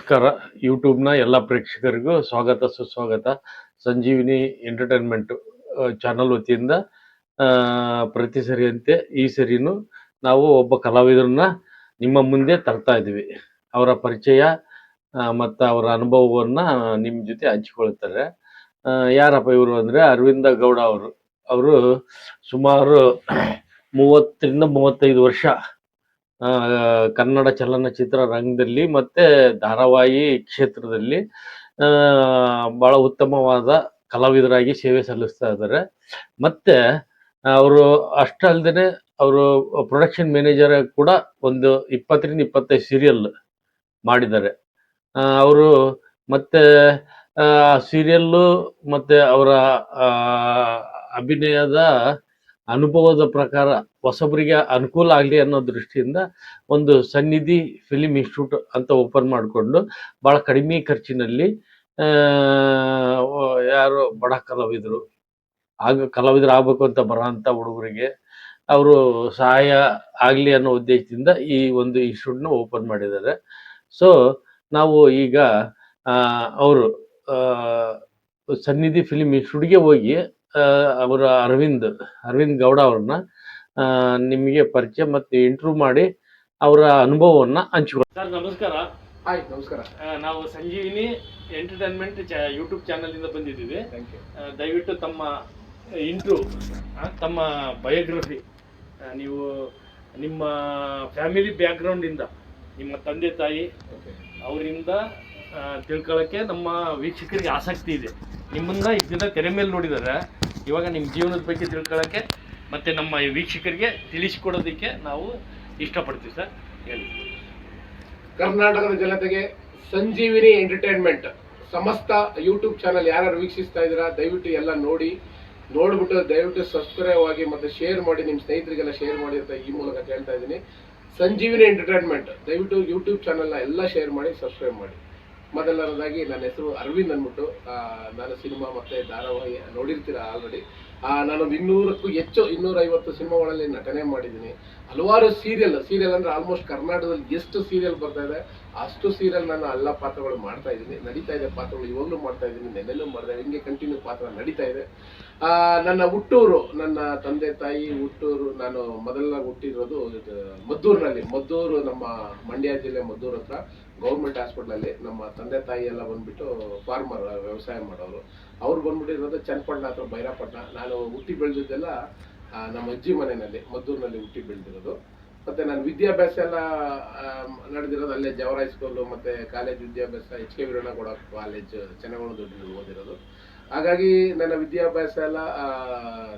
ನಮಸ್ಕಾರ. ಯೂಟ್ಯೂಬ್ನ ಎಲ್ಲ ಪ್ರೇಕ್ಷಕರಿಗೂ ಸ್ವಾಗತ ಸುಸ್ವಾಗತ. ಸಂಜೀವಿನಿ ಎಂಟರ್ಟೈನ್ಮೆಂಟ್ ಚಾನಲ್ ವತಿಯಿಂದ ಪ್ರತಿ ಸರಿಯಂತೆ ಈ ಸರಿನೂ ನಾವು ಒಬ್ಬ ಕಲಾವಿದರನ್ನ ನಿಮ್ಮ ಮುಂದೆ ತರ್ತಾ ಇದ್ದೀವಿ. ಅವರ ಪರಿಚಯ ಮತ್ತು ಅವರ ಅನುಭವವನ್ನು ನಿಮ್ಮ ಜೊತೆ ಹಂಚಿಕೊಳ್ತಾರೆ. ಯಾರಪ್ಪ ಇವರು ಅಂದರೆ ಅರವಿಂದ ಗೌಡ ಅವರು. ಅವರು ಸುಮಾರು 30ರಿಂದ 35 ವರ್ಷ ಕನ್ನಡ ಚಲನಚಿತ್ರ ರಂಗದಲ್ಲಿ ಮತ್ತು ಧಾರಾವಾಹಿ ಕ್ಷೇತ್ರದಲ್ಲಿ ಭಾಳ ಉತ್ತಮವಾದ ಕಲಾವಿದರಾಗಿ ಸೇವೆ ಸಲ್ಲಿಸ್ತಾ ಇದ್ದಾರೆ. ಮತ್ತು ಅವರು ಅಷ್ಟಲ್ಲದೆ ಅವರು ಪ್ರೊಡಕ್ಷನ್ ಮ್ಯಾನೇಜರ್ ಕೂಡ ಒಂದು 20ರಿಂದ 25 ಸೀರಿಯಲ್ ಮಾಡಿದ್ದಾರೆ. ಅವರು ಮತ್ತು ಸೀರಿಯಲ್ಲು ಮತ್ತು ಅವರ ಅಭಿನಯದ ಅನುಭವದ ಪ್ರಕಾರ ಹೊಸಬರಿಗೆ ಅನುಕೂಲ ಆಗಲಿ ಅನ್ನೋ ದೃಷ್ಟಿಯಿಂದ ಒಂದು ಸನ್ನಿಧಿ ಫಿಲಿಮ್ ಇನ್ಸ್ಟಿಟ್ಯೂಟ್ ಅಂತ ಓಪನ್ ಮಾಡಿಕೊಂಡು ಭಾಳ ಕಡಿಮೆ ಖರ್ಚಿನಲ್ಲಿ ಯಾರು ಬಡ ಕಲಾವಿದರು ಕಲಾವಿದರು ಆಗಬೇಕು ಅಂತ ಬರೋಂಥ ಹುಡುಗರಿಗೆ ಅವರು ಸಹಾಯ ಆಗಲಿ ಅನ್ನೋ ಉದ್ದೇಶದಿಂದ ಈ ಒಂದು ಇನ್ಸ್ಟಿಟ್ಯೂಟ್ನ ಓಪನ್ ಮಾಡಿದ್ದಾರೆ. ಸೊ ನಾವು ಈಗ ಅವರು ಸನ್ನಿಧಿ ಫಿಲಿಮ್ ಇನ್ಸ್ಟಿಟ್ಯೂಟ್ಗೆ ಹೋಗಿ ಅವರ ಅರವಿಂದ್ ಗೌಡ ಅವ್ರನ್ನ ನಿಮಗೆ ಪರಿಚಯ ಮತ್ತು ಇಂಟರ್ವ್ಯೂ ಮಾಡಿ ಅವರ ಅನುಭವವನ್ನು ಹಂಚಿಕೊಳ್ಳಿ. ಸರ್ ನಮಸ್ಕಾರ. ಹಾಯ್ ನಮಸ್ಕಾರ. ನಾವು ಸಂಜೀವಿನಿ ಎಂಟರ್ಟೈನ್ಮೆಂಟ್ ಯೂಟ್ಯೂಬ್ ಚಾನಲಿಂದ ಬಂದಿದ್ದೀವಿ. ದಯವಿಟ್ಟು ತಮ್ಮ ಇಂಟ್ರ್ಯೂ, ತಮ್ಮ ಬಯೋಗ್ರಫಿ, ನೀವು ನಿಮ್ಮ ಫ್ಯಾಮಿಲಿ ಬ್ಯಾಕ್ಗ್ರೌಂಡಿಂದ, ನಿಮ್ಮ ತಂದೆ ತಾಯಿ ಅವರಿಂದ ತಿಳ್ಕೊಳ್ಳೋಕ್ಕೆ ನಮ್ಮ ವೀಕ್ಷಕರಿಗೆ ಆಸಕ್ತಿ ಇದೆ. ನಿಮ್ಮನ್ನ ಇದನ್ನ ತೆರೆ ಮೇಲೆ ನೋಡಿದ್ದಾರೆ, ಇವಾಗ ನಿಮ್ಮ ಜೀವನದ ಬಗ್ಗೆ ತಿಳ್ಕೊಳ್ಳೋಕ್ಕೆ ಮತ್ತು ನಮ್ಮ ವೀಕ್ಷಕರಿಗೆ ತಿಳಿಸಿಕೊಡೋದಕ್ಕೆ ನಾವು ಇಷ್ಟಪಡ್ತೀವಿ. ಸರ್ ಹೇಳಿ. ಕರ್ನಾಟಕದ ಜನತೆಗೆ ಸಂಜೀವಿನಿ ಎಂಟರ್ಟೈನ್ಮೆಂಟ್ ಸಮಸ್ತ ಯೂಟ್ಯೂಬ್ ಚಾನಲ್ ಯಾರು ವೀಕ್ಷಿಸ್ತಾ ಇದ್ದೀರಾ, ದಯವಿಟ್ಟು ಎಲ್ಲ ನೋಡ್ಬಿಟ್ಟು ದಯವಿಟ್ಟು ಸಬ್ಸ್ಕ್ರೈಬ್ ಆಗಿ ಮತ್ತು ಶೇರ್ ಮಾಡಿ, ನಿಮ್ಮ ಸ್ನೇಹಿತರಿಗೆಲ್ಲ ಶೇರ್ ಮಾಡಿ ಅಂತ ಈ ಮೂಲಕ ಕೇಳ್ತಾ ಇದ್ದೀನಿ. ಸಂಜೀವಿನಿ ಎಂಟರ್ಟೈನ್ಮೆಂಟ್ ದಯವಿಟ್ಟು ಯೂಟ್ಯೂಬ್ ಚಾನಲ್ನ ಎಲ್ಲ ಶೇರ್ ಮಾಡಿ, ಸಬ್ಸ್ಕ್ರೈಬ್ ಮಾಡಿ. ಮೊದಲನೇದಾಗಿ ನನ್ನ ಹೆಸರು ಅರವಿಂದ್ ಅಂದ್ಬಿಟ್ಟು, ನಾನು ಸಿನಿಮಾ ಮತ್ತು ಧಾರಾವಾಹಿ ನೋಡಿರ್ತೀರ ಆಲ್ರೆಡಿ. ನಾನೊಂದು 200ಕ್ಕೂ ಹೆಚ್ಚು 250 ಸಿನಿಮಾಗಳಲ್ಲಿ ನಟನೆ ಮಾಡಿದ್ದೀನಿ. ಹಲವಾರು ಸೀರಿಯಲ್ ಅಂದರೆ ಆಲ್ಮೋಸ್ಟ್ ಕರ್ನಾಟಕದಲ್ಲಿ ಎಷ್ಟು ಸೀರಿಯಲ್ ಬರ್ತಾ ಇದೆ ಅಷ್ಟು ಸೀರಿಯಲ್ ನಾನು ಎಲ್ಲ ಪಾತ್ರಗಳು ಮಾಡ್ತಾ ಇದ್ದೀನಿ. ನಡೀತಾ ಇದೆ ಪಾತ್ರಗಳು, ಇವಾಗಲೂ ಮಾಡ್ತಾ ಇದ್ದೀನಿ, ನೆನ್ನೆಲ್ಲೂ ಮಾಡಿದೆ, ಹಿಂಗೆ ಕಂಟಿನ್ಯೂ ಪಾತ್ರ ನಡೀತಾ ಇದೆ. ನನ್ನ ಹುಟ್ಟೂರು, ನನ್ನ ತಂದೆ ತಾಯಿ ಹುಟ್ಟೂರು, ನಾನು ಮೊದಲಾಗಿ ಹುಟ್ಟಿರೋದು ಮದ್ದೂರು, ನಮ್ಮ ಮಂಡ್ಯ ಜಿಲ್ಲೆ ಮದ್ದೂರು ಹತ್ರ ಗೌರ್ಮೆಂಟ್ ಹಾಸ್ಪಿಟ್ಲಲ್ಲಿ. ನಮ್ಮ ತಂದೆ ತಾಯಿ ಎಲ್ಲ ಬಂದ್ಬಿಟ್ಟು ಫಾರ್ಮರ್, ವ್ಯವಸಾಯ ಮಾಡೋರು. ಅವ್ರು ಬಂದ್ಬಿಟ್ಟಿರೋದು ಚನ್ನಪಟ್ಟಣ ಹತ್ರ, ಬೈರಾಪಟ್ಟಣ. ನಾನು ಹುಟ್ಟಿ ಬೆಳೆದಿದ್ದೆಲ್ಲ ನಮ್ಮ ಅಜ್ಜಿ ಮನೆಯಲ್ಲಿ ಮದ್ದೂರಿನಲ್ಲಿ ಹುಟ್ಟಿ ಬೆಳೆದಿರೋದು. ಮತ್ತು ನಾನು ವಿದ್ಯಾಭ್ಯಾಸ ಎಲ್ಲ ನಡೆದಿರೋದು ಅಲ್ಲೇ ಜವರಾಯ್ ಸ್ಕೂಲು ಮತ್ತು ಕಾಲೇಜ್ ವಿದ್ಯಾಭ್ಯಾಸ HK ವೀರಣ್ಣಗೌಡ ಕಾಲೇಜ್ ಚೆನ್ನಗೌಡದೊಡ್ಡಿ ಓದಿರೋದು. ಹಾಗಾಗಿ ನನ್ನ ವಿದ್ಯಾಭ್ಯಾಸ ಎಲ್ಲ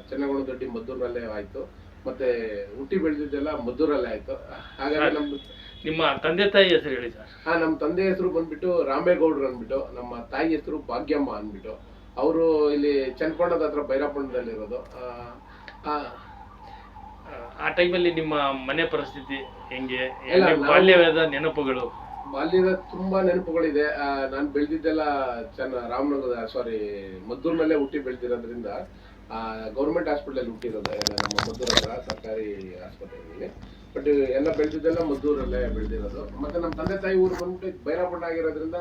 ಚೆನ್ನಗೌಡದೊಡ್ಡಿ ಮದ್ದೂರಿನಲ್ಲೇ ಆಯಿತು. ಮತ್ತು ಹುಟ್ಟಿ ಬೆಳೆದಿದ್ದೆಲ್ಲ ಮದ್ದೂರಲ್ಲೇ ಆಯಿತು. ಹಾಗಾಗಿ ನಿಮ್ಮ ತಂದೆ ತಾಯಿ ಹೆಸರು ಹೇಳಿ ಸರ್. ನಮ್ಮ ತಂದೆ ಹೆಸರು ಬಂದ್ಬಿಟ್ಟು ರಾಮೇಗೌಡರು ಅಂದ್ಬಿಟ್ಟು, ನಮ್ಮ ತಾಯಿ ಹೆಸರು ಭಾಗ್ಯಮ್ಮ ಅಂದ್ಬಿಟ್ಟು. ಅವರು ಇಲ್ಲಿ ಚನ್ನಪಟ್ಟಣದ ಹತ್ರ ಬೈರಾಪಟ್ಟಣದಲ್ಲಿರೋದು. ಆ ಟೈಮಲ್ಲಿ ನಿಮ್ಮ ಮನೆ ಪರಿಸ್ಥಿತಿ ಹೆಂಗೆ, ಬಾಲ್ಯದ ನೆನಪುಗಳು? ಬಾಲ್ಯದ ತುಂಬಾ ನೆನಪುಗಳಿದೆ. ನಾನು ಬೆಳೆದಿದ್ದೆಲ್ಲ ಮದ್ದೂರಿನಲ್ಲೇ ಹುಟ್ಟಿ ಬೆಳೆದಿರೋದ್ರಿಂದ ಗೌರ್ಮೆಂಟ್ ಹಾಸ್ಪಿಟಲ್ ಹುಟ್ಟಿರೋದು ನಮ್ಮ ಮದ್ದೂರು ಹತ್ರ ಸರ್ಕಾರಿ ಆಸ್ಪತ್ರೆಯಲ್ಲಿ. ಬಟ್ ಎಲ್ಲ ಬೆಳೆದಿದ್ದೆಲ್ಲ ಮದ್ದೂರಲ್ಲೇ ಬೆಳೆದಿರೋದು. ಮತ್ತೆ ನಮ್ಮ ತಂದೆ ತಾಯಿ ಊರು ಬಂದ್ಬಿಟ್ಟು ಬೈರಾಪಟ್ಟಣ ಆಗಿರೋದ್ರಿಂದ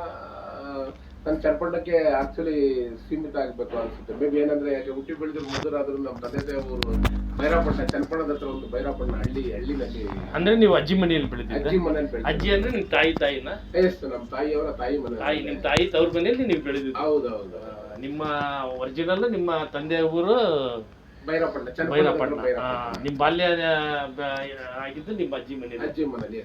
ನಾನು ಚನ್ನಪಟ್ಟಣಕ್ಕೆ ಆಕ್ಚುಲಿ ಸೀಮಿತ ಆಗಬೇಕು ಅನ್ಸುತ್ತೆ. ಮೇಬಿ ಏನಂದ್ರೆ, ಯಾಕೆ ಹುಟ್ಟಿ ಬೆಳೆದ್ರು ಮದ್ದೂರು ಆದ್ರೂ ನಮ್ಮ ತಂದೆ ತಾಯಿ ಊರು ಬೈರಾಪಟ್ಟಣ, ಚನ್ನಪಟ್ಟಣದ ಹತ್ರ ಒಂದು ಬೈರಾಪಟ್ಟಣ ಹಳ್ಳಿನಲ್ಲಿ. ಅಂದ್ರೆ ನೀವು ಅಜ್ಜಿ ಮನೆಯಲ್ಲಿ ಬೆಳೆದಿದ್ದೀರಾ? ಅಜ್ಜಿ ಮನೇಲಿ ಬೆಳೆದ. ಅಜ್ಜಿ ಅಂದ್ರೆ ನಿಮ್ಮ ತಾಯಿನ? ಎಸ್, ನಮ್ಮ ತಾಯಿಯವರ ತಾಯಿ ಮನೆ. ನಿಮ್ಮ ತಾಯಿ ತವ್ರ ಮನೆಯಲ್ಲಿ ನೀವು ಬೆಳೆದಿದ್ದು? ಹೌದೌದು. ನಿಮ್ಮ ಒರಿಜಿನಲ್ ನಿಮ್ಮ ತಂದೆ ಊರು ಬೈರಾಪಟ್ಟಣ. ನಿಮ್ಮ ಬಾಲ್ಯ ಆಗಿದ್ದು ನಿಮ್ಮ ಅಜ್ಜಿ ಮನೆಯಲ್ಲಿ.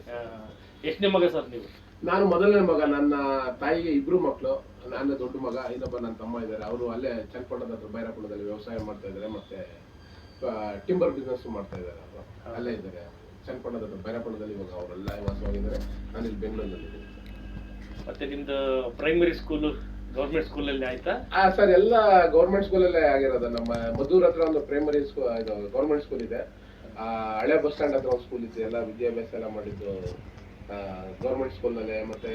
ಎಷ್ಟನೇ ಮಗ ಸರ್ ನೀವು? ನಾನು ಮೊದಲನೇ ಮಗ. ನನ್ನ ತಾಯಿಗೆ 2 ಮಕ್ಕಳು. ನಾನು ದೊಡ್ಡ ಮಗ, ಇನ್ನೊಬ್ಬ ನನ್ನ ತಮ್ಮ ಇದ್ದಾರೆ. ಅವರು ಅಲ್ಲೇ ಚನ್ನಪಟ್ಟಣದ ಹತ್ರ ಬೈರಾಪಟ್ಟಣದಲ್ಲಿ ವ್ಯವಸಾಯ ಮಾಡ್ತಾ ಇದ್ದಾರೆ, ಮತ್ತೆ ಟಿಂಬರ್ ಬಿಸ್ನೆಸ್ ಮಾಡ್ತಾ ಇದ್ದಾರೆ. ಅವರು ಅಲ್ಲೇ ಇದ್ದಾರೆ ಚನ್ನಪಟ್ಟಣದ ಹತ್ರ ಬೈರಾಪಟ್ಟಣದಲ್ಲಿ. ಇವಾಗ ಅವರೆಲ್ಲ ವಾಸವಾಗಿದ್ದಾರೆ. ನಾನು ಇಲ್ಲಿ ಬೆಂಗಳೂರಿನಲ್ಲಿ. ಮತ್ತೆ ನಿಮ್ದು ಪ್ರೈಮರಿ ಸ್ಕೂಲು ಗೌರ್ಮೆಂಟ್ ಸ್ಕೂಲಲ್ಲಿ ಆಯ್ತಾ? ಸರ್, ಎಲ್ಲ ಗೌರ್ಮೆಂಟ್ ಸ್ಕೂಲಲ್ಲೇ ಆಗಿರೋದು. ನಮ್ಮ ಮದ್ದೂರ್ ಹತ್ರ ಒಂದು ಪ್ರೈಮರಿ ಸ್ಕೂಲ್, ಇದು ಗೌರ್ಮೆಂಟ್ ಸ್ಕೂಲ್ ಇದೆ. ಹಳೆ ಬಸ್ ಸ್ಟ್ಯಾಂಡ್ ಹತ್ರ ಒಂದು ಸ್ಕೂಲ್ ಇದೆ. ಎಲ್ಲ ವಿದ್ಯಾಭ್ಯಾಸ ಎಲ್ಲ ಮಾಡಿದ್ದು ಗೌರ್ಮೆಂಟ್ ಸ್ಕೂಲ್ನಲ್ಲೇ. ಮತ್ತೆ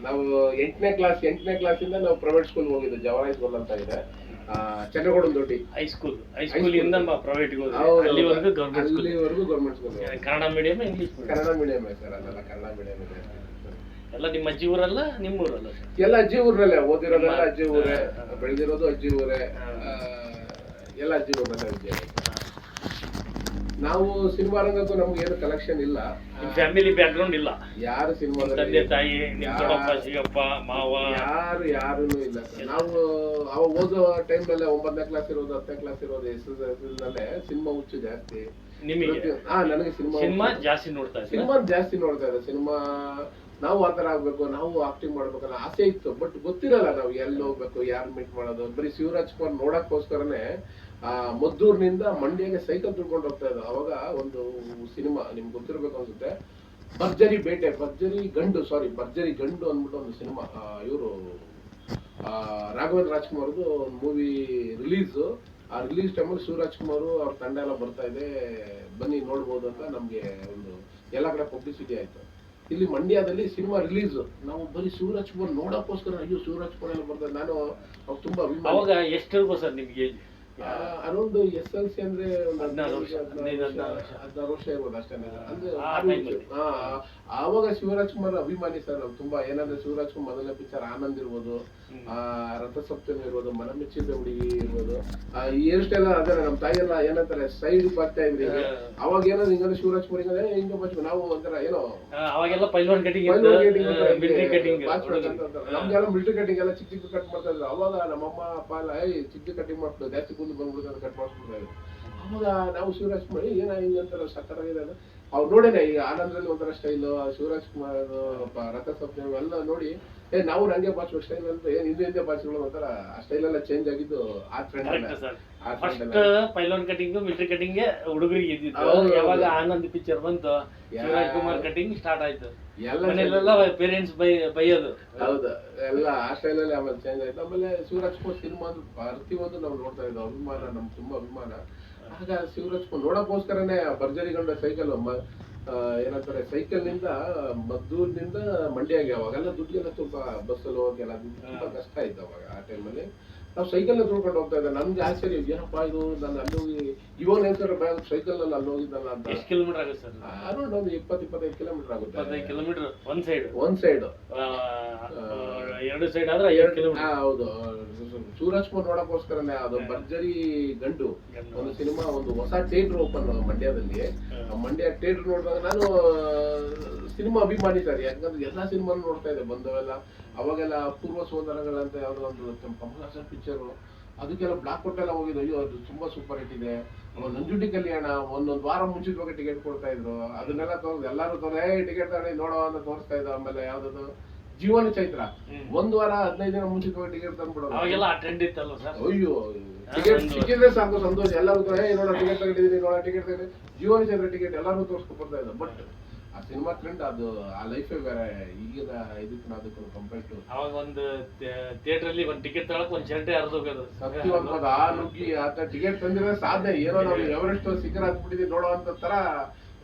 ನಾವು 8ನೇ ಕ್ಲಾಸಿಂದ ನಾವು ಪ್ರೈವೇಟ್ ಸ್ಕೂಲ್ ಹೋಗಿದ್ದು. ಜವರಾಯ್ ಸ್ಕೂಲ್ ಅಂತ ಇದೆ, ಚೆನ್ನಗೌಡದೊಡ್ಡಿ ಹೈಸ್ಕೂಲ್. ಪ್ರೈವೇಟ್ ಅಲ್ಲಿವರೆಗೂ government school. Kannada medium, English? Kannada medium sir. ಅಲ್ಲೆಲ್ಲ ಕನ್ನಡ ಮೀಡಿಯಂ ಇದೆ. ಎಲ್ಲ ನಿಮ್ಮ ಅಜ್ಜಿ ಊರಲ್ಲ ನಿಮ್ಮ ಊರಲ್ಲ ಸರ್? ಎಲ್ಲ ಅಜ್ಜಿ ಊರಲ್ಲೇ, ಓದಿರೋದೆಲ್ಲ ಅಜ್ಜಿ ಊರೇ, ಬೆಳೆದಿರೋದು ಅಜ್ಜಿ ಊರೇ, ಎಲ್ಲ ಅಜ್ಜಿ ಊರಲ್ಲೇ ವಿಜಯ. ನಾವು ಸಿನಿಮಾ ರಂಗಕ್ಕೂ ನಮ್ಗೆ ಏನು ಕಲೆಕ್ಷನ್ ಇಲ್ಲ, ಫ್ಯಾಮಿಲಿ ಬ್ಯಾಕ್ಗ್ರೌಂಡ್ ಇಲ್ಲ, ಯಾರು ಸಿನಿಮಾ ತಂದೆ ತಾಯಿ ನಿಮ್ಮ ದೊಡ್ಡಪ್ಪ ಸಿಗಪ್ಪ ಮಾವ ಯಾರು ಇಲ್ಲ ಸರ್. ನಾವು ಅವಾಗ ಓದೋ ಟೈಮ್ನಲ್ಲೇ 9ನೇ ಕ್ಲಾಸ್ ಇರೋದು 10ನೇ ಕ್ಲಾಸ್ ಇರೋದು ಎಸ್ಎಸ್ಎಲ್ಸಿನಲ್ಲೇ ಸಿನಿಮಾ ಹುಚ್ಚು ಜಾಸ್ತಿ ನಿಮಗೆ. ನನಗೆ ಸಿನಿಮಾ ಜಾಸ್ತಿ ನೋಡ್ತಾ ಇದ್ದೆ. ಸಿನಿಮಾ ನಾವು ಆತರ ಆಗ್ಬೇಕು, ನಾವು ಆಕ್ಟಿಂಗ್ ಮಾಡ್ಬೇಕಲ್ಲ ಆಸೆ ಇತ್ತು. ಬಟ್ ಗೊತ್ತಿರಲ್ಲ ನಾವು ಎಲ್ಲಿ ಹೋಗ್ಬೇಕು, ಯಾರು ಮೀಟ್ ಮಾಡೋದು. ಬರೀ ಶಿವರಾಜ್ ಕುಮಾರ್ ನೋಡಕ್ಕೋಸ್ಕರನೇ ಮದ್ದೂರಿನಿಂದ ಮಂಡ್ಯಗೆ ಸೈಕಲ್ ತುಳ್ಕೊಂಡು ಹೋಗ್ತಾ ಇದ್ದ. ಅವಾಗ ಒಂದು ಸಿನಿಮಾ ನಿಮ್ಗೆ ಗೊತ್ತಿರ್ಬೇಕು ಅನ್ಸುತ್ತೆ, ಭರ್ಜರಿ ಗಂಡು ಅಂದ್ಬಿಟ್ಟು ಒಂದು ಸಿನಿಮಾ, ಇವರು ರಾಘವೇಂದ್ರ ರಾಜ್ಕುಮಾರ್ದು ಒಂದು ಮೂವಿ ರಿಲೀಸ್. ಆ ರಿಲೀಸ್ ಟೈಮಲ್ಲಿ ಶಿವರಾಜ್ ಕುಮಾರ್ ಅವ್ರ ತಂಡ ಎಲ್ಲ ಬರ್ತಾ ಇದೆ, ಬನ್ನಿ ನೋಡ್ಬೋದು ಅಂತ ನಮ್ಗೆ ಒಂದು ಎಲ್ಲ ಕಡೆ ಪಬ್ಲಿಸಿಟಿ ಆಯ್ತು. ಇಲ್ಲಿ ಮಂಡ್ಯದಲ್ಲಿ ಸಿನಿಮಾ ರಿಲೀಸ್, ನಾವು ಬರೀ ಶಿವರಾಜ್ ಕುಮಾರ್ ನೋಡಕ್ಕೋಸ್ಕರ ಅಯ್ಯೋ ಶಿವರಾಜ್ ಕುಮಾರ್ ಎಲ್ಲ ಬರ್ತಾರೆ. ನಾನು ಅವಾಗ ತುಂಬಾ ಅಭಿಮಾನ. ಅವಾಗ ಎಷ್ಟಿರ್ಬೋದು ಸರ್ ನಿಮ್ಗೆ? ಅರೌಂಡ್ SLC ಅಂದ್ರೆ 16 ವರ್ಷ ಇರ್ಬೋದು ಅಷ್ಟೇ. ಅಂದ್ರೆ ಆವಾಗ ಶಿವರಾಜ್ ಕುಮಾರ್ ಅಭಿಮಾನಿ ಸರ್ ನಾವು ತುಂಬಾ. ಏನಂದ್ರೆ ಶಿವರಾಜ್ ಕುಮಾರ್ ಮೊದಲನೇ ಪಿಕ್ಚರ್ ಆನಂದ್ ಇರ್ಬೋದು, ರಥಸಪ್ತಮಿ ಇರ್ಬೋದು, ಮನಮೆಚ್ಚಿದ ಹುಡುಗಿ ಇರ್ಬೋದು, ಈ ಹೇರ್ ಸ್ಟೈಲ್ ಅದೇ ನಮ್ಮ ತಾಯಿ ಎಲ್ಲ ಏನಂತಾರೆ ಸೈಡ್ ಬರ್ತಾ ಇದ್ರಿ. ಅವಾಗ ಏನಾದ್ರು ಹಿಂಗಂದ್ರೆ ಶಿವರಾಜ್ ಕುಮಾರ್ ಹಿಂಗ ಬಚ್ಚ ನಾವು ಒಂಥರ ಏನೋ ಅವಾಗೆಲ್ಲ ಪೈಲ್ವಾನ್ ಕಟಿಂಗ್, ನಮ್ಗೆಲ್ಲ ಮಿಲ್ಟ್ರಿ ಕಟಿಂಗ್ ಎಲ್ಲ ಚಿಕ್ಕ ಕಟ್ ಮಾಡ್ತಾ ಇದ್ರು. ಅವಾಗ ನಮ್ಮಮ್ಮ ಅಪ್ಪ ಎಲ್ಲ ಚಿಕ್ಕ ಕಟಿಂಗ್ ಮಾಡ್ತಾರೆ, ಜಾಸ್ತಿ ಕೂದಲು ಬಂದ್ಬಿಡ್ತಾರೆ, ಕಟ್ ಮಾಡಿಸ್ಬಿಡ್ತಾ ಇದ್ರು. ಅವಾಗ ನಾವು ಶಿವರಾಜ್ ಕುಮಾರ್ ಏನ ಹಿಂಗಂತಾರ ಸಕ್ಕರಾಗಿದೆ. ಅವ್ರು ನೋಡೇನೆ ಈಗ ಆನಂದ್ರಲ್ಲಿ ಒಂಥರ ಸ್ಟೈಲು, ಶಿವರಾಜ್ ಕುಮಾರ್ ರಥಸಪ್ತಮಿ ಎಲ್ಲ ನೋಡಿ ನಾವು ನಂಗೆ ಬಾಚುವ ಸ್ಟೈಲ್ ಅಂತ ಹಿಂದೆ ಬಾಚಿಗಳು ಒಂಥರ ಆ ಸ್ಟೈಲ್ ಎಲ್ಲ ಚೇಂಜ್ ಆಗಿದ್ದು ಆ ಟ್ರೆಂಡ್. ಪೈಲ್ವಾನ್ ಕಟಿಂಗ್ ಮಿಲಿಟರಿ ಕಟಿಂಗ್ ಹುಡುಗರಿಗೆ ಇದ್ದಿದ್ದು. ಯಾವಾಗ ಆನಂದ್ ಪಿಕ್ಚರ್ ಬಂತು ಶಿವರಾಜ್ ಕುಮಾರ್ ಕಟಿಂಗ್ ಸ್ಟಾರ್ಟ್ ಆಯ್ತು. ಮನೆಯಲ್ಲೆಲ್ಲ ಪೇರೆಂಟ್ಸ್ ಬೈಯೋದು. ಹೌದು, ಎಲ್ಲ ಆ ಸ್ಟೈಲ್ ಅಲ್ಲಿ ಆಮೇಲೆ ಚೇಂಜ್ ಆಯ್ತು. ಆಮೇಲೆ ಶಿವರಾಜ್ ಕುಮಾರ್ ಸಿನಿಮಾ ಪ್ರತಿಯೊಂದು ನಾವು ನೋಡ್ತಾ ಇದ್ವಿ, ಅಭಿಮಾನ, ನಮ್ಗೆ ತುಂಬಾ ಅಭಿಮಾನ. ಆಗ ಶಿವರಾಜ್ ಕುಮಾರ್ ನೋಡಕ್ಕೋಸ್ಕರನೇ ಭರ್ಜರಿ ಗಂಡ ಸೈಕಲ್ ಏನಂತಾರೆ ಸೈಕಲ್ ನಿಂದ ಮದ್ದೂರಿನಿಂದ ಮಂಡ್ಯಗೆ, ಅವಾಗೆಲ್ಲ ದುಡ್ಡಿಗೆಲ್ಲ ತುಂಬಾ ಬಸ್ಸಲ್ಲಿ ಹೋಗಲ್ಲ, ತುಂಬಾ ಕಷ್ಟ ಆಯ್ತು ಅವಾಗ. ಆ ಟೈಮಲ್ಲಿ ನಾವು ಸೈಕಲ್ ನ ತುಳ್ಕೊಂಡು ಹೋಗ್ತಾ ಇದ್ದೆ. ನಮ್ಗೆ ಆಶ್ಚರ್ಯ, ಏನಪ್ಪಾ ಇದು, ನಾನು ಅಲ್ಲಿ ಹೋಗಿ ಇವಾಗ ನೇರ್ತಾರೆ ಸೈಕಲ್ ನಲ್ಲಿ ಅಲ್ಲಿ ಹೋಗಿದ್ದಲ್ಲ ಅಂತ. ಎಷ್ಟು ಕಿಲೋಮೀಟರ್ ಆಗುತ್ತೆ ಸರ್? ಅರೌಂಡ್ ಒಂದು 20-25 ಕಿಲೋಮೀಟರ್ ಆಗುತ್ತೆ. 25 ಕಿಲೋಮೀಟರ್ ಒಂದ್ ಸೈಡ್, ಎರಡು ಸೈಡ್ ಆದ್ರೆ 5 ಕಿಲೋಮೀಟರ್. ಹೌದು, ಶಿವರಾಜ್ ಕುಮಾರ್ ನೋಡಕ್ಕೋಸ್ಕರನೇ ಅದು ಭರ್ಜರಿ ಗಂಡು ಒಂದು ಸಿನಿಮಾ, ಒಂದು ಹೊಸ ಥಿಯೇಟರ್ ಓಪನ್ ಮಂಡ್ಯದಲ್ಲಿ. ಮಂಡ್ಯ ಥಿಯೇಟರ್ ನೋಡಿದಾಗ ನಾನು ಸಿನಿಮಾ ಅಭಿಮಾನಿ ಸರ್, ಯಾಕಂದ್ರೆ ಎಲ್ಲಾ ಸಿನಿಮಾ ನೋಡ್ತಾ ಇದ್ದೆ ಬಂದವೆಲ್ಲ. ಅವಾಗೆಲ್ಲ ಪೂರ್ವ ಸೋದರಗಳಂತ ಯಾವ್ದೋ ಒಂದು ಕಮಲ್ ಹಾಸನ್ ಪಿಕ್ಚರು, ಅದಕ್ಕೆಲ್ಲ ಬ್ಲಾಕ್ ಕೊಟ್ಟೆಲ್ಲ ಹೋಗಿದ್ದು. ಅಯ್ಯೋ ಅದು ತುಂಬಾ ಸೂಪರ್ ಹಿಟ್ ಇದೆ. ನಂಜುಂಡಿ ಕಲ್ಯಾಣ ಒಂದೊಂದು ವಾರ ಮುಂಚಿತವಾಗಿ ಟಿಕೆಟ್ ಕೊಡ್ತಾ ಇದ್ರು. ಅದನ್ನೆಲ್ಲ ತೋರಿಸ್ ಎಲ್ಲಾರು ಟಿಕೆಟ್ ತಗೊಂಡು ನೋಡೋ ಅಂತ ತೋರಿಸ್ತಾ ಇದ್ರು. ಆಮೇಲೆ ಯಾವ್ದು ಜೀವನ ಚೈತ್ರ ಒಂದ್ ವಾರ 15 ದಿನ ಮುಂಚಿತವಾಗಿ ಟಿಕೆಟ್ ತಂದ್ಬಿಡೋದು. ಅವಾಗೆಲ್ಲ ಟ್ರೆಂಡ್ ಇತ್ತಲ್ಲ ಸರ್? ಅಯ್ಯೋ ಟಿಕೆಟ್ ಸಿಕ್ಕಿದ್ರೆ ಸಾಕು ಸಂತೋಷ. ಎಲ್ಲರೂ ನೋಡೋ ಟಿಕೆಟ್ ತಗೊಂಡಿದ್ದೀನಿ, ನೋಡೋ ಟಿಕೆಟ್ ತಗೊಂಡು ಜೀವನ ಚೈತ್ರ ಟಿಕೆಟ್ ಎಲ್ಲರೂ ತೋರಿಸ್ಕೊ ಬರ್ತಾ ಇದ್ರು. ಬಟ್ ಆ ಸಿನಿಮಾ ಟ್ರೆಂಡ್ ಅದು, ಆ ಲೈಫೇ ಬೇರೆ. ಈಗಿನ ಇದಕ್ಕೂ ಅದಕ್ಕೂ ಕಂಪೇರ್ ಟು ಅವಾಗ ಒಂದು ಥಿಯೇಟರ್ ಅಲ್ಲಿ ಒಂದು ಟಿಕೆಟ್ ತಗೊಳಕ್ ಒಂದು ಶರ್ಟೇ ಹರಿದೋಗೋದು. ಸತ್ಯವಂತ ಆ ನುಗ್ಗಿ ಆತ ಟಿಕೆಟ್ ತಂದಿರೋ ಸಾಧ್ಯ ಏನೋ ನಾವು ಎವರೆಸ್ಟ್ ಶಿಖರ ಹತ್ಬಿಟ್ಟಿದ್ವಿ ನೋಡೋ ಅಂತ ತರ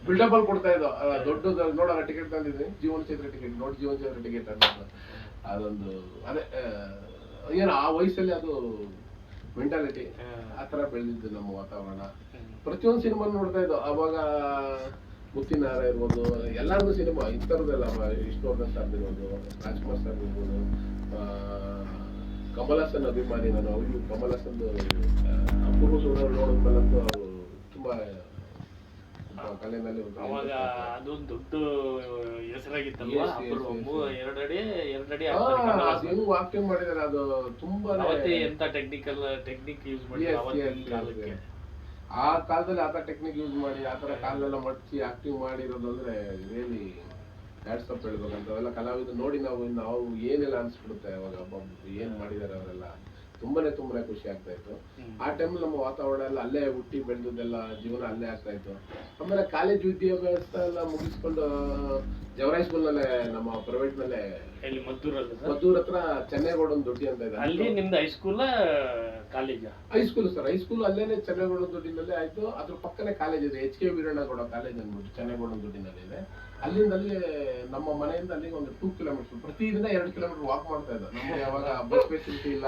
ಬಿಲ್ಡಪ್ ಅಲ್ಲಿ ಕೊಡ್ತಾ ಇದ್ದೋ. ದೊಡ್ಡದು ನೋಡೋಣ ಟಿಕೆಟ್ ತಂದಿದ್ವಿ, ಜೀವನ ಚೈತ್ರ ಟಿಕೆಟ್ ನೋಡಿ, ಜೀವನ ಚೈತ್ರ ಟಿಕೆಟ್ ಅನ್ನೋದು ಅದೊಂದು ಅದೇ ಏನೋ ಆ ವಯಸ್ಸಲ್ಲಿ ಅದು ಮೆಂಟಾಲಿಟಿ ಆತರ ಬೆಳೆದಿದ್ದು ನಮ್ಮ ವಾತಾವರಣ. ಪ್ರತಿಯೊಂದು ಸಿನಿಮಾ ನೋಡ್ತಾ ಇದ್ದೋ. ಅವಾಗ ಮುತ್ತಿನಾರ ಇರ್ಬೋದು, ಎಲ್ಲಾರ್ದು ಸಿನಿಮಾ ಇಂಥರದೆಲ್ಲ, ವಿಷ್ಣುವರ್ಧನ್ ಸರ್ ಇರ್ಬೋದು, ರಾಜ್ಕುಮಾರ್ ಸರ್ ಇರ್ಬೋದು, ಕಮಲ್ ಹಾಸನ್ ಅಭಿಮಾನಿ ನಾನು. ಅವ್ರು ಕಮಲ್ ಹಾಸನ್ ಅಪೂರ್ವ ಸೋದರ ನೋಡಿದ್ಮೇಲಂತೂ ಅವರು ತುಂಬಾ ಕಲೆನಲ್ಲಿ ಅವಾಗ ಅದೊಂದು ದೊಡ್ಡ ಹೆಸರಾಗಿತ್ತಲ್ವಾ. 2 ಅಡಿ ಆಕ್ಟಿಂಗ್ ಮಾಡಿದಾರೆ. ಅದು ತುಂಬಾ ಎಂತ ಟೆಕ್ನಿಕ್ ಯೂಸ್ ಮಾಡಿ ಆ ಕಾಲದಲ್ಲಿ ಆತ ಟೆಕ್ನಿಕ್ ಯೂಸ್ ಮಾಡಿ ಆತರ ಕಾಲೆಲ್ಲ ಮಡಚಿ ಆಕ್ಟಿಂಗ್ ಮಾಡಿರೋದು ಅಂದ್ರೆ ರಿಯಲಿ ಹ್ಯಾಟ್ಸ್ ಆಫ್ ಹೇಳ್ಬೇಕಂತ. ಅವೆಲ್ಲ ಕಲಾವಿದ ನೋಡಿ ನಾವು ಏನೆಲ್ಲ ಅನ್ಸ್ಬಿಡುತ್ತೆ ಅವಾಗ. ಏನ್ ಮಾಡಿದಾರೆ ಅವರೆಲ್ಲ, ತುಂಬಾನೇ ಖುಷಿ ಆಗ್ತಾ ಇತ್ತು. ಆ ಟೈಮಲ್ಲಿ ನಮ್ಮ ವಾತಾವರಣ ಎಲ್ಲ ಅಲ್ಲೇ ಹುಟ್ಟಿ ಬೆಳೆದದೆಲ್ಲ ಜೀವನ ಅಲ್ಲೇ ಆಗ್ತಾ ಇತ್ತು. ಆಮೇಲೆ ಕಾಲೇಜ್ ವಿದ್ಯಾಭ್ಯಾಸ ಎಲ್ಲ ಮುಗಿಸ್ಕೊಂಡು ಜವರಾಯ್ ಸ್ಕೂಲ್ ನಲ್ಲೇ ನಮ್ಮ ಪ್ರೈವೇಟ್ ನಲ್ಲೇ ಮದ್ದೂರ್ ಹತ್ರ ಚೆನ್ನೈಗೌಡ ಒಂದು ದೊಡ್ಡಿ ಅಂತ ಇದೆ. ಅಲ್ಲಿ ನಿಮ್ದು high school college high school sir, high school ಅಲ್ಲೇನೆ ಚೆನ್ನಗೌಡ ದುಡ್ಡಿನಲ್ಲೇ ಆಯ್ತು. ಅದ್ರ ಪಕ್ಕನೇ ಕಾಲೇಜ್ ಇದೆ, ಎಚ್ ಕೆ ವೀರಣ್ಣಗೌಡ ಕಾಲೇಜ್ ಅಂದ್ಬಿಟ್ಟು ಚೆನ್ನಗೌಡ ದುಡ್ಡಿನಲ್ಲಿ ಇದೆ. ಅಲ್ಲಿಂದ ಅಲ್ಲಿ ನಮ್ಮ ಮನೆಯಿಂದ ಅಲ್ಲಿಗೆ ಒಂದು 2 ಕಿಲೋಮೀಟರ್, ಪ್ರತಿದಿನ 2 ಕಿಲೋಮೀಟರ್ ವಾಕ್ ಮಾಡ್ತಾ ಇದ್ದ. ನಮ್ಗೆ ಯಾವಾಗ ಬಸ್ ಫೆಸಿಲಿಟಿ ಇಲ್ಲ,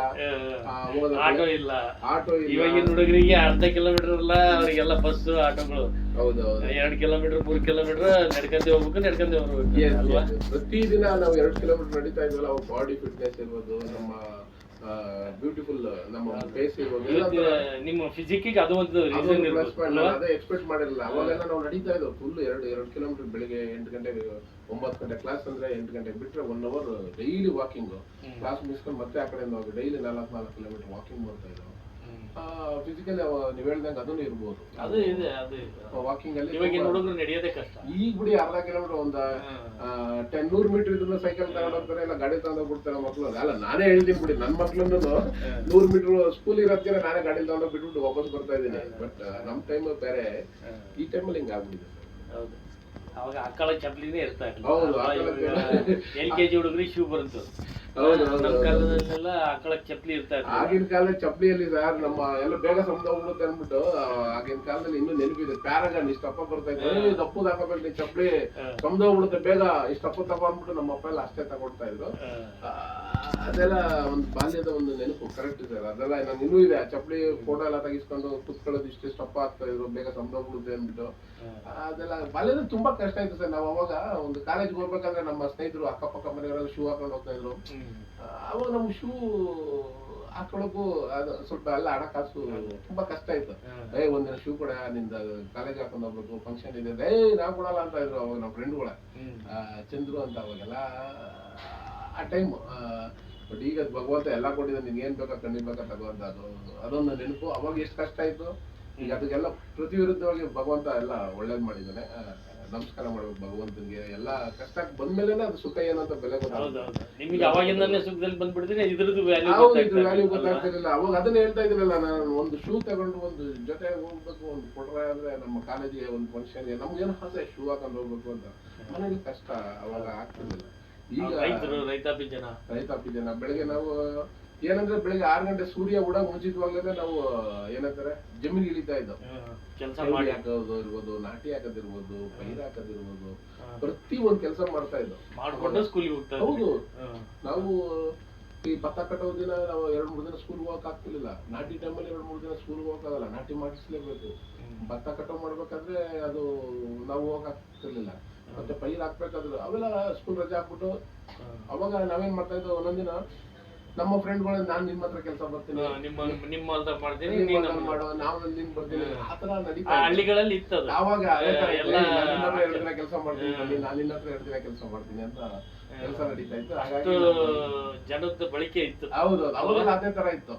ಆಟೋ ಇಲ್ಲ. ಆಟೋ ಇಲ್ಲ. ಇವಾಗಿನ ಹುಡುಗರಿಗೆ ಅರ್ಧ ಕಿಲೋಮೀಟರ್ ಇಲ್ಲ, ಅವರಿಗೆಲ್ಲ ಬಸ್ ಆಟೋಗಳು. ಹೌದು, 2 ಕಿಲೋಮೀಟರ್ 3 ಕಿಲೋಮೀಟರ್ ನಡ್ಕೊಂಡೆ ಹೋಗ್ಬೇಕು, ನಡ್ಕೊಂಡೆ ಬರ್ಬೇಕು ಅಲ್ವಾ. ಪ್ರತಿದಿನ ನಾವು 2 ಕಿಲೋಮೀಟರ್ ನಡೀತಾ ಇದ್ವಲ್ಲ, ಅವಾಗ ಬಾಡಿ ಫಿಟ್ನೆಸ್ ಇರ್ಬೋದು, ನಮ್ಮ ಬ್ಯೂಟಿಫುಲ್ ನಮ್ಮ ಫೇಸ್ ಇರ್ಬೋದು, ನಿಮ್ಮ ಫಿಸಿಕ್ಕಿಗೆ ಅದು ಒಂದು ರೀಸನ್ ಇರ್ಬೋದು. ಅದೇ ಎಕ್ಸ್ಪೆಕ್ಟ್ ಮಾಡಿರಲಿಲ್ಲ. ಅವಾಗೆಲ್ಲ ನಾವು ನಡೀತಾ ಇದ್ವು ಫುಲ್ 2 ಕಿಲೋಮೀಟರ್. ಬೆಳಿಗ್ಗೆ 8 ಗಂಟೆಗೆ 9 ಗಂಟೆ ಕ್ಲಾಸ್ ಅಂದ್ರೆ 8 ಗಂಟೆಗೆ ಬಿಟ್ರೆ 1 ಅವರ್ ಡೈಲಿ ವಾಕಿಂಗ್. ಕ್ಲಾಸ್ ಮುಗಿಸ್ಕೊಂಡು ಮತ್ತೆ ಆ ಕಡೆಯಿಂದ ಹೋಗಿ ಡೈಲಿ 4 ಕಿಲೋಮೀಟರ್ ವಾಕಿಂಗ್ ಮಾಡ್ತಾ ಇದ್ವು. ಫಿಸಿಕಲ್ ನೀವ್ ಹೇಳ್ದಂಗೆ ಅದನ್ನು ಇರ್ಬೋದು, ಅದು ಇದೆ. ಅದು ವಾಕಿಂಗ್ ಅಲ್ಲಿ ಇವಾಗಿನ ಹುಡುಗರು ನಡೆಯೋದೇ ಕಷ್ಟ. ಈಗ ಬಿಡಿ ಅರ್ಧ ಕಿಲೋಮೀಟರ್ ಒಂದು 100 ಮೀಟರ್ ಇದ್ರೂ ಸೈಕಲ್ ತಗೊಂಡ್ ಹೋಗ್ತಾರೆ, ಇಲ್ಲ ಗಾಡಿ ತಗೊಂಡ್ ಬಿಡ್ತಾರೆ ಮಕ್ಳು. ಅಲ್ಲ, ನಾನೇ ಹೇಳ್ತೀನಿ ಬಿಡಿ, ನನ್ ಮಕ್ಳನ್ನು 100 ಮೀಟರ್ ಸ್ಕೂಲ್ ಇರೋದಕ್ಕೆ ನಾನೇ ಗಾಡಿ ತಗೊಂಡ್ ಬಿಟ್ಬಿಟ್ಟು ವಾಪಸ್ ಬರ್ತಾ ಇದ್ದೀನಿ. ಬಟ್ ನಮ್ ಟೈಮ್ ಬೇರೆ, ಈ ಟೈಮಲ್ಲಿ ಹಿಂಗ ಆಗ್ಬಿಟ್ಟಿದೆ. ಹೌದು, ಅವಾಗ ಆಕಳ ಚಪ್ಲಿನೇ ಇರ್ತಾ ಇರ್ಲಿಲ್ಲ. ಹೌದು, LKG ಹುಡುಗರಿಗೆ ಶೂ ಬರುತ್ತ. ನಮ್ಮ ಕಾಲದಲ್ಲೆಲ್ಲ ಆಕಳ ಚಪ್ಲಿ ಇರ್ತಾ ಇತ್ತು. ಆಗಿನ ಕಾಲದ ಚಪ್ಲಿಯಲ್ಲಿ ಸರ್ ನಮ್ಮ ಎಲ್ಲ ಬೇಗ ಸಮುದ್ರ ಹೋಗ್ಬಿಡುತ್ತೆ ಅಂದ್ಬಿಟ್ಟು, ಆಗಿನ ಕಾಲದಲ್ಲಿ ಇನ್ನೂ ನೆನಪಿದೆ, ಪ್ಯಾರಾಗನ್ ಇಷ್ಟಪ್ಪ ಬರ್ತಾ ಇತ್ತು. ದಪ್ಪದ ಹಾಕೋಬೇಕು ನೀ ಚಪ್ಲಿ, ಸಮುದ್ರ ಹೋಗ್ಬಿಡುತ್ತೆ ಬೇಗ, ಇಷ್ಟಪ್ಪ ತಗೋ ಅಂದ್ಬಿಟ್ಟು ನಮ್ಮ ಅಪ್ಪ ಎಲ್ಲ ಅಷ್ಟೇ ತಗೊಳ್ತಾ ಇದ್ರು. ಅದೆಲ್ಲ ಒಂದು ಬಾಲ್ಯದ ಒಂದು ನೆನಪು. ಕರೆಕ್ಟ್ ಸರ್, ಅದೆಲ್ಲ ನಾನು ಇನ್ನೂ ಇದೆ. ಆ ಚಪ್ಲಿ ಫೋಟೋ ಎಲ್ಲ ತೆಗಿಸ್ಕೊಂಡು ಕುತ್ಕೊಳ್ಳೋದು, ಇಷ್ಟಪ್ಪ ಆಗ್ತಾ ಇದ್ರು, ಬೇಗ ಸಮುದ್ರ ಹೋಗ್ಬಿಡುತ್ತೆ ಅಂದ್ಬಿಟ್ಟು. ಅದೆಲ್ಲ ಬಾಲ್ಯದಲ್ಲಿ ತುಂಬಾ ಕಷ್ಟ ಆಯ್ತು ಸರ್. ನಾವು ಅವಾಗ ಒಂದು ಕಾಲೇಜ್ಗೆ ಹೋಗ್ಬೇಕಾದ್ರೆ ನಮ್ಮ ಸ್ನೇಹಿತರು ಅಕ್ಕಪಕ್ಕ ಮನೆಯವರೆಲ್ಲ ಶೂ ಹಾಕೊಂಡು ಹೋಗ್ತಾ ಇದ್ರು. ಅವಾಗ ನಮ್ಗೆ ಶೂ ಹಾಕೊಳ್ಳೋಕು ಅದು ಸ್ವಲ್ಪ ಎಲ್ಲ ಹಣಕಾಸು ತುಂಬಾ ಕಷ್ಟ ಆಯ್ತು. ಒಂದಿನ ಶೂ ಕೂಡ ನಿಂದ ಕಾಲೇಜ್ ಹಾಕೊಂಡು ಹೋಗ್ಬೇಕು, ಫಂಕ್ಷನ್ ಇದೆ, ನಾವ್ ಕೊಡಲ್ಲ ಅಂತ ಇದ್ರು ಅವಾಗ ನಮ್ಮ ಫ್ರೆಂಡ್ಗಳ. ಚಂದ್ರು ಅಂತ ಅವಾಗೆಲ್ಲ ಆ ಟೈಮ್. ಬಟ್ ಈಗ ಭಗವಂತ ಎಲ್ಲ ಕೊಟ್ಟಿದ್ದ, ನಿನ್ಗೆ ಏನ್ ಬೇಕಾ ಖಂಡಿತ ತಗೋಂತ, ಅದೊಂದು ನೆನಪು. ಅವಾಗ ಎಷ್ಟು ಕಷ್ಟ ಆಯ್ತು. ಈಗ ಅದಕ್ಕೆಲ್ಲ ಪ್ರತಿ ವಿರುದ್ಧವಾಗಿ ಭಗವಂತ ಎಲ್ಲ ಒಳ್ಳೇದ್ ಮಾಡಿದ್ದಾನೆ. ನಮಸ್ಕಾರ ಮಾಡ್ಬೇಕು ಭಗವಂತನಿಗೆ. ಎಲ್ಲ ಕಷ್ಟಕ್ಕೆ ಬಂದ್ಮೇಲೆ ಅದು ಸುಖ ಏನಂತ ಬೆಲೆ ಗೊತ್ತಾಗುತ್ತೆ. ನಿಮಗೆ ಅವಾಗಿಂದಲೇ ಸುಖದಲ್ಲಿ ಬಂದ್ಬಿಡ್ತೀನಿ, ಇದ್ರದ್ದು ವ್ಯಾಲ್ಯೂ ಗೊತ್ತಾಗ್ತಿರ್ಲಿಲ್ಲ. ಅವಾಗ ಅದನ್ನ ಹೇಳ್ತಾ ಇದ್ರಲ್ಲ, ನಾನು ಒಂದು ಶೂ ತಗೊಂಡು ಒಂದು ಜೊತೆ ಹೋಗ್ಬೇಕು, ಒಂದು ಕೊಟ್ರೆ ಅಂದ್ರೆ ನಮ್ಮ ಕಾಲೇಜಿಗೆ ಒಂದು ಫಂಕ್ಷನ್ಗೆ ನಮ್ಗೇನು ಆಸೆ ಶೂ ಹಾಕೊಂಡು ಹೋಗ್ಬೇಕು ಅಂತ. ಮನೇಲಿ ಕಷ್ಟ ಅವಾಗ ಆಗ್ತಿರ್ಲಿಲ್ಲ. ಈಗ ರೈತಾಪಿ ಜನ ಬೆಳಗ್ಗೆ ನಾವು ಏನಂದ್ರೆ ಬೆಳಿಗ್ಗೆ 6 ಗಂಟೆ ಸೂರ್ಯ ಕೂಡ ಮುಂಚಿತವಾಗಲೇ ನಾವು ಏನಂತಾರೆ ಜಮೀನ್ ಇಳಿತಾ ಇದ್ದೋ. ಕೆಲಸ ಹಾಕೋದು ಇರ್ಬೋದು, ನಾಟಿ ಹಾಕೋದಿರ್ಬೋದು, ಪೈರ್ ಹಾಕೋದಿರ್ಬೋದು, ಪ್ರತಿ ಒಂದ್ ಕೆಲಸ ಮಾಡ್ತಾ ಇದ್ದೋ. ಹೌದು, ನಾವು ಈ ಭತ್ತ ಕಟ್ಟೋ ದಿನ ನಾವು 2-3 ದಿನ ಸ್ಕೂಲ್ ಹೋಗಕ್ ಆಗ್ತಿರ್ಲಿಲ್ಲ. ನಾಟಿ ಟೈಮಲ್ಲಿ 2-3 ದಿನ ಸ್ಕೂಲ್ ಹೋಗಕ್ ಆಗಲ್ಲ, ನಾಟಿ ಮಾಡಿಸ್ಲೇಬೇಕು. ಭತ್ತ ಕಟ್ಟೋ ಮಾಡ್ಬೇಕಾದ್ರೆ ಅದು ನಾವು ಹೋಗಕ್ ಆಗ್ತಿರ್ಲಿಲ್ಲ. ಮತ್ತೆ ಪೈರ್ ಹಾಕ್ಬೇಕಾದ್ರು ಅವೆಲ್ಲ ಸ್ಕೂಲ್ ರಜೆ ಹಾಕ್ಬಿಟ್ಟು ಅವಾಗ ನಾವೇನ್ ಮಾಡ್ತಾ ಇದ್ದೋ, ಒಂದೊಂದಿನ ನಮ್ಮ ಫ್ರೆಂಡ್ಗಳು, ನಾನ್ ನಿಮ್ಮ ಹತ್ರ ಕೆಲಸ ಬರ್ತೀನಿ, ಮಾಡೋ, ನಾವು ನಿನ್ ಬರ್ತೀನಿ, ಆತರ ನಡೀತಾ ಹಳ್ಳಿಗಳಲ್ಲಿ ಇತ್ತು. ಅವಾಗ 2 ದಿನ ಕೆಲಸ ಮಾಡ್ತೀನಿ, ನಾನು ನಿನ್ನ ಹತ್ರ 2 ದಿನ ಕೆಲಸ ಮಾಡ್ತೀನಿ ಅಂತ ಕೆಲಸ ನಡೀತಾ ಇತ್ತು. ಹಾಗಾಗಿ ಜನದ ಬಳಕೆ ಇತ್ತು. ಹೌದು, ಅವಾಗ ಅದೇ ತರ ಇತ್ತು.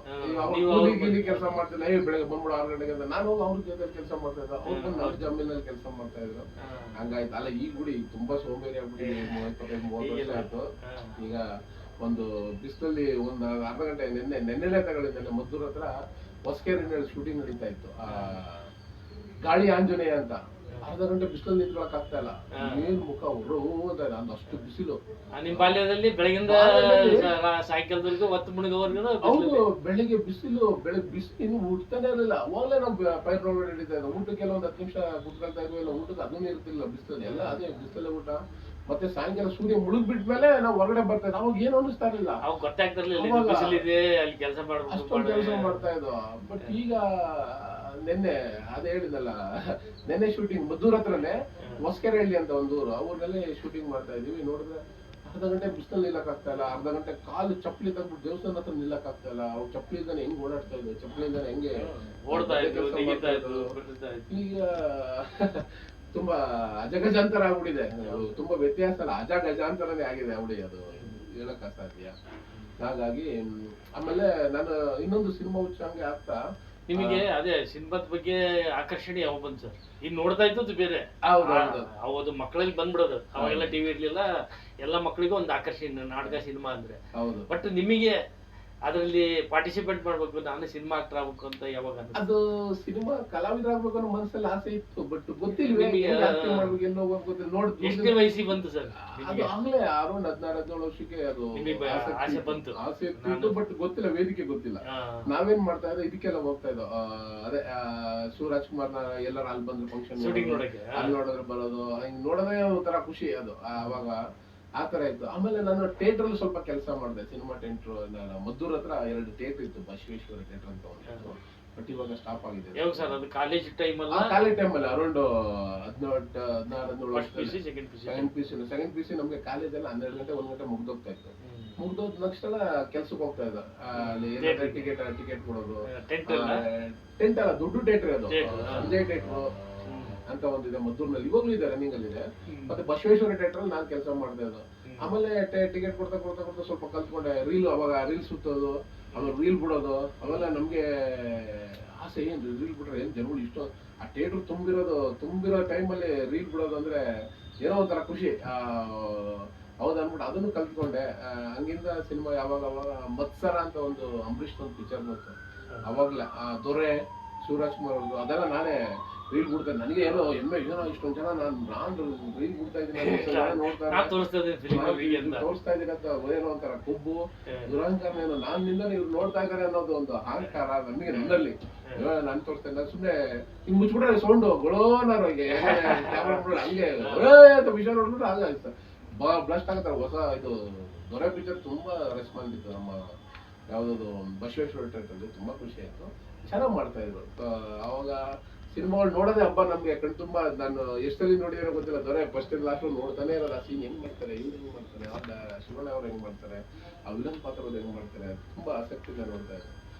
ಕೆಲಸ ಮಾಡ್ತೀನಿ, ಬೆಳಗ್ಗೆ ಬಂದ್ಬಿಡು 6 ಗಂಟೆಗೆ ಅಂತ. ನಾನು ಅವ್ರ ಜೊತೆ ಕೆಲಸ ಮಾಡ್ತಾ ಇದ್ದ, ಅವ್ರು ಬಂದು ಅವ್ರ ಜಮೀನಲ್ಲಿ ಕೆಲಸ ಮಾಡ್ತಾ ಇದ್ರು. ಹಂಗಾಯ್ತು. ಅಲ್ಲ, ಈಗ ಬಿಡಿ ತುಂಬಾ ಸೋಂಬೇರಿ ಆಗ್ಬಿಟ್ಟು 25-30 ವರ್ಷ ಆಯ್ತು. ಈಗ ಒಂದು ಬಿಸಿಲಲ್ಲಿ ಒಂದು ಅರ್ಧ ಗಂಟೆ ನೆನ್ನೆಲೆ ತಗೊಂಡಿದ್ದೆ ಮದ್ದೂರ್ ಹತ್ರ ಹೊಸಕೇರಿನಲ್ಲಿ ಶೂಟಿಂಗ್ ನಡೀತಾ ಇತ್ತು. ಗಾಳಿ ಆಂಜನೇಯ ಅಂತ. ಅರ್ಧ ಗಂಟೆ ಬಿಸಿಲಲ್ಲಿ ನಿಂತ್ಕೊಳಕ್ ಆಗ್ತಾ ಇಲ್ಲ, ಏನ್ ಮುಖ ಹೊರ ಅಂತ ಇಲ್ಲ, ಅಷ್ಟು ಬಿಸಿಲು. ನಿಮ್ ಬಾಲ್ಯದಲ್ಲಿ ಬೆಳಗಿಂದ ಸಾಯಂಕಾಲದವರೆಗೂ 10 ಮಣಿವರೆಗೂ. ಹೌದು, ಬೆಳಿಗ್ಗೆ ಬಿಸಿಲು, ಬಿಸಿಲು ಇನ್ನು ಉಟ್ತಾನೆ ಇರಲಿಲ್ಲ. ಅವಾಗಲೇ ನಾವು ಪೈರ್ ರೋಡ್ ನಡೀತಾ ಇದ್ದ. ಊಟಕ್ಕೆಲ್ಲ ಒಂದು 10 ನಿಮಿಷ ಕುತ್ಕೊಳ್ತಾ ಇದ್ವಿ, ಇಲ್ಲ ಊಟಕ್ಕೆ ಅದನ್ನು ಇರ್ತಿಲ್ಲ ಬಿಸಿಲಲ್ಲಿ. ಎಲ್ಲ ಅದೇ ಬಿಸಿಲಲ್ಲೇ ಊಟ. ಮತ್ತೆ ಸಾಯಂಕಾಲ ಸೂರ್ಯ ಮುಳುಗ್ ಬಿಟ್ಮೇಲೆ ನಾವು ಹೊರಗಡೆ ಬರ್ತಾ ಇದ್ವಿ. ಅವಾಗ ಏನು ಅನಿಸ್ತಾ ಇರಲಿಲ್ಲ, ಅಷ್ಟೊಂದು ಕೆಲಸ ಮಾಡ್ತಾ ಇದ್ವು. ಬಟ್ ಈಗ ನಿನ್ನೆ ಅದೇ ಹೇಳಿದಲ್ಲ, ನಿನ್ನೆ ಶೂಟಿಂಗ್ ಮದ್ದೂರ್ ಹತ್ರನೇ ಹೊಸಕೆರೆಹಳ್ಳಿ ಅಂತ ಒಂದು ಊರು, ಅವ್ರನ್ನೆಲ್ಲೇ ಶೂಟಿಂಗ್ ಮಾಡ್ತಾ ಇದೀವಿ. ನೋಡಿದ್ರೆ ಅರ್ಧ ಗಂಟೆ ಬಿಸಿಲಲ್ಲಿ ನಿಲ್ಲಕ್ ಆಗ್ತಾ ಇಲ್ಲ, ಅರ್ಧ ಗಂಟೆ ಕಾಲು ಚಪ್ಪಲಿ ತಗ್ಬಿಟ್ಟು ದೇವಸ್ಥಾನ ಹತ್ರ ನಿಲ್ಲಕ್ ಆಗ್ತಾ ಇಲ್ಲ. ಅವ್ರು ಚಪ್ಪಲಿ ಇದ್ದಾನೆ ಹೆಂಗ್ ಓಡಾಡ್ತಾ ಇದ್ವಿ, ಚಪ್ಪಲಿ ಇದ್ದಾನೆ ಹೆಂಗೆ ಓಡ್ತಾ ಇದ್ರು. ಈಗ ತುಂಬಾ ಅಜಗಜಾಂತರ ಆಗ್ಬಿಟ್ಟಿದೆ. ತುಂಬಾ ವ್ಯತ್ಯಾಸ ಅಲ್ಲ, ಅಜಗಜಾಂತರನೇ ಆಗಿದೆ ಅವಳಿ, ಅದು ಹೇಳಕ್ ಅಸಾಧ್ಯ. ಹಾಗಾಗಿ ಆಮೇಲೆ ನಾನು ಇನ್ನೊಂದು ಸಿನಿಮಾ ಹುಚ್ಚಂಗೆ ಆಗ್ತಾ. ನಿಮಗೆ ಅದೇ ಸಿನಿಮಾದ ಬಗ್ಗೆ ಆಕರ್ಷಣೆ ಯಾವ ಬಂತು ಸರ್? ಈಗ ನೋಡ್ತಾ ಇದ್ದದ್ದು ಬೇರೆ, ಹೌದು, ಮಕ್ಕಳಲ್ಲಿ ಬಂದ್ಬಿಡೋದು. ಅವಾಗೆಲ್ಲ ಟಿವಿ ಇರ್ಲಿಲ್ಲ, ಎಲ್ಲ ಮಕ್ಕಳಿಗೂ ಒಂದು ಆಕರ್ಷಣೆ ನಾಟಕ ಸಿನಿಮಾ ಅಂದ್ರೆ. ಬಟ್ ನಿಮಗೆ ಅದರಲ್ಲಿ ಪಾರ್ಟಿಸಿಪೇಟ್ ಮಾಡ್ಬೇಕು, ನಾನು ಸಿನಿಮಾ ಆಕ್ಟರ್ ಆಗ್ಬೇಕು ಅಂತ ಯಾವಾಗ ಅನ್ಸ್ತು? ಅದು ಸಿನಿಮಾ ಕಲಾವಿದರಾಗ್ಬೇಕು ಅನ್ನೋ ಮನಸ್ಸಲ್ಲಿ ಆಸೆ ಇತ್ತು, ಬಟ್ ಗೊತ್ತಿಲ್ವೇ ನಿಮಗೆ acting ಮಾಡ್ಬೇಕು ಎಲ್ಲೋ ಗೊತ್ತಿಲ್ಲ. ಎಷ್ಟನೇ ವಯಸ್ಸಿಗೆ ಬಂತು ಸರ್ ಅದು ಆಗ್ಲೇ ಅರೌಂಡ್ 16-17 ವರ್ಷಕ್ಕೆ ಅದು ನಿಮಗೆ ಆಸೆ ಬಂತು? ಆಸೆ ಇತ್ತು, ಬಟ್ ಗೊತ್ತಿಲ್ಲ, ವೇದಿಕೆ ಗೊತ್ತಿಲ್ಲ. ನಾವೇನ್ ಮಾಡ್ತಾ ಇದ್ದೆ, ಇದಕ್ಕೆಲ್ಲ ಹೋಗ್ತಾ ಇದ್ದೋ, ಅದೇ ಶಿವರಾಜ್ಕುಮಾರ್ನ ಎಲ್ಲರೂ ಅಲ್ಲಿ ಬಂದ್ರು ಫಂಕ್ಷನ್ ಶೂಟಿಂಗ್ ನೋಡಕ್ಕೆ. ಅಲ್ಲಿ ನೋಡಿದ್ರೆ ಬರೋದು, ಹಿಂಗ್ ನೋಡೋದೇ ಒಂಥರ ಖುಷಿ ಅದು ಅವಾಗ. ಆ ತರ ಇತ್ತು. ಆಮೇಲೆ ನಾನು ಥಿಯೇಟರ್ ಅಲ್ಲಿ ಸ್ವಲ್ಪ ಕೆಲಸ ಮಾಡಿದೆ, ಸಿನಿಮಾ ಥಿಯೇಟರ್ ಮದ್ದೂರ್ ಹತ್ರ 2 ಥಿಯೇಟರ್ ಇತ್ತು, ಬಸವೇಶ್ವರ ಥಿಯೇಟರ್ ಅಂತ ಒಂದು, ಬಟ್ ಇವಾಗ ಸ್ಟಾಪ್ ಆಗಿದೆ. ಯಾವಾಗ ಸರ್ ಅದು? ಕಾಲೇಜ್ ಟೈಮ್ ಅಲ್ಲ? ಕಾಲೇಜ್ ಟೈಮ್ ಅಲ್ಲಿ ಅರೌಂಡ್ 16-17 ವರ್ಷ. ಸೆಕೆಂಡ್ ಪಿ ಸಿ ನಮ್ಗೆ ಕಾಲೇಜ್ ಎಲ್ಲ 12 ಗಂಟೆ 1 ಗಂಟೆ ಮುಗ್ದೋಗ್ತಾ ಇತ್ತು. ಮುಗ್ದೋದ್ ನೆಕ್ಸ್ಟ್ ಎಲ್ಲ ಕೆಲ್ಸಕ್ಕೆ ಹೋಗ್ತಾ ಇದ್ದ, ಅಲ್ಲಿ ಟಿಕೆಟ್ ಕೊಡೋದು. ಟೆಂಟ್ ಅಲ್ಲ, ದೊಡ್ಡ ಥಿಯೇಟರ್ ಅದು, ಸಂಜಯ್ ಥಿಯೇಟರ್ ಅಂತ ಒಂದಿದೆ ಮದ್ದೂರ್ನಲ್ಲಿ, ಇವಾಗ್ಲೂ ಇದೆ, ರನ್ನಿಂಗ್ ಅಲ್ಲಿ ಇದೆ. ಮತ್ತೆ ಬಸವೇಶ್ವರ ಥಿಯೇಟರ್ ಅಲ್ಲಿ ನಾನು ಕೆಲಸ ಮಾಡಿದೆ ಅದು. ಆಮೇಲೆ ಟಿಕೆಟ್ ಕೊಡ್ತಾ ಸ್ವಲ್ಪ ಕಲ್ತ್ಕೊಂಡೆ. ಅವಾಗ ರೀಲ್ ಸುತ್ತೋದು, ಆಮೇಲೆ ರೀಲ್ ಬಿಡೋದು. ಆಮೇಲೆ ನಮ್ಗೆ ಆಸೆ, ಏನ್ ರೀಲ್ ಬಿಟ್ರೆ ಏನ್ ಜನಗಳು ಇಷ್ಟು, ಆ ಥಿಯೇಟರ್ ತುಂಬಿರೋ ಟೈಮಲ್ಲಿ ರೀಲ್ ಬಿಡೋದು ಅಂದ್ರೆ ಏನೋ ಒಂಥರ ಖುಷಿ. ಹೌದು ಅಂದ್ಬಿಟ್ಟು ಅದನ್ನು ಕಲ್ತ್ಕೊಂಡೆ. ಹಂಗಿಂದ ಸಿನಿಮಾ ಯಾವಾಗ ಮತ್ಸರ ಅಂತ ಒಂದು ಅಂಬರೀಷ್ ಒಂದು ಪಿಕ್ಚರ್ ಬಂತು, ಅವಾಗ್ಲೇ ದೊರೆ ಶಿವರಾಜ್ಕುಮಾರ್ ಅವ್ರದ್ದು, ಅದೆಲ್ಲ ನಾನೇ ರೀಲ್ ಬಿಡ್ತಾ. ನನಗೆ ಏನೋ ಹೆಮ್ಮೆ, ಏನೋ ಇಷ್ಟೊಂದು ಜನ ನಾನು ರೀಲ್ ಬಿಡ್ತಾ ಇದ್ದೀನಿ, ತೋರಿಸ್ತಾ ಇದ್ದೀನಿ ಅಂತ ಏನೋ ಒಂಥರ ಕೊಬ್ಬು, ದುರಹಂಕಾರ, ಏನೋ ನಾನಿಂದ ಇವ್ರು ನೋಡ್ತಾ ಇದ್ದಾರೆ ಅನ್ನೋದು ಒಂದು ಅಹಂಕಾರ ನಮಗೆ ನನ್ನಲ್ಲಿ. ನಾನು ತೋರಿಸ್ತಾ ಇಲ್ಲ, ಸುಮ್ಮನೆ ಹಿಂಗ್ ಮುಚ್ಬಿಟ್ರೆ ಸೌಂಡು ಗೊಳೋನಾರು ಕ್ಯಾಮ್ರಾ ಹಂಗೆ ಅಂತ ವಿಷಯ ನೋಡ್ಬಿಟ್ರೆ ಹಾಗೆ ಆಯ್ತು, ಬ್ಲಾಸ್ಟ್ ಆಗತ್ತಾರೆ. ಹೊಸ ಇದು ದೊರೆ ಪಿಕ್ಚರ್ ತುಂಬಾ ರೆಸ್ಪಾನ್ಸ್ ಇತ್ತು ನಮ್ಮ ಯಾವ್ದು ಬಸವೇಶ್ವರ ಥಿಯೇಟರ್, ತುಂಬಾ ಖುಷಿ ಆಯ್ತು. ಚೆನ್ನಾಗಿ ಮಾಡ್ತಾ ಇದ್ರು ಅವಾಗ. ಸಿನಿಮಾಗಳು ನೋಡೋದೇ ಹಬ್ಬ ನಮ್ಗೆ, ಕಣ್ ತುಂಬಾ. ನಾನು ಎಷ್ಟಲ್ಲಿ ನೋಡಿದ್ರೆ ಗೊತ್ತಿಲ್ಲ, ದೊರೆ ಫಸ್ಟ್ ಲಾಸ್ಟ್ ನೋಡ್ತಾನೆ ಇರೋದು. ಆ ಸೀನ್ ಹೆಂಗ್ ಮಾಡ್ತಾರೆ, ಇವ್ರು ಹೆಂಗ್ ಮಾಡ್ತಾರೆ, ಶಿವಣ್ಣ ಅವ್ರು ಹೆಂಗ್ ಮಾಡ್ತಾರೆ, ಆ ವಿಲನ್ ಪಾತ್ರಗಳು ಹೆಂಗ್ ಮಾಡ್ತಾರೆ, ತುಂಬಾ ಆಸಕ್ತಿಯಿಂದ ನೋಡ್ತಾ ಇದ್ರು.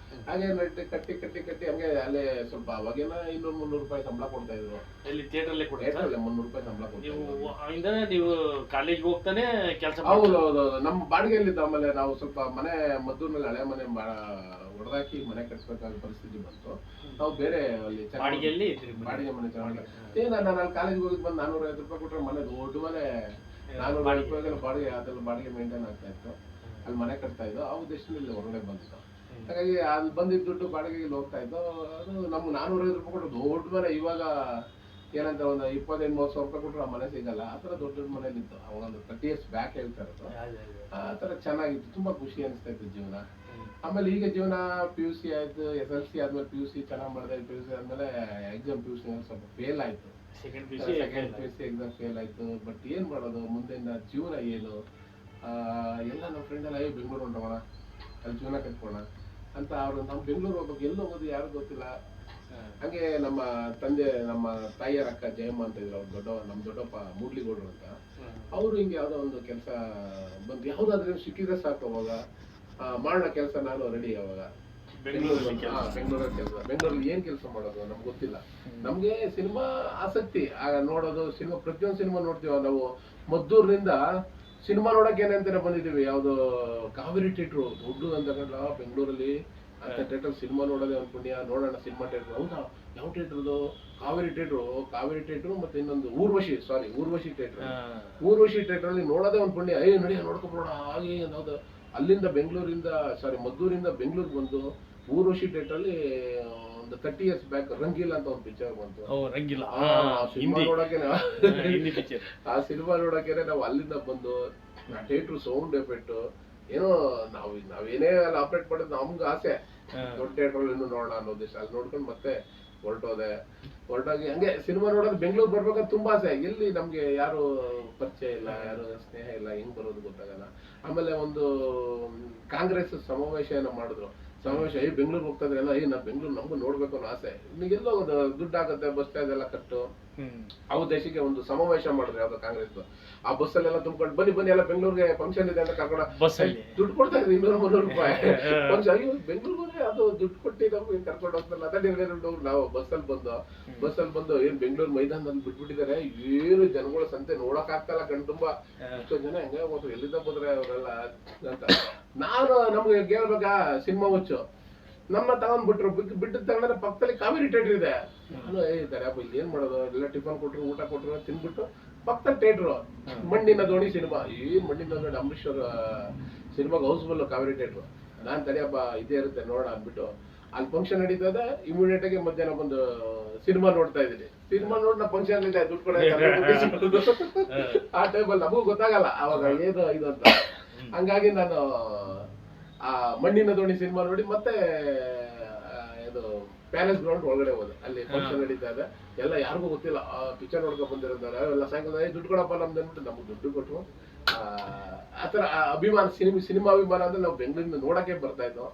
ಹಾಗೆ ಕಟ್ಟಿ ಹಂಗೆ ಅಲ್ಲೇ ಸ್ವಲ್ಪ ಅವಾಗೇನ 200-300 ರೂಪಾಯಿ ಸಂಬಳ ಕೊಡ್ತಾ ಇದ್ರು. ಥಿಯೇಟರ್ಲಿ 300 ರೂಪಾಯಿ ಸಂಬಳ ಕೊಡ್ತಾ. ನೀವು ಕಾಲೇಜ್ಗೆ ಹೋಗ್ತಾನೆ ಕೆಲಸ? ಹೌದು, ನಮ್ಮ ಬಾಡಿಗೆಯಲ್ಲಿದ್ದ. ಆಮೇಲೆ ನಾವು ಸ್ವಲ್ಪ ಮನೆ ಮದ್ದೂರಿನಲ್ಲಿ ಹಳೆ ಮನೆ ಹೊಡೆದಾಕಿ ಮನೆ ಕಟ್ಸ್ಬೇಕಾದ ಪರಿಸ್ಥಿತಿ ಬಂತು. ನಾವು ಬೇರೆ ಅಲ್ಲಿ ಬಾಡಿಗೆ ಮನೆ ಚೆನ್ನಾಗಿ. ನಾನು ಅಲ್ಲಿ ಕಾಲೇಜ್ಗೆ ಹೋಗಿದ್ ಬಂದು 450 ರೂಪಾಯಿ ಕೊಟ್ರೆ ಮನೆ, ದೊಡ್ಡ ಮನೆ, 450 ರೂಪಾಯಿಗೆಲ್ಲ ಬಾಡಿಗೆ, ಅದೆಲ್ಲ ಬಾಡಿಗೆ ಮೇಂಟೈನ್ ಆಗ್ತಾ ಇತ್ತು. ಅಲ್ಲಿ ಮನೆ ಕಟ್ತಾ ಇದ್ದು. ಆ ಉದ್ದೇಶದಲ್ಲಿ ಹೊರಗಡೆ ಬಂದಿತ್ತು. ಹಾಗಾಗಿ ಅಲ್ಲಿ ಬಂದಿದ್ದ ದುಡ್ಡು ಬಾಡಿಗೆಗೆ ಹೋಗ್ತಾ ಇದ್ದು. ಅದು ನಮ್ಗೆ 450 ರೂಪಾಯಿ ಕೊಟ್ಟರು ದೊಡ್ಡ ಮನೆ. ಇವಾಗ ಏನಂತ ಒಂದು 25-30 ಸಾವಿರ ರೂಪಾಯಿ ಕೊಟ್ಟರು ಆ ಮನೆ ಸಿಗಲ್ಲ. ಆ ಥರ ದೊಡ್ಡ ಮನೇಲಿ ಇತ್ತು ಅವಾಗ, ಒಂದು 30 years ಬ್ಯಾಕ್ ಹೇಳ್ತಾ ಇರೋದು. ಆ ಥರ ಚೆನ್ನಾಗಿತ್ತು, ತುಂಬಾ ಖುಷಿ ಅನಿಸ್ತಾ ಇತ್ತು ಜೀವನ. ಆಮೇಲೆ ಈಗ ಜೀವನ PUC ಆಯ್ತು, SLC ಆದ್ಮೇಲೆ PUC ಚೆನ್ನಾಗಿ ಮಾಡಿದೆ. PUC ಆದ್ಮೇಲೆ ಎಕ್ಸಾಮ್ PUC ಸ್ವಲ್ಪ ಫೇಲ್ ಆಯ್ತು, ಸೆಕೆಂಡ್ PUC ಎಕ್ಸಾಮ್ ಫೇಲ್ ಆಯ್ತು. ಬಟ್ ಏನ್ ಮಾಡೋದು, ಮುಂದಿನ ಜೀವನ ಏನು? ಎಲ್ಲ ನಮ್ಮ ಫ್ರೆಂಡ್ ಎಲ್ಲ ಬೆಂಗಳೂರು ಹೊಂಟೋಣ, ಅಲ್ಲಿ ಜೀವನ ಕಟ್ಕೋಣ ಅಂತ ಅವರು. ನಮ್ಮ ಬೆಂಗಳೂರು ಹೋಗ್ಬೇಕು, ಎಲ್ಲಿ ಹೋಗೋದು ಯಾರು ಗೊತ್ತಿಲ್ಲ. ಹಂಗೆ ನಮ್ಮ ತಂದೆ, ನಮ್ಮ ತಾಯಿಯರ ಅಕ್ಕ ಜಯಮ್ಮ ಅಂತ ಇದ್ರು, ಅವ್ರು ನಮ್ಮ ದೊಡ್ಡಪ್ಪ ಮೂಡ್ಲಿಗೌಡರು ಅಂತ. ಅವರು ಹಿಂಗೆ ಯಾವ್ದೋ ಒಂದು ಕೆಲಸ ಬಂದು, ಯಾವ್ದಾದ್ರೂ ಸಿಕ್ಕಿದ್ರೆ ಸಾಕು ಅವಾಗ ಮಾಡೋಣ ಕೆಲಸ. ನಾನು ರೆಡಿ. ಅವಾಗ ಬೆಂಗಳೂರಲ್ಲಿ ಕೆಲಸ. ಬೆಂಗಳೂರಲ್ಲಿ ಏನ್ ಕೆಲಸ ಮಾಡೋದು ನಮ್ಗೆ ಗೊತ್ತಿಲ್ಲ. ನಮ್ಗೆ ಸಿನಿಮಾ ಆಸಕ್ತಿ, ನೋಡೋದು ಸಿನಿಮಾ, ಪ್ರತಿಯೊಂದು ಸಿನಿಮಾ ನೋಡ್ತೀವ ನಾವು. ಮದ್ದೂರಿನಿಂದ ಸಿನಿಮಾ ನೋಡಕ್ ಏನಂತಾನೆ ಬಂದಿದ್ದೀವಿ, ಯಾವ್ದು ಕಾವೇರಿ ಥಿಯೇಟ್ರು ದೊಡ್ಡದು ಅಂತ ಬೆಂಗಳೂರಲ್ಲಿ. ಅಂತ ಥಿಯೇಟರ್ ಸಿನಿಮಾ ನೋಡೋದೇ ಒಂದು ಪುಣ್ಯ. ನೋಡೋಣ ಸಿನಿಮಾ ಥಿಯೇಟರ್. ಹೌದಾ, ಯಾವ ಥಿಯೇಟರ್ದು? ಕಾವೇರಿ ಥಿಯೇಟರ್ ಮತ್ತೆ ಇನ್ನೊಂದು ಊರ್ವಶಿ ಥಿಯೇಟರ್. ಊರ್ವಶಿ ಥಿಯೇಟರ್ ಅಲ್ಲಿ ನೋಡೋದೇ ಒಂದು ಪುಣ್ಯ. ನಡಿ ನೋಡ್ಕೊಬೋಣ ಹಾಗೆ ಯಾವ್ದು. ಅಲ್ಲಿಂದ ಮದ್ದೂರಿಂದ ಬೆಂಗಳೂರಿಗೆ ಬಂದು ಊರ್ವಶಿ ಥಿಯೇಟರ್ ಅಲ್ಲಿ ಒಂದು 30 years ಬ್ಯಾಕ್ ರಂಗೀಲ ಅಂತ ಒಂದು ಪಿಕ್ಚರ್ ಬಂತು. ಸಿನಿಮಾ ನೋಡೋಕೆನೆ ಆ ಸಿನಿಮಾ ನೋಡೋಕೆನೆ ನಾವು ಅಲ್ಲಿಂದ ಬಂದು, ಥಿಯೇಟರ್ ಸೌಂಡ್ ಎಫೆಕ್ಟ್ ಏನೋ ನಾವೇನೇ ಅಲ್ಲಿ ಆಪರೇಟ್ ಮಾಡೋದು ನಮ್ಗೆ ಆಸೆ. ದೊಡ್ಡ ಥಿಯೇಟರ್ ಇನ್ನೂ ನೋಡೋಣ ಅನ್ನೋ ಉದ್ದೇಶ. ಅಲ್ಲಿ ನೋಡ್ಕೊಂಡು ಮತ್ತೆ ಹೊರಟೋಗಿ ಹಂಗೆ ಸಿನಿಮಾ ನೋಡೋದು. ಬೆಂಗಳೂರು ಬರ್ಬೇಕಂತ ತುಂಬಾ ಆಸೆ. ಎಲ್ಲಿ ನಮ್ಗೆ ಯಾರು ಪರಿಚಯ ಇಲ್ಲ, ಯಾರು ಸ್ನೇಹ ಇಲ್ಲ, ಹೆಂಗ್ ಬರೋದು ಗೊತ್ತಾಗಲ್ಲ. ಆಮೇಲೆ ಒಂದು ಕಾಂಗ್ರೆಸ್ ಸಮಾವೇಶ ಮಾಡಿದ್ರು. ಬೆಂಗಳೂರು ಹೋಗ್ತಾ ಇದ್ರೆ ಎಲ್ಲ, ನಾ ಬೆಂಗಳೂರು ನಮಗೂ ನೋಡ್ಬೇಕು ಅನ್ನೋ ಆಸೆ. ನಿಮಗೆಲ್ಲೋ ಒಂದು ದುಡ್ಡು ಆಗುತ್ತೆ, ಬಸ್ ಚಾರ್ಜ್ ಎಲ್ಲ ಕಟ್ಟು. ಆ ಉದ್ದೇಶಕ್ಕೆ ಒಂದು ಸಮಾವೇಶ ಮಾಡಿದ್ರು ಯಾವ್ದೋ ಕಾಂಗ್ರೆಸ್. ಆ ಬಸ್ಸಲ್ಲೆಲ್ಲ ತುಂಬ್ಕೊಂಡು ಬನ್ನಿ ಎಲ್ಲ ಬೆಂಗಳೂರಿಗೆ ಫಂಕ್ಷನ್ ಇದೆ ಅಂತ ಕರ್ಕೊಂಡು ದುಡ್ಡು ಕೊಡ್ತಾ ಇದ್ರು 200-300 ರೂಪಾಯಿ. ಅಯ್ಯೋ ಬೆಂಗಳೂರಿಗೆ ಅದು ದುಡ್ಡು ಕೊಟ್ಟು ನಮ್ಗೆ ಕರ್ಕೊಂಡು ಹೋಗ್ತಾರಲ್ಲ, ಅದೇ ನಾವು ಬಸ್ಸಲ್ಲಿ ಬಂದು ಏನ್ ಬೆಂಗಳೂರು ಮೈದಾನದಲ್ಲಿ ಬಿಟ್ಬಿಟ್ಟಿದ್ದಾರೆ. ಏನು ಜನಗಳ ಸಂತೆ ನೋಡಕ್ ಆಗ್ತಲ್ಲ, ಕಣ್ ತುಂಬಾ. ಇಷ್ಟೊಂದು ಜನ ಹೆಂಗ ಹೋದ್ರು, ಎಲ್ಲಿಂದ ಬಂದ್ರೆ ಅವರೆಲ್ಲ ಅಂತ. ನಮ್ಗೆ ಕೇಳ್ಬೇಕಾ ಸಿನಿಮಾ ಹುಚ್ಚು. ನಮ್ಮ ತಗೊಂಡ್ಬಿಟ್ರು, ಬಿಟ್ಟು ತಗೊಂಡ್ರೆ ಪಕ್ಕದಲ್ಲಿ ಕಾವೇರಿ ಥಿಯೇಟರ್ ಇದೆ. ನಾನು ಇದ್ದಾರೆ ಅಪ್ಪ, ಇಲ್ಲಿ ಏನ್ ಮಾಡೋದು, ಎಲ್ಲ ಟಿಫನ್ ಕೊಟ್ರು, ಊಟ ಕೊಟ್ರು, ತಿನ್ಬಿಟ್ಟು ಪಕ್ಕದಲ್ಲಿ ಥಿಯೇಟ್ರು ಮಣ್ಣಿನ ದೋಣಿ ಸಿನಿಮಾ. ಮಣ್ಣಿನ ದೋಣಿ ಅಂಬರೀಶ್ ಅವರ ಸಿನಿಮಾಗೆ ಹೌಸ್ಫುಲ್ ಕಾವೇರಿ ಥಿಯೇಟ್ರು. ನಾನ್ ತಡಿಯಪ್ಪ ಇದೇ ಇರುತ್ತೆ ನೋಡೋಣ ಅಂದ್ಬಿಟ್ಟು ಅಲ್ಲಿ ಫಂಕ್ಷನ್ ನಡೀತಾ ಇದೆ, ಇಮಿಡಿಯೇಟ್ ಆಗಿ ಮಧ್ಯಾಹ್ನ ಬಂದು ಸಿನಿಮಾ ನೋಡ್ತಾ ಇದ್ದೀನಿ. ಸಿನಿಮಾ ನೋಡಿ ನಾ ಫಂಕ್ಷನ್ ಇದೆ ದುಡ್ಡು ಕೊಡ ಆ ಟೈಮಲ್ಲಿ ನಮಗೂ ಗೊತ್ತಾಗಲ್ಲ ಅವಾಗ ಏನು ಇದು ಅಂತ. ಹಂಗಾಗಿ ನಾನು ಆ ಮಣ್ಣಿನ ದೋಣಿ ಸಿನಿಮಾ ನೋಡಿ ಮತ್ತೆ ಇದು ಪ್ಯಾಲೇಸ್ ಗ್ರೌಂಡ್ ಒಳಗಡೆ ಹೋದೆ. ಅಲ್ಲಿ ಫಂಕ್ಷನ್ ನಡೀತಾ ಇದೆ, ಎಲ್ಲ ಯಾರಿಗೂ ಗೊತ್ತಿಲ್ಲ ಪಿಕ್ಚರ್ ನೋಡ್ಕೊಂಡ್ ಬಂದಿರೋದಾರೆ. ಎಲ್ಲ ಸಾಯಂಕಾಲ ದುಡ್ಡು ಕೊಡಪ್ಪ ನಮ್ದು ಅಂದ್ಬಿಟ್ಟು ನಮ್ಗೆ ದುಡ್ಡು ಕೊಟ್ಟು ಆತರ ಅಭಿಮಾನ, ಸಿನಿಮಾ ಅಭಿಮಾನ ಅಂದ್ರೆ ನಾವು ಬೆಂಗಳೂರಿಂದ ನೋಡಕ್ಕೆ ಬರ್ತಾ ಇದ್ವು.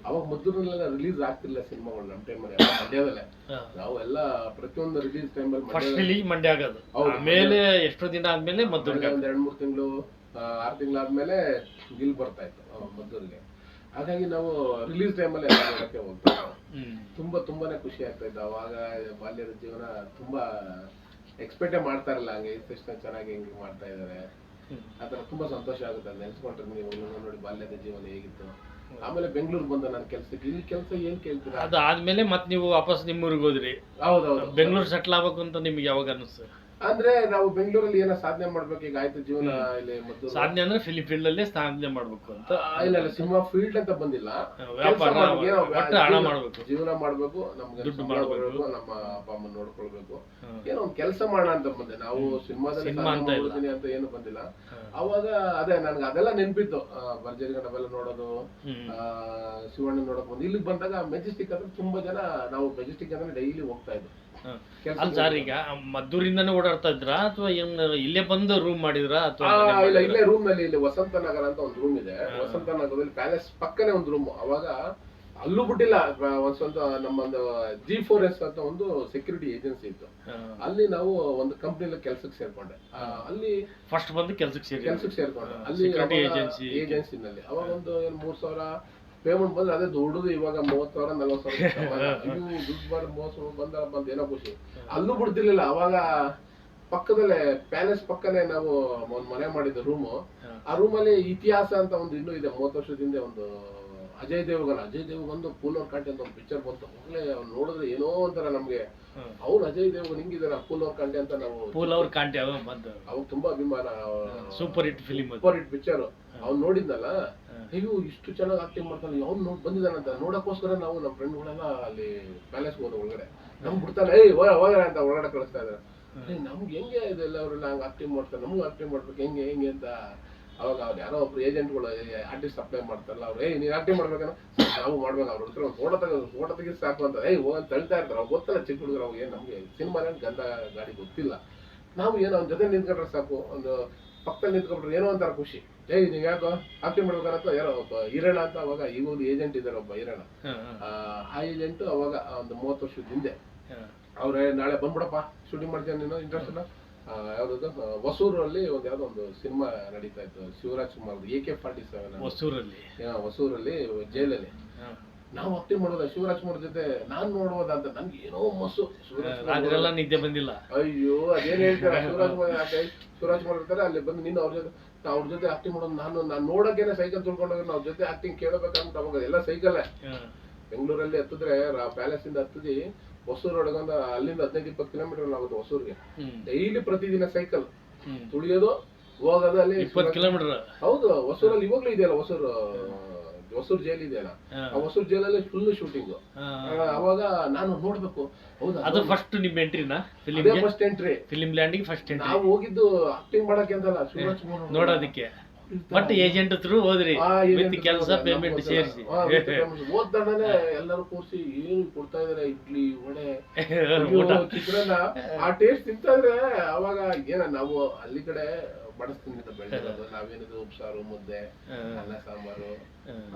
ಅವಾಗ ಮದ್ದೂರಿನೆಲ್ಲ ರಿಲೀಸ್ ಆಗ್ತಿರ್ಲಿಲ್ಲ ಸಿನಿಮಾಗಳು ನಮ್ಮ ಟೈಮಲ್ಲಿ, ಮಂಡ್ಯದಲ್ಲೇ ನಾವು ಎಲ್ಲ ಪ್ರತಿಯೊಂದು ರಿಲೀಸ್ ಟೈಮಲ್ಲಿ ಮಂಡ್ಯ ಆಗೋದು. ಆಮೇಲೆ ಎಷ್ಟೋ ದಿನ ಆದ್ಮೇಲೆ ಮದ್ದೂರಿಗೆ ಒಂದ್ 2-3 ತಿಂಗಳು 6 ತಿಂಗಳಾದ್ಮೇಲೆ ಗಿಲ್ ಬರ್ತಾ ಇತ್ತು ಮದ್ದೂರಿಗೆ. ಹಾಗಾಗಿ ನಾವು ರಿಲೀಸ್ ಟೈಮಲ್ಲಿ ಎಲ್ಲ ನೋಡಕ್ಕೆ ಹೋಗ್ತಾ ತುಂಬಾನೇ ಖುಷಿ ಆಗ್ತಾ ಇತ್ತು. ಅವಾಗ ಬಾಲ್ಯದ ಜೀವನ ತುಂಬಾ ಎಕ್ಸ್ಪೆಕ್ಟೇ ಮಾಡ್ತಾ ಇರಲ್ಲ, ಹಂಗೆ ಇಷ್ಟ ಚೆನ್ನಾಗಿ ಹಿಂಗೆ ಮಾಡ್ತಾ ಇದಾರೆ ಆತರ ತುಂಬಾ ಸಂತೋಷ ಆಗುತ್ತೆ ಅದು ನೆನ್ಸ್ಕೊಂಡ್ರೆ. ನೀವು ನೋಡಿ ಬಾಲ್ಯದ ಜೀವನ ಹೇಗಿತ್ತು. ಆಮೇಲೆ ಬೆಂಗಳೂರು ಬಂದ ನನ್ನ ಕೆಲ್ಸಕ್ಕೆ. ಇಲ್ಲಿ ಕೆಲಸ ಏನ್ ಕೇಳ್ತೀರಾ, ಅದಾದ್ಮೇಲೆ ಮತ್ತೆ ನೀವು ವಾಪಸ್ ನಿಮ್ಮೂರಿಗೆ ಹೋದ್ರಿ. ಹೌದೌದು, ಬೆಂಗಳೂರು ಸೆಟ್ಲ್ ಆಗ್ಬೇಕು ಅಂತ ನಿಮ್ಗೆ ಯಾವಾಗ ಅನಿಸ್ತು? ಅಂದ್ರೆ ನಾವು ಬೆಂಗಳೂರಲ್ಲಿ ಏನೋ ಸಾಧನೆ ಮಾಡ್ಬೇಕು, ಈಗ ಆಯ್ತು ಜೀವನ ಇಲ್ಲಿ ಮದ್ದೂರು. ಸಾಧನೆ ಅಂದ್ರೆ ಫಿಲಿಂ ಫೀಲ್ಡ್ ಅಲ್ಲೇ ಸಾಧನೆ ಮಾಡ್ಬೇಕು ಅಂತ? ಇಲ್ಲ ಸಿನಿಮಾ ಫೀಲ್ಡ್ ಅಂತ ಬಂದಿಲ್ಲ, ಹಣ ಮಾಡ್ಬೇಕು, ಜೀವನ ಮಾಡ್ಬೇಕು, ನಮ್ಗೆ ದುಡ್ಡು ಮಾಡ್ಬೇಕು, ನಮ್ಮ ಅಪ್ಪ ಅಮ್ಮ ನೋಡ್ಕೊಳ್ಬೇಕು, ಏನೋ ಒಂದ್ ಕೆಲಸ ಮಾಡೋಣ ಅಂತ ಬಂದೆ. ನಾವು ಸಿನಿಮಾದಲ್ಲಿ ಮಾಡ್ತೀನಿ ಅಂತ ಏನು ಬಂದಿಲ್ಲ. ಅವಾಗ ಅದೇ ನನ್ಗೆ ಅದೆಲ್ಲ ನೆನ್ಪಿತ್ತು, ಭರ್ಜರಿ ನಾವೆಲ್ಲ ನೋಡೋದು, ಶಿವಣ್ಣ ನೋಡಕ್ ಬಂದು. ಇಲ್ಲಿಗೆ ಬಂದಾಗ ಮೆಜೆಸ್ಟಿಕ್ ಅಂದ್ರೆ ತುಂಬಾ ಜನ, ನಾವು ಮೆಜೆಸ್ಟಿಕ್ ಅಂದ್ರೆ ಡೈಲಿ ಹೋಗ್ತಾ ಇದ್ವಿ. ಅಲ್ಲ ಸರ್, ಈಗ ಮದ್ದೂರಿಂದಾನೇ ಓಡಾಡ್ತಾ ಇದ್ರ ಅಥವಾ ಇಲ್ಲೇ ಬಂದು ರೂಮ್ ಮಾಡಿದ್ರ ಅಥವಾ? ಇಲ್ಲ, ಇಲ್ಲೇ ರೂಮ್ ನಲ್ಲಿ, ಇಲ್ಲಿ ವಸಂತ ನಗರ ಅಂತ ಒಂದು ರೂಮ್ ಇದೆ. ವಸಂತ ನಗರದಲ್ಲಿ ಪ್ಯಾಲೇಸ್ ಪಕ್ಕನೆ ಒಂದು ರೂಮ್. ಅವಾಗ ಅಲ್ಲೂ ಬಿಟ್ಟಿಲ್ಲ, ಒಂದ್ ನಮ್ಮೊಂದು G4S ಅಂತ ಒಂದು ಸೆಕ್ಯೂರಿಟಿ ಏಜೆನ್ಸಿ ಇತ್ತು. ಅಲ್ಲಿ ನಾವು ಒಂದು ಕಂಪ್ನಿಲಿ ಕೆಲ್ಸಕ್ಕೆ ಸೇರ್ಕೊಂಡೆ. ಅಲ್ಲಿ ಫಸ್ಟ್ ಬಂದು ಕೆಲ್ಸಕ್ಕೆ ಸೇರ್ಕೊಂಡೆ ಅಲ್ಲಿ ಏಜೆನ್ಸಿನಲ್ಲಿ. ಅವಾಗ ಒಂದು 3,000 ಪೇಮೆಂಟ್ ಬಂದ್ರೆ ಅದೇ ದೊಡ್ಡದು. ಇವಾಗ 30,000-40,000 ದುಡ್ಡು ಮಾಡಿ ಮೋಸ ಬಂದ ಏನೋ ಖುಷಿ. ಅಲ್ಲೂ ಬಿಡ್ತಿರ್ಲಿಲ್ಲ. ಅವಾಗ ಪಕ್ಕದಲ್ಲೇ ಪ್ಯಾಲೇಸ್ ಪಕ್ಕನೆ ನಾವು ಒಂದ್ ಮನೆ ಮಾಡಿದ್ದು ರೂಮು. ಆ ರೂಮಲ್ಲಿ ಇತಿಹಾಸ ಅಂತ ಒಂದು ಇನ್ನೂ ಇದೆ, 30 ವರ್ಷದಿಂದ ಒಂದು ಅಜಯ್ ದೇವಗನ್ ಪೂಲೋರ್ ಕಾಂಟೆ ಅಂತ ಒಂದು ಪಿಕ್ಚರ್ ಬಂತು. ಅವ್ನು ನೋಡಿದ್ರೆ ಏನೋ ಒಂಥರ ನಮ್ಗೆ, ಅವ್ರು ಅಜಯ್ ದೇವಗನ್ ಹಿಂಗಿದಾರ ಪೂಲೋರ್ ಕಾಂಟೆ ಅಂತ. ನಾವು ಪೂಲೋರ್ ಕಾಂಟೆ ಅವಾಗ ತುಂಬಾ ಅಭಿಮಾನ, super hit film, super hit picture. ಅವ್ನು ನೋಡಿದ್ನಲ್ಲ, ಅಯ್ಯೋ ಇಷ್ಟು ಚೆನ್ನಾಗಿ ಆಕ್ಟಿಂಗ್ ಮಾಡ್ತಾನೆ, ಅವ್ನು ಬಂದಿದ್ದಾನಂತ ನೋಡಕ್ಕೋಸ್ಕರ ನಾವು ನಮ್ಮ ಫ್ರೆಂಡ್ಗಳೆಲ್ಲ ಅಲ್ಲಿ ಪ್ಯಾಲೇಸ್ ಹೋದ ಒಳಗಡೆ. ನಮ್ಗೆ ಬಿಡ್ತಾನೆ ಹೋಗ ಅಂತ ಒಳಗಡೆ ಕಳಿಸ್ತಾ ಇದಾರೆ. ನಮ್ಗೆ ಹೆಂಗೆ ಇದೆಲ್ಲ, ಅವರೆಲ್ಲ ಹಂಗೆ ಆಕ್ಟಿಂಗ್ ಮಾಡ್ತಾರೆ, ನಮ್ಗೂ ಆಕ್ಟಿಂಗ್ ಮಾಡ್ಬೇಕು ಹೆಂಗೆ ಅಂತ. ಅವಾಗ ಅವ್ರು ಯಾರೋ ಒಬ್ರು ಏಜೆಂಟ್ಗಳು ಆರ್ಟಿಸ್ಟ್ ಅಪ್ಲೈ ಮಾಡ್ತಾರಲ್ಲ, ಅವ್ರು ನೀನ್ ಆಕ್ಟಿಂಗ್ ಮಾಡ್ಬೇಕನ್ನ ನಾವು ಮಾಡ್ಬೇಕು, ಅವ್ರ ಹತ್ರ ಫೋಟೋ ತೆಗೆದು ಸಾಕು ಅಂತ ಹೋಗಂತ ತಳ್ತಾ ಇರ್ತಾರೆ. ಅವ್ರು ಗೊತ್ತಲ್ಲ ಚಿಕ್ಕ ಹುಡುಗರು, ಅವ್ರಿಗೆ ನಮ್ಗೆ ಸಿನಿಮಾ ಗಂಧ ಗಾಡಿ ಗೊತ್ತಿಲ್ಲ. ನಾವು ಏನೋ ಅವ್ನ ಜೊತೆ ನಿಂತ್ಕೊಂಡ್ರೆ ಸಾಕು, ಒಂದು ಪಕ್ಕದಲ್ಲಿ ನಿಂತ್ಕೊಂಡ್ರೆ ಏನೋ ಒಂಥರ ಖುಷಿ. ನೀವ್ ಯಾಕೋ ಆಕ್ಟಿಂಗ್ ಮಾಡ್ಬೇಕಂತ ಯಾರೋ ಒಬ್ಬ ಹಿರಣ ಅಂತ, ಅವಾಗ ಇವಾಗ ಏಜೆಂಟ್ ಇದಾರೆ ಒಬ್ಬ ಹಿರಣ. ಆ ಏಜೆಂಟ್ ಅವಾಗ ಒಂದು 30 ವರ್ಷದ ಹಿಂದೆ ಅವ್ರೆ ನಾಳೆ ಬಂದ್ಬಿಡಪ್ಪ ಶೂಟಿಂಗ್ ಮಾಡ್ತೀನಿ, ನೀನು ಇಂಟ್ರೆಸ್ಟ್ ಇಲ್ಲ. ಯಾವ್ದು ಹೊಸೂರಲ್ಲಿ ಯಾವ್ದೋ ಒಂದು ಸಿನಿಮಾ ನಡೀತಾ ಇತ್ತು, ಶಿವರಾಜ್ ಕುಮಾರ್ AK-47 ಹೊಸೂರಲ್ಲಿ ಜೈಲಲ್ಲಿ. ನಾವು ಆಕ್ಟಿಂಗ್ ಮಾಡೋದ ಶಿವರಾಜ್ ಕುಮಾರ್ ಜೊತೆ ನಾನ್ ನೋಡೋದ ಅಂತ ನನ್ಗೆ ಏನೋ ಮಸ್ಸು. ಶಿವರಾಜ್ ನಿದ್ದೆ ಬಂದಿಲ್ಲ. ಅಯ್ಯೋ ಅದೇನ್ ಹೇಳ್ತಾರೆ, ಶಿವರಾಜ್ ಕುಮಾರ್ ಇರ್ತಾರೆ ಅಲ್ಲಿ ಬಂದು ನೀನು ಅವ್ರ ಜೊತೆ ಆಕ್ಟಿಂಗ್ ಮಾಡೋದು. ನಾನು ನೋಡಕ್ಕೇನೆ ಸೈಕಲ್ ತುಳ್ಕೊಂಡೋಗಿ ಅವ್ರ ಜೊತೆ ಆಕ್ಟಿಂಗ್ ಕೇಳಬೇಕಂತ. ಅವಾಗ ಎಲ್ಲ ಸೈಕಲ್ಲೇ. ಬೆಂಗಳೂರಲ್ಲಿ ಹತ್ತಿದ್ರೆ ಪ್ಯಾಲೇಸ್ ಇಂದ ಹತ್ತಿದಿ ಹೊಸೂರ್ ಒಳಗೊಂದು ಅಲ್ಲಿಂದ 15-20 ಕಿಲೋಮೀಟರ್ ಆಗುತ್ತೆ ಹೊಸೂರ್ಗೆ. ಡೈಲಿ ಪ್ರತಿದಿನ ಸೈಕಲ್ ತುಳಿಯೋದು ಹೋಗೋದು. ಅಲ್ಲಿ 20 ಕಿಲೋಮೀಟರ್. ಹೌದು, ಹೊಸೂರಲ್ಲಿ ಇವಾಗ್ಲೂ ಇದೆಯಲ್ಲ ಹೊಸೂರ್ ಜೈಲ್ ಇದೆಯಲ್ಲ, ಆ ಹೊಸೂರ್ ಜೈಲಲ್ಲಿ ಫುಲ್ ಶೂಟಿಂಗ್. ಅವಾಗ ನಾನು ನೋಡ್ಬೇಕು. ಹೌದಾ, ಅದು ಫಸ್ಟ್ ನಿಮ್ ಎಂಟ್ರಿನಾ? ಫಸ್ಟ್ ಎಂಟ್ರಿ, ಫಿಲಿಂ ಲ್ಯಾಂಡಿಗೆ ಫಸ್ಟ್ ಎಂಟ್ರಿ. ನಾವು ಹೋಗಿದ್ದು ಆಕ್ಟಿಂಗ್ ಮಾಡಕ್ಕೆ ಅಂತಲ್ಲ, ಶಿವರಾಜ್ ಕುಮಾರ್ ನೋಡೋದಕ್ಕೆ. ಬಟ್ ಏಜೆಂಟ್ ಥ್ರೂ ಹೋದ್ರಿ, ಕೆಲಸ ಪೇಮೆಂಟ್ ಸೇರಿಸಿ ಓದ್ದಾನೆ ಎಲ್ಲರೂ ಕೂರ್ಸಿ ಏನು ಕೊಡ್ತಾ ಇದಾರೆ, ಇಡ್ಲಿ ವಡೆ ಚಿತ್ರಾನ್ನ. ಆ ಟೇಸ್ಟ್ ತಿಂತಾ ಇದ್ರೆ ಅವಾಗ ಏನ ನಾವು ಅಲ್ಲಿ ಕಡೆ ಬಡಿಸ್ತೀನಿ ಬೆಳೆದಿರೋದು. ನಾವೇನಿದು ಉಪ್ಸಾರು, ಮುದ್ದೆ, ಅನ್ನ ಸಾಂಬಾರು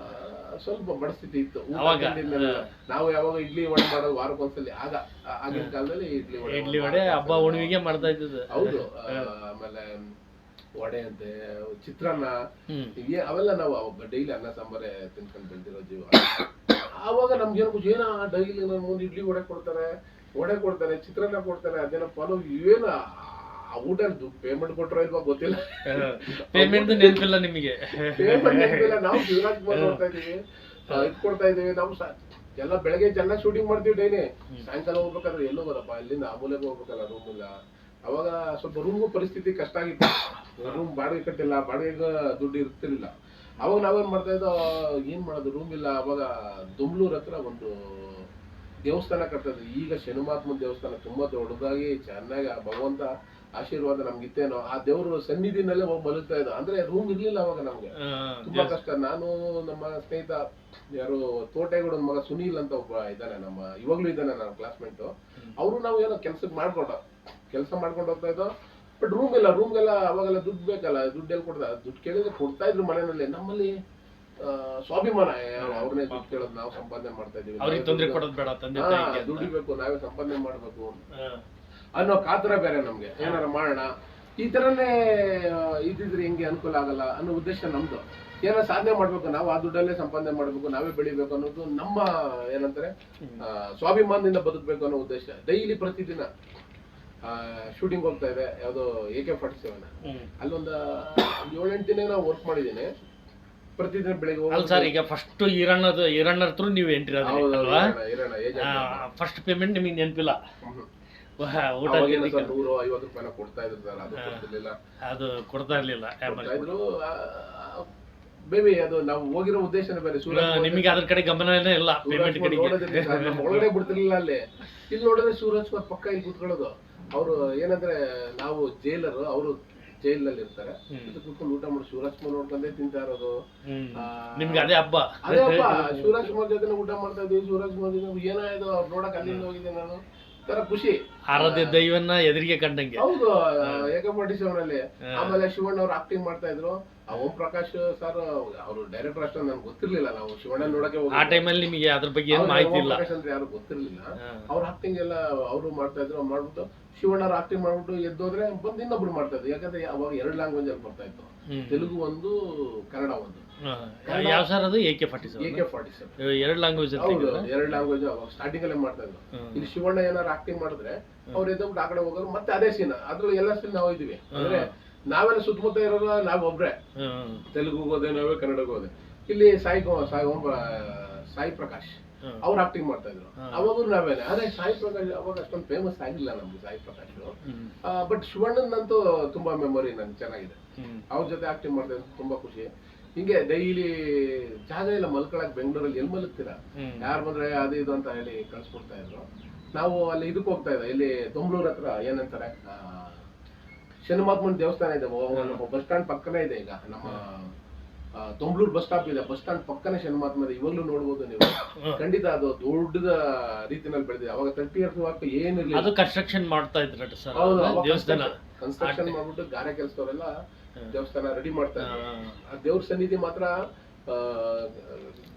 ಸ್ವಲ್ಪ ಬಡಿಸ್ತಿದ್ದೆ ಇತ್ತು. ನಾವು ಯಾವಾಗ ಇಡ್ಲಿ ವಡೆ ಮಾಡೋದು ವಾರಕ್ಕೊಂದ್ಸಲಿ. ಆಗಿನ ಕಾಲದಲ್ಲಿ ಇಡ್ಲಿ ವಡೆ ಹಬ್ಬ ಹುಣ್ಣಿಮೆಗೆ ಮಾಡ್ತಾ ಇದ್ದದ್ದು. ಹೌದು. ಆಮೇಲೆ ವಡೆ ಅಂತೆ, ಚಿತ್ರಾನ್ನ, ಅವೆಲ್ಲ ನಾವು ಡೈಲಿ ಅನ್ನ ಸಾಂಬಾರೇ ತಿನ್ಕೊಂಡು ಬೆಳೆದಿರೋ ಜೀವ. ಆವಾಗ ನಮ್ಗೇನು ಏನ ಡೈಲಿ ನನ್ನ ಮುಂದೆ ಇಡ್ಲಿ ವಡೆ ಕೊಡ್ತಾರೆ, ಚಿತ್ರಾನ್ನ ಕೊಡ್ತಾರೆ, ಅದೇನೋ ಫಾಲೋ ಇವೇನ ಆ ಊಟ ಪೇಮೆಂಟ್ ಕೊಟ್ಟರೋ ಇಲ್ವಾ ಗೊತ್ತಿಲ್ಲ. ಪೇಮೆಂಟ್ ನೆನಪಿಲ್ಲ ನಿಮಗೆ? ಪೇಮೆಂಟ್ ನೆನಪಿಲ್ಲ. ನಾವು ಶಿವರಾಜ್ ಕುಮಾರ್ ನೋಡ್ತಾ ಇದೀವಿ, ಇದ್ ಕೊಡ್ತಾ ಇದೀವಿ. ನಾವು ಎಲ್ಲ ಬೆಳಗ್ಗೆ ಚೆನ್ನಾಗಿ ಶೂಟಿಂಗ್ ಮಾಡ್ತೀವಿ ಡೈಲಿ. ಸಾಯಂಕಾಲ ಹೋಗ್ಬೇಕಾದ್ರೆ ಎಲ್ಲೋ ಹೋಗೋದಪ್ಪ, ಇಲ್ಲಿಂದ ಆಮೂಲೆಗೆ ಹೋಗ್ಬೇಕಲ್ಲ, ರೂಮ್ ಇಲ್ಲ. ಅವಾಗ ಸ್ವಲ್ಪ ರೂಮ್ಗೂ ಪರಿಸ್ಥಿತಿ ಕಷ್ಟ ಆಗಿತ್ತು. ರೂಮ್ ಬಾಡಿಗೆ ಕಟ್ಟಿಲ್ಲ, ಬಾಡಿಗೆ ದುಡ್ಡು ಇರ್ತಿರ್ಲಿಲ್ಲ. ಅವಾಗ ನಾವೇನ್ ಮಾಡ್ತಾ ಇದ್ದೋ, ಏನ್ ಮಾಡೋದು, ರೂಮ್ ಇಲ್ಲ. ಅವಾಗ ದೊಂಬ್ಳೂರ್ ಹತ್ರ ಒಂದು ದೇವಸ್ಥಾನ ಕಟ್ತಾ ಇದ್ವಿ. ಈಗ ಶನಿಮಾತ್ಮನ ದೇವಸ್ಥಾನ ತುಂಬಾ ದೊಡ್ಡದಾಗಿ ಚೆನ್ನಾಗಿ ಭಗವಂತ ಆಶೀರ್ವಾದ ನಮ್ಗಿತ್ತೇನೋ, ಆ ದೇವ್ರ ಸನ್ನಿಧಿನಲ್ಲೇ ಹೋಗಿ ಮಲಗ್ತಾ ಇದ್ದೋ. ಅಂದ್ರೆ ರೂಮ್ ಇರ್ಲಿಲ್ಲ ಅವಾಗ ನಮ್ಗೆ, ತುಂಬಾ ಕಷ್ಟ. ನಾನು ನಮ್ಮ ಸ್ನೇಹಿತ ಯಾರು ತೋಟೆಗೌಡ ಮಗ ಸುನೀಲ್ ಅಂತ ಒಬ್ಬ ಇದ್ದಾನೆ, ನಮ್ಮ ಇವಾಗ್ಲೂ ಇದ್ದಾನೆ ನನ್ನ ಕ್ಲಾಸ್ಮೇಟ್. ಅವರು ನಾವು ಏನೋ ಕೆಲಸ ಮಾಡ್ಕೊಂಡು ಹೋಗ್ತಾ ಇದ್ದೋ. ಬಟ್ ರೂಮ್ ಇಲ್ಲ, ರೂಮ್ಗೆಲ್ಲ ಅವಾಗೆಲ್ಲ ದುಡ್ಡು ಬೇಕಲ್ಲ, ದುಡ್ಡು ಎಲ್ಲಿ ದುಡ್ಡು ಕೇಳಿದ್ರೆ ಕೊಡ್ತಾ ಇದ್ರು ಮನೆಯಲ್ಲಿ. ನಮ್ಮಲ್ಲಿ ಸ್ವಾಭಿಮಾನ, ಅವ್ರನ್ನೇ ದುಡ್ಡು ಕೇಳೋದು, ನಾವು ಸಂಪಾದನೆ ಮಾಡ್ತಾ ಇದೀವಿ, ದುಡಿಬೇಕು, ನಾವೇ ಸಂಪಾದನೆ ಮಾಡ್ಬೇಕು ಅನ್ನೋ ಕಾತರ ಬೇರೆ ನಮ್ಗೆ. ಏನಾರ ಮಾಡೋಣ, ಈ ತರನೇ ಇದ್ದಿದ್ರೆ ಹೆಂಗೆ ಅನುಕೂಲ ಆಗಲ್ಲ ಅನ್ನೋ ಉದ್ದೇಶ ನಮ್ದು. ಏನಾರ ಸಾಧನೆ ಮಾಡ್ಬೇಕು, ನಾವು ಆ ದುಡ್ಡಲ್ಲೇ ಸಂಪಾದನೆ ಮಾಡ್ಬೇಕು, ನಾವೇ ಬೆಳಿಬೇಕು ಅನ್ನೋದು ನಮ್ಮ ಏನಂತಾರೆ ಸ್ವಾಭಿಮಾನದಿಂದ ಬದುಕಬೇಕು ಅನ್ನೋ ಉದ್ದೇಶ. ಡೈಲಿ ಪ್ರತಿದಿನ ಶೂಟಿಂಗ್ ಹೋಗ್ತಾ ಇದೆ, ಯಾವ್ದೋ AK-47, ಅಲ್ಲೊಂದು 7-8 ದಿನ ನಾವು ವರ್ಕ್ ಮಾಡಿದ್ದೀನಿ. ಪ್ರತಿದಿನ ಬೆಳಿಗ್ಗೆ ಅಲ್ಲ ಸರ್, ಈಗ ಫಸ್ಟ್ ಈರಣ್ಣರ ಥ್ರೂ ನೀವು ಎಂಟ್ರಿ ಫಸ್ಟ್ ಪೇಮೆಂಟ್ ನಿಮಗೆ ನೆನಪಿಲ್ಲ? ಊಟ 150 ರೂಪಾಯಿನ ಕೊಡ್ತಾ ಇದ್ರು ಸರ್, ಅದು ಕೊಡ್ತಿರ್ಲಿಲ್ಲ. ಅದು ಕೊಡ್ತಾ ಇರ್ಲಿಲ್ಲ ಇದ್ರು ಬೇಬಿ. ಅದು ನಾವು ಹೋಗಿರೋ ಉದ್ದೇಶನೇ ಬೇರೆ. ನಿಮಗೆ ಅದ್ರ ಕಡೆ ಗಮನನೇ ಇಲ್ಲ, ಪೇಮೆಂಟ್ ಕಡೆ ಒಳಗಡೆ ಬಿಡ್ತಿರ್ಲಿಲ್ಲ. ಅಲ್ಲಿ ಇಲ್ಲಿ ನೋಡಿದ್ರೆ ಶಿವರಾಜ್ ಕುಮಾರ್ ಪಕ್ಕ ಇಲ್ಲಿ ಕೂತ್ಕೊಳ್ಳೋದು. ಅವರು ಏನಂದ್ರೆ, ನಾವು ಜೈಲರು, ಅವರು ಜೈಲಲ್ಲಿ ಇರ್ತಾರೆ, ಕೂತ್ಕೊಂಡು ಊಟ ಮಾಡಿ ಶಿವರಾಜ್ ಕುಮಾರ್ ನೋಡ್ಕೊಂಡೇ ತಿಂತಾ ಇರೋದು. ನಿಮ್ಗೆ ಅದೇ ಹಬ್ಬ. ಶಿವರಾಜ್ ಕುಮಾರ್ ಜೊತೆ ಊಟ ಮಾಡ್ತಾ ಇದ್ವಿ. ಶಿವರಾಜ್ ಕುಮಾರ್ ಜೊತೆ ಏನಾಯ್ತು ಅವ್ರು ನೋಡಕ್ ಅಲ್ಲಿಂದ ಹೋಗಿದ್ದೆ ನಾನು, ತರ ಖುಷಿ. ಆರಾಧ್ಯ ದೈವನ್ನ ಎದುರಿಗೆ ಕಂಡಂಗೆ. ಹೌದು, AK-47 ಅಲ್ಲಿ. ಆಮೇಲೆ ಶಿವಣ್ಣ ಅವ್ರು ಆಕ್ಟಿಂಗ್ ಮಾಡ್ತಾ ಇದ್ರು. ಓಂ ಪ್ರಕಾಶ್ ಸರ್ ಅವರು ಡೈರೆಕ್ಟರ್ ಅಷ್ಟೊಂದು ನನ್ಗೆ ಗೊತ್ತಿರ್ಲಿಲ್ಲ. ನಾವು ಶಿವಣ್ಣ ನೋಡಕ್ಕೆ ಆ ಟೈಮಲ್ಲಿ ನಿಮಗೆ ಅದ್ರ ಬಗ್ಗೆ ಏನು ಮಾಹಿತಿ ಇಲ್ಲ. ಅಂದ್ರೆ ಯಾರು ಗೊತ್ತಿರ್ಲಿಲ್ಲ. ಅವ್ರ ಆಕ್ಟಿಂಗ್ ಎಲ್ಲ ಅವರು ಮಾಡ್ತಾ ಇದ್ರು. ಮಾಡ್ಬಿಟ್ಟು ಶಿವಣ್ಣ ಅವ್ರು ಆಕ್ಟಿಂಗ್ ಮಾಡ್ಬಿಟ್ಟು ಎದ್ದೋದ್ರೆ ಬಂದು ಇನ್ನೊಬ್ರು ಮಾಡ್ತಾ ಇದ್ರು. ಯಾಕಂದ್ರೆ ಅವಾಗ 2 ಲ್ಯಾಂಗ್ವೇಜ್ ಅಲ್ಲಿ ಬರ್ತಾ ಇತ್ತು, ತೆಲುಗು ಒಂದು, ಕನ್ನಡ ಒಂದು. ಯಾವ ಸರ್ ಅದು? AK-47 2 language. 2 ಲ್ಯಾಂಗ್ವೇಜ್ ಅವಾಗ ಸ್ಟಾರ್ಟಿಂಗ್ ಅಲ್ಲೇ ಮಾಡ್ತಾ ಇದ್ರು. ಇಲ್ಲಿ ಶಿವಣ್ಣ ಏನಾರು ಆಕ್ಟಿಂಗ್ ಮಾಡಿದ್ರೆ ಅವ್ರು ಎದ್ದೋಗ್ಬಿಟ್ಟು ಆ ಕಡೆ ಹೋಗೋರು, ಮತ್ತೆ ಅದೇ ಸೀನ್. ಅದ್ರಲ್ಲಿ ಎಲ್ಲ ಸೀನ್ ನಾವು ಇದೀವಿ. ಅಂದ್ರೆ ನಾವೆಲ್ಲ ಸುತ್ತಮುತ್ತ ಇರೋದು ನಾವ್ ಒಬ್ರೆ. ತೆಲುಗು ಹೋದೆ ನಾವೇ, ಕನ್ನಡಕ್ಕೆ ಹೋದೆ. ಇಲ್ಲಿ ಸಾಯಿ ಪ್ರಕಾಶ್ ಅವ್ರು ಆಕ್ಟಿಂಗ್ ಮಾಡ್ತಾ ಇದ್ರು. ಅವಾಗ ನಾವೇನೆ. ಅದೇ ಸಾಯಿ ಪ್ರಕಾಶ್ ಅವಾಗ ಅಷ್ಟೊಂದು ಫೇಮಸ್ ಆಗಿಲ್ಲ ನಮ್ಗೆ ಸಾಯಿ ಪ್ರಕಾಶ್. ಬಟ್ ಶಿವಣ್ಣನಂತೂ ತುಂಬಾ ಮೆಮೊರಿ ನನ್ಗೆ ಚೆನ್ನಾಗಿದೆ. ಅವ್ರ ಜೊತೆ ಆಕ್ಟಿಂಗ್ ಮಾಡ್ತಾ ಇದ್ರು, ತುಂಬಾ ಖುಷಿ. ಹಿಂಗೆ ಡೈಲಿ ಜಾಗ ಇಲ್ಲ ಮಲ್ಕೊಳಕ್. ಬೆಂಗಳೂರಲ್ಲಿ ಎಲ್ಲಿ ಮಲಗ್ತೀರಾ, ಯಾರು ಬಂದ್ರೆ ಅದು ಇದು ಅಂತ ಹೇಳಿ ಕಳ್ಸ್ಕೊಡ್ತಾ ಇದ್ರು. ನಾವು ಅಲ್ಲಿ ಇದಕ್ಕೆ ಹೋಗ್ತಾ ಇದ್ದ, ಇಲ್ಲಿ ದೊಂಬ್ಳೂರ್ ಹತ್ರ ಏನಂತಾರೆ, ಶನಿಮಾತ್ಮನ ದೇವಸ್ಥಾನ ಇದೆ, ಬಸ್ ಸ್ಟ್ಯಾಂಡ್ ಪಕ್ಕನೇ ಇದೆ. ಈಗ ನಮ್ಮ ದೊಂಬ್ಳೂರ್ ಬಸ್ ಸ್ಟಾಪ್ ಇದೆ, ಬಸ್ ಸ್ಟ್ಯಾಂಡ್ ಪಕ್ಕನೇ ಶನಿಮಾತ್ಮ ಇದೆ. ಇವಾಗ್ಲೂ ನೋಡ್ಬೋದು ನೀವು. ಖಂಡಿತ ಅದು ದೊಡ್ಡದ ರೀತಿನಲ್ಲಿ ಬೆಳೆದಿದೆ. ಅವಾಗ 30 years ಏನಿರ್ಲಿಲ್ಲ. ಅದು ಕನ್ಸ್ಟ್ರಕ್ಷನ್ ಮಾಡ್ತಾ ಇದ್ರು ಸರ್. ದೇವಸ್ಥಾನ ಕನ್ಸ್ಟ್ರಕ್ಷನ್ ಮಾಡ್ಬಿಟ್ಟು ಗಾರೆ ಕೆಲಸದವರೆಲ್ಲ ದೇವಸ್ಥಾನ ರೆಡಿ ಮಾಡ್ತಾ ಇದ್ರು. ಆ ದೇವ್ರ ಸನ್ನಿಧಿ ಮಾತ್ರ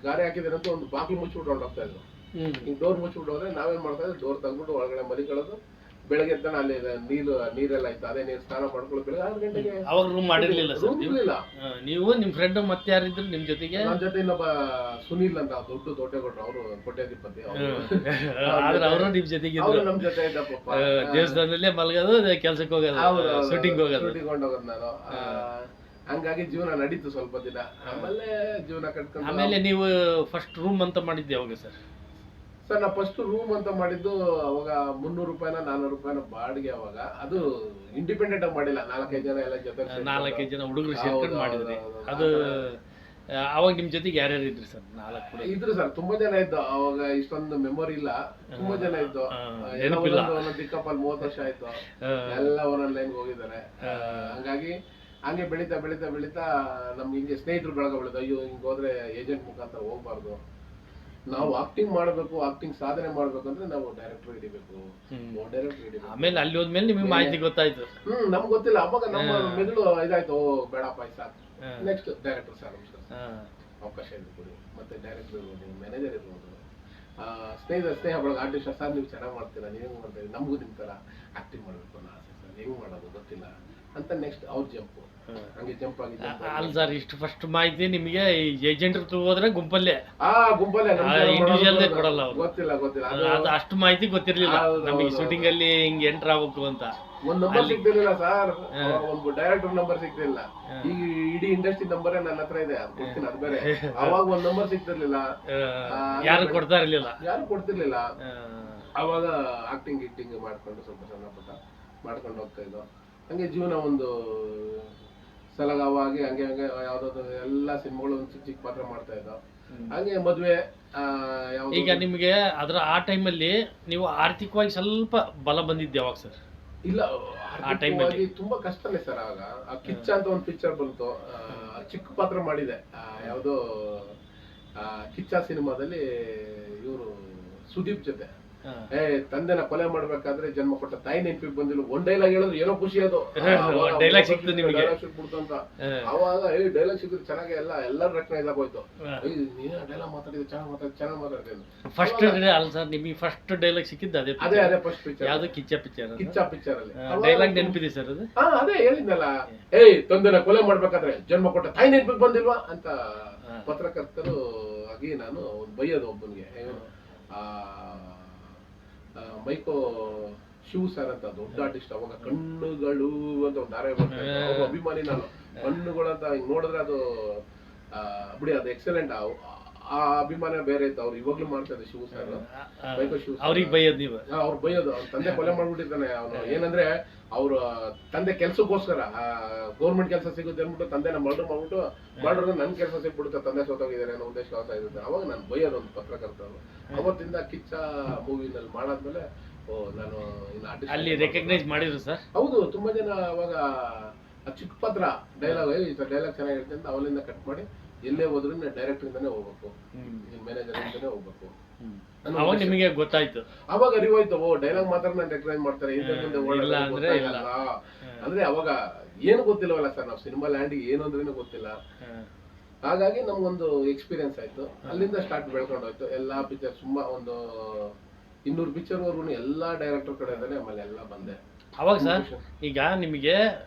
ಗಾರೆ ಹಾಕಿದ್ರೆ ಅಂತ ಒಂದು ಬಾಗಿಲು ಮುಚ್ಚಿಬಿಟ್ಟು ಹೊರಟೋಗ್ತಾ ಇದ್ರು. ಈಗ ಡೋರ್ ಮುಚ್ಚಿಬಿಟ್ಟು ಹೋದ್ರೆ ನಾವೇನ್ ಮಾಡ್ತಾ ಇದ್ವಿ, ಡೋರ್ ತೆಗ್ದ್ಬಿಟ್ಟು ಒಳಗಡೆ ಮಲಿಕೊಳ್ಳೋದು. ಬೆಳಗ್ಗೆ ಎದ್ದಾನ ಅಲ್ಲಿ ನೀರೆಲ್ಲ ಇತ್ತು, ಅದೇ ನೀರು ಸ್ನಾನ ಮಾಡ್ಕೊಳ್ಳೋ. ಬೆಳಗ್ಗೆ 6 ಗಂಟೆಗೆ. ಅವಾಗ ರೂಮ್ ಮಾಡಿರ್ಲಿಲ್ಲ ಸರ್? ಇರ್ಲಿಲ್ಲ. ನೀವು ನಿಮ್ ಫ್ರೆಂಡ್ ಮತ್ತೆ ಯಾರಿದ್ರು ನಿಮ್ ಜೊತೆಗೆ? ನನ್ನ ಜೊತೆ ಇನ್ನೊಬ್ಬ ಸುನೀಲ್ ಅಂತ ದೊಡ್ಡ ತೋಟೆಗೌಡರು, ಅವರು ಕೋಟ್ಯಾಧಿಪತಿ. ಆದ್ರೆ ಅವರು ನಿಮ್ ಜೊತೆಗೆ ಇದ್ರು? ನಮ್ ಜೊತೆ ಇದ್ದಪ್ಪ. ದೇವಸ್ಥಾನದಲ್ಲೇ ಮಲಗೋದು, ಕೆಲ್ಸಕ್ಕೆ ಹೋಗೋದು, ಶೂಟಿಂಗ್ ಹೋಗೋದು ಹೋಗೋದು ನಾನು. ಹಂಗಾಗಿ ಜೀವನ ನಡೀತು ಸ್ವಲ್ಪ ದಿನ. ಆಮೇಲೆ ಜೀವನ ಕಟ್ಕೊಂಡು. ಆಮೇಲೆ ನೀವು ಫಸ್ಟ್ ರೂಮ್ ಅಂತ ಮಾಡಿದ್ದೆ ಯಾವಾಗ ಸರ್? ಸರ್ ನಾ ಫಸ್ಟ್ ರೂಮ್ ಅಂತ ಮಾಡಿದ್ದು ಅವಾಗ 300 ರೂಪಾಯಿನ 400 ರೂಪಾಯಿನ ಬಾಡಿಗೆ. ಅವಾಗ ಅದು ಇಂಡಿಪೆಂಡೆಂಟ್ ಆಗಿ ಮಾಡಿಲ್ಲ, 4-5 ಜನ ಎಲ್ಲ ಜೊತೆ, 4-5 ಜನ ಹುಡುಗರು ಸೇರ್ಕೊಂಡು ಮಾಡಿದ್ರಿ. ಅದು ಅವಾಗ ನಿಮ್ ಜೊತೆಗೆ ಯಾರ್ಯಾರು ಇದ್ರಿ ಸರ್? 4 ಇದ್ರು ಸರ್, ತುಂಬಾ ಜನ ಇದ್ದು. ಅವಾಗ ಇಷ್ಟೊಂದು ಮೆಮೊರಿ ಇಲ್ಲ, ತುಂಬಾ ಜನ ಇದ್ದು. ದಿಕ್ಕಪ್ಪಲ್ಲಿ 30 ವರ್ಷ ಆಯ್ತು, ಎಲ್ಲ ಒಂದೊಂದು ಲೈನ್ ಹೋಗಿದ್ದಾರೆ. ಹಂಗಾಗಿ ಹಂಗೆ ಬೆಳೀತಾ ಬೆಳೀತಾ ಬೆಳೀತಾ ನಮ್ಗೆ ಹಿಂಗೆ ಸ್ನೇಹಿತರು ಬೆಳಗ ಬೆಳೆದು, ಅಯ್ಯೋ ಹಿಂಗ್ ಹೋದ್ರೆ ಏಜೆಂಟ್ ಮುಖಾಂತರ ಹೋಗ್ಬಾರ್ದು, ನಾವು ಆಕ್ಟಿಂಗ್ ಮಾಡ್ಬೇಕು, ಆಕ್ಟಿಂಗ್ ಸಾಧನೆ ಮಾಡ್ಬೇಕಂದ್ರೆ ನಾವು ಡೈರೆಕ್ಟರ್ ಹಿಡಿಬೇಕು. ಆಮೇಲೆ ಅಲ್ಲಿ ಹೋದ್ಮೇಲೆ ನಿಮಗೆ ಮಾಹಿತಿ ಗೊತ್ತಾಯ್ತು? ನಮ್ಗೆ ಗೊತ್ತಿಲ್ಲ ಅವಾಗ. ನಮ್ಮ ಮೆದುಳು ಇದಾಯ್ತು, ಬೇಡಪ್ಪ ಸಾಕು, ನೆಕ್ಸ್ಟ್ ಡೈರೆಕ್ಟರ್ ಸರ್ ನಮಸ್ಕಾರ, ಅವಕಾಶ ಇರ್ಬೋದು, ಮತ್ತೆ ಡೈರೆಕ್ಟರ್ ಇರ್ಬೋದು, ಮ್ಯಾನೇಜರ್ ಇರ್ಬೋದು, ಸ್ನೇಹ ಬಳಗ ಆರ್ಟಿಸ್ಟ್. ಸರ್ ನೀವು ಚೆನ್ನಾಗಿ ಮಾಡ್ತೀರಾ, ನೀವು ಹೆಂಗ್ ಮಾಡ್ತೀರಿ, ನಮಗೂ ನಿಮ್ ತರ ಆಕ್ಟಿಂಗ್ ಮಾಡ್ಬೇಕು ಅನ್ನೋ ಆಸೆ ಸರ್, ಹೆಂಗ್ ಮಾಡೋದು ಗೊತ್ತಿಲ್ಲ ಅಂತ. ನೆಕ್ಸ್ಟ್ ಅವ್ರ ಜಂಪ್, ಹಂಗೆ ಜಂಪ್ ಆಗಿ. ಅಲ್ಲ ಸರ್, ಇಷ್ಟು ಫಸ್ಟ್ ಮಾಹಿತಿ ನಿಮಗೆ ಏಜೆಂಟ್ ಹೋದ್ರೆ ಗುಂಪಲ್ಲೇ? ಗುಂಪಲ್ಲೇ, ಇಂಡಿವಿಜುವಲ್ ಕೊಡಲ್ಲ ಅವ್ರು. ಗೊತ್ತಿಲ್ಲ ಅದು ಅಷ್ಟು ಮಾಹಿತಿ ಗೊತ್ತಿರ್ಲಿಲ್ಲ ನಮಗೆ ಶೂಟಿಂಗ್ ಅಲ್ಲಿ ಹಿಂಗ್ ಎಂಟರ್ ಆಗ್ಬೇಕು ಅಂತ. ಒಂದ್ ನಂಬರ್ ಸಿಗ್ತಿರ್ಲಿಲ್ಲ ಸರ್, ಒಂದು ಡೈರೆಕ್ಟರ್ ನಂಬರ್ ಸಿಗ್ತಿರ್ಲಿಲ್ಲ. ಈಗ ಇಡೀ ಇಂಡಸ್ಟ್ರಿ ನಂಬರೇ ನನ್ನ ಹತ್ರ ಇದೆ, ಗೊತ್ತಿಲ್ಲ ಅದು ಬೇರೆ. ಅವಾಗ ಒಂದ್ ನಂಬರ್ ಸಿಗ್ತಿರ್ಲಿಲ್ಲ, ಯಾರು ಕೊಡ್ತಾ ಇರ್ಲಿಲ್ಲ, ಯಾರು ಕೊಡ್ತಿರ್ಲಿಲ್ಲ. ಅವಾಗ ಆಕ್ಟಿಂಗ್ ಗಿಟ್ಟಿಂಗ್ ಮಾಡ್ಕೊಂಡು ಸ್ವಲ್ಪ ಸಣ್ಣ ಪುಟ್ಟ ಮಾಡ್ಕೊಂಡು ಹೋಗ್ತಾ ಇದ್ದೋ. ಹಂಗೆ ಜೀವನ ಒಂದು ಸಲಗವಾಗಿ ಹಂಗೆ ಹಂಗೆ ಯಾವ್ದಾದ್ರು ಎಲ್ಲ ಸಿನಿಮಾಗಳು ಒಂದು ಚಿಕ್ಕ ಚಿಕ್ಕ ಪಾತ್ರ ಮಾಡ್ತಾ ಇದ್ದೋ. ಹಂಗೆ ಮದುವೆ ಈಗ ನಿಮಗೆ ಅದರ ಆ ಟೈಮಲ್ಲಿ ನೀವು ಆರ್ಥಿಕವಾಗಿ ಸ್ವಲ್ಪ ಬಲ ಬಂದಿದ್ದು ಯಾವಾಗ ಸರ್? ಇಲ್ಲ, ಆರ್ಥಿಕವಾಗಿ ತುಂಬಾ ಕಷ್ಟನೇ ಸರ್. ಆಗ ಆ ಕಿಚ್ಚ ಅಂತ ಒಂದು ಪಿಕ್ಚರ್ ಬಂತು, ಚಿಕ್ಕ ಪಾತ್ರ ಮಾಡಿದೆ. ಯಾವ್ದೋ ಕಿಚ್ಚ ಸಿನಿಮಾದಲ್ಲಿ ಇವರು ಸುದೀಪ್ ಜೊತೆ ತಂದೆನ ಕೊಲೆ ಮಾಡ್ಬೇಕಾದ್ರೆ ಜನ್ಮ ಕೊಟ್ಟ ತಾಯಿ ನೆನಪಿಗೆ ಬಂದಿಲ್ಲ. ಒಂದ್ ಡೈಲಾಗ್ ಹೇಳಿದ್ರು ಏನೋ ಖುಷಿ ಅದು, ಡೈಲಾಗ್ ಸಿಕ್ತು ನಿಮಗೆ, ಡೈಲಾಗ್ ಸಿಕ್ಬಿಡ್ತು ಅಂತ. ಅವಾಗ ಡೈಲಾಗ್ ಸಿಕ್ಕಿದ್ರೆ ಚೆನ್ನಾಗಿ ಎಲ್ಲರೂ ರೆಕಗ್ನೈಸ್ ಆಗೋಯ್ತು. ನೀನು ಡೈಲಾಗ್ ಮಾತಾಡಿದ್ರೆ ಚೆನ್ನಾಗಿ ಮಾತಾಡ್ತಿದ್ದೆ. ಫಸ್ಟ್ ಅಲ್ಲ ಸರ್ ನಿಮಗೆ ಫಸ್ಟ್ ಡೈಲಾಗ್ ಸಿಕ್ಕಿದ್ದು ಅದೇ ಅದೇ ಫಸ್ಟ್ ಪಿಕ್ಚರ್. ಯಾವ್ದು ಕಿಚ್ಚ ಪಿಕ್ಚರ್ ಅಲ್ಲಿ ಡೈಲಾಗ್ ನೆನಪಿದೆ ಸರ್ ಅದು? ಅದೇ ಹೇಳಿದ್ನಲ್ಲ, ತಂದೆನ ಕೊಲೆ ಮಾಡ್ಬೇಕಾದ್ರೆ ಜನ್ಮ ಕೊಟ್ಟ ತಾಯಿ ನೆನಪಿಗೆ ಬಂದಿಲ್ವಾ ಅಂತ ಪತ್ರಕರ್ತರು ಆಗಿ ನಾನು ಬೈಯೋದು ಒಬ್ಬನಿಗೆ. ಮೈಕೋ ಶಿವ್ ಸರ್ ಅಂತ ದೊಡ್ಡ ಆರ್ಟಿಸ್ಟ್, ಅವಾಗ ಕಣ್ಣುಗಳು ಅಂತ ಒಂದು ಧಾರೆ ಬರ್ತಾರೆ, ಅಭಿಮಾನಿ ನಾನು. ಕಣ್ಣುಗಳು ಅಂತ ಹಿಂಗ್ ನೋಡಿದ್ರೆ ಅದು ಬಿಡಿ, ಅದು ಎಕ್ಸಲೆಂಟ್. ಆ ಅಭಿಮಾನ ಬೇರೆ ಇತ್ತು. ಅವ್ರು ಇವಾಗ್ಲೂ ಮಾಡ್ತಾ ಇದ್ದಾರೆ ಶಿವ್ ಸರ್, ಮೈಕೋ ಶಿವ್. ಅವ್ರಿಗೆ ಬೈಯೋದು ನೀವು? ಅವ್ರು ಬೈಯೋದು, ಅವ್ನ ತಂದೆ ಕೊಲೆ ಮಾಡ್ಬಿಟ್ಟಿದ್ದಾನೆ ಅವನು. ಏನಂದ್ರೆ ಅವ್ರ ತಂದೆ ಕೆಲ್ಸಕ್ಕೋಸ್ಕರ ಗೌರ್ಮೆಂಟ್ ಕೆಲಸ ಸಿಗುತ್ತೆ ಅಂದ್ಬಿಟ್ಟು ತಂದೆನ ಮರ್ಡರ್ ಮಾಡ್ಬಿಟ್ಟು ನನ್ ಕೆಲಸ ಸಿಗ್ಬಿಡುತ್ತೆ, ತಂದೆ ಸೋತೋಗಿದ್ದಾರೆ ಅನ್ನೋ ಉದ್ದೇಶ ಇರುತ್ತೆ. ಅವಾಗ ನಾನು ಬೈಯೋದು ಒಂದು ಪತ್ರಕರ್ತರು. ಅವತ್ತಿಂದ ಕಿಚ್ಚ ಮೂವಿನಲ್ಲಿ ಮಾಡಾದ್ಮೇಲೆ ನಾನು ಅಲ್ಲಿ ರೆಕಗ್ನೈಸ್ ಮಾಡಿದ್ರು ಸರ್? ಹೌದು, ತುಂಬಾ ಜನ ಅವಾಗ ಚಿಕ್ಕ ಪತ್ರ ಡೈಲಾಗ್ ಚೆನ್ನಾಗಿ ಹೇಳ್ತೀನಿ ಅಂತ ಅವಲಿಂದ ಕಟ್ ಮಾಡಿ ಎಲ್ಲೇ ಹೋದ್ರು ಡೈರೆಕ್ಟರ್ ಇಂದಾನೆ ಹೋಗ್ಬೇಕು, ಮ್ಯಾನೇಜರ್ ಇಂದಾನೆ ಹೋಗ್ಬೇಕು. ಅವಾಗ ನಿಮಗೆ ಗೊತ್ತಾಯ್ತು? ಅವಾಗ ಅರಿವಾಯ್ತು, ಡೈಲಾಗ್ ಮಾತ್ರ ನಾನು ರೆಕಗ್ನೈಸ್ ಮಾಡ್ತಾರೆ ಅಂದ್ರೆ ಅವಾಗ ಏನು ಗೊತ್ತಿಲ್ಲವಲ್ಲ ಸರ್, ನಾವು ಸಿನಿಮಾ ಲ್ಯಾಂಡಿಗೆ ಏನು ಅಂದ್ರೇನು ಗೊತ್ತಿಲ್ಲ. ಹಾಗಾಗಿ ನಮ್ಗೊಂದು ಎಕ್ಸ್ಪೀರಿಯನ್ಸ್ ಆಯ್ತು. ಅಲ್ಲಿಂದ ಸ್ಟಾರ್ಟ್ ಬೆಳ್ಕೊಂಡು ಹೋಯ್ತು. ಎಲ್ಲಾ ಪಿಕ್ಚರ್ ತುಂಬಾ ಒಂದು 200 ಪಿಕ್ಚರ್ ವರ್ಗು ಎಲ್ಲಾ ಡೈರೆಕ್ಟರ್ ಕಡೆ ಆಮೇಲೆ ಎಲ್ಲ ಬಂದೆ. ಅವಾಗ ಸರ್ ಈಗ ನಿಮಗೆ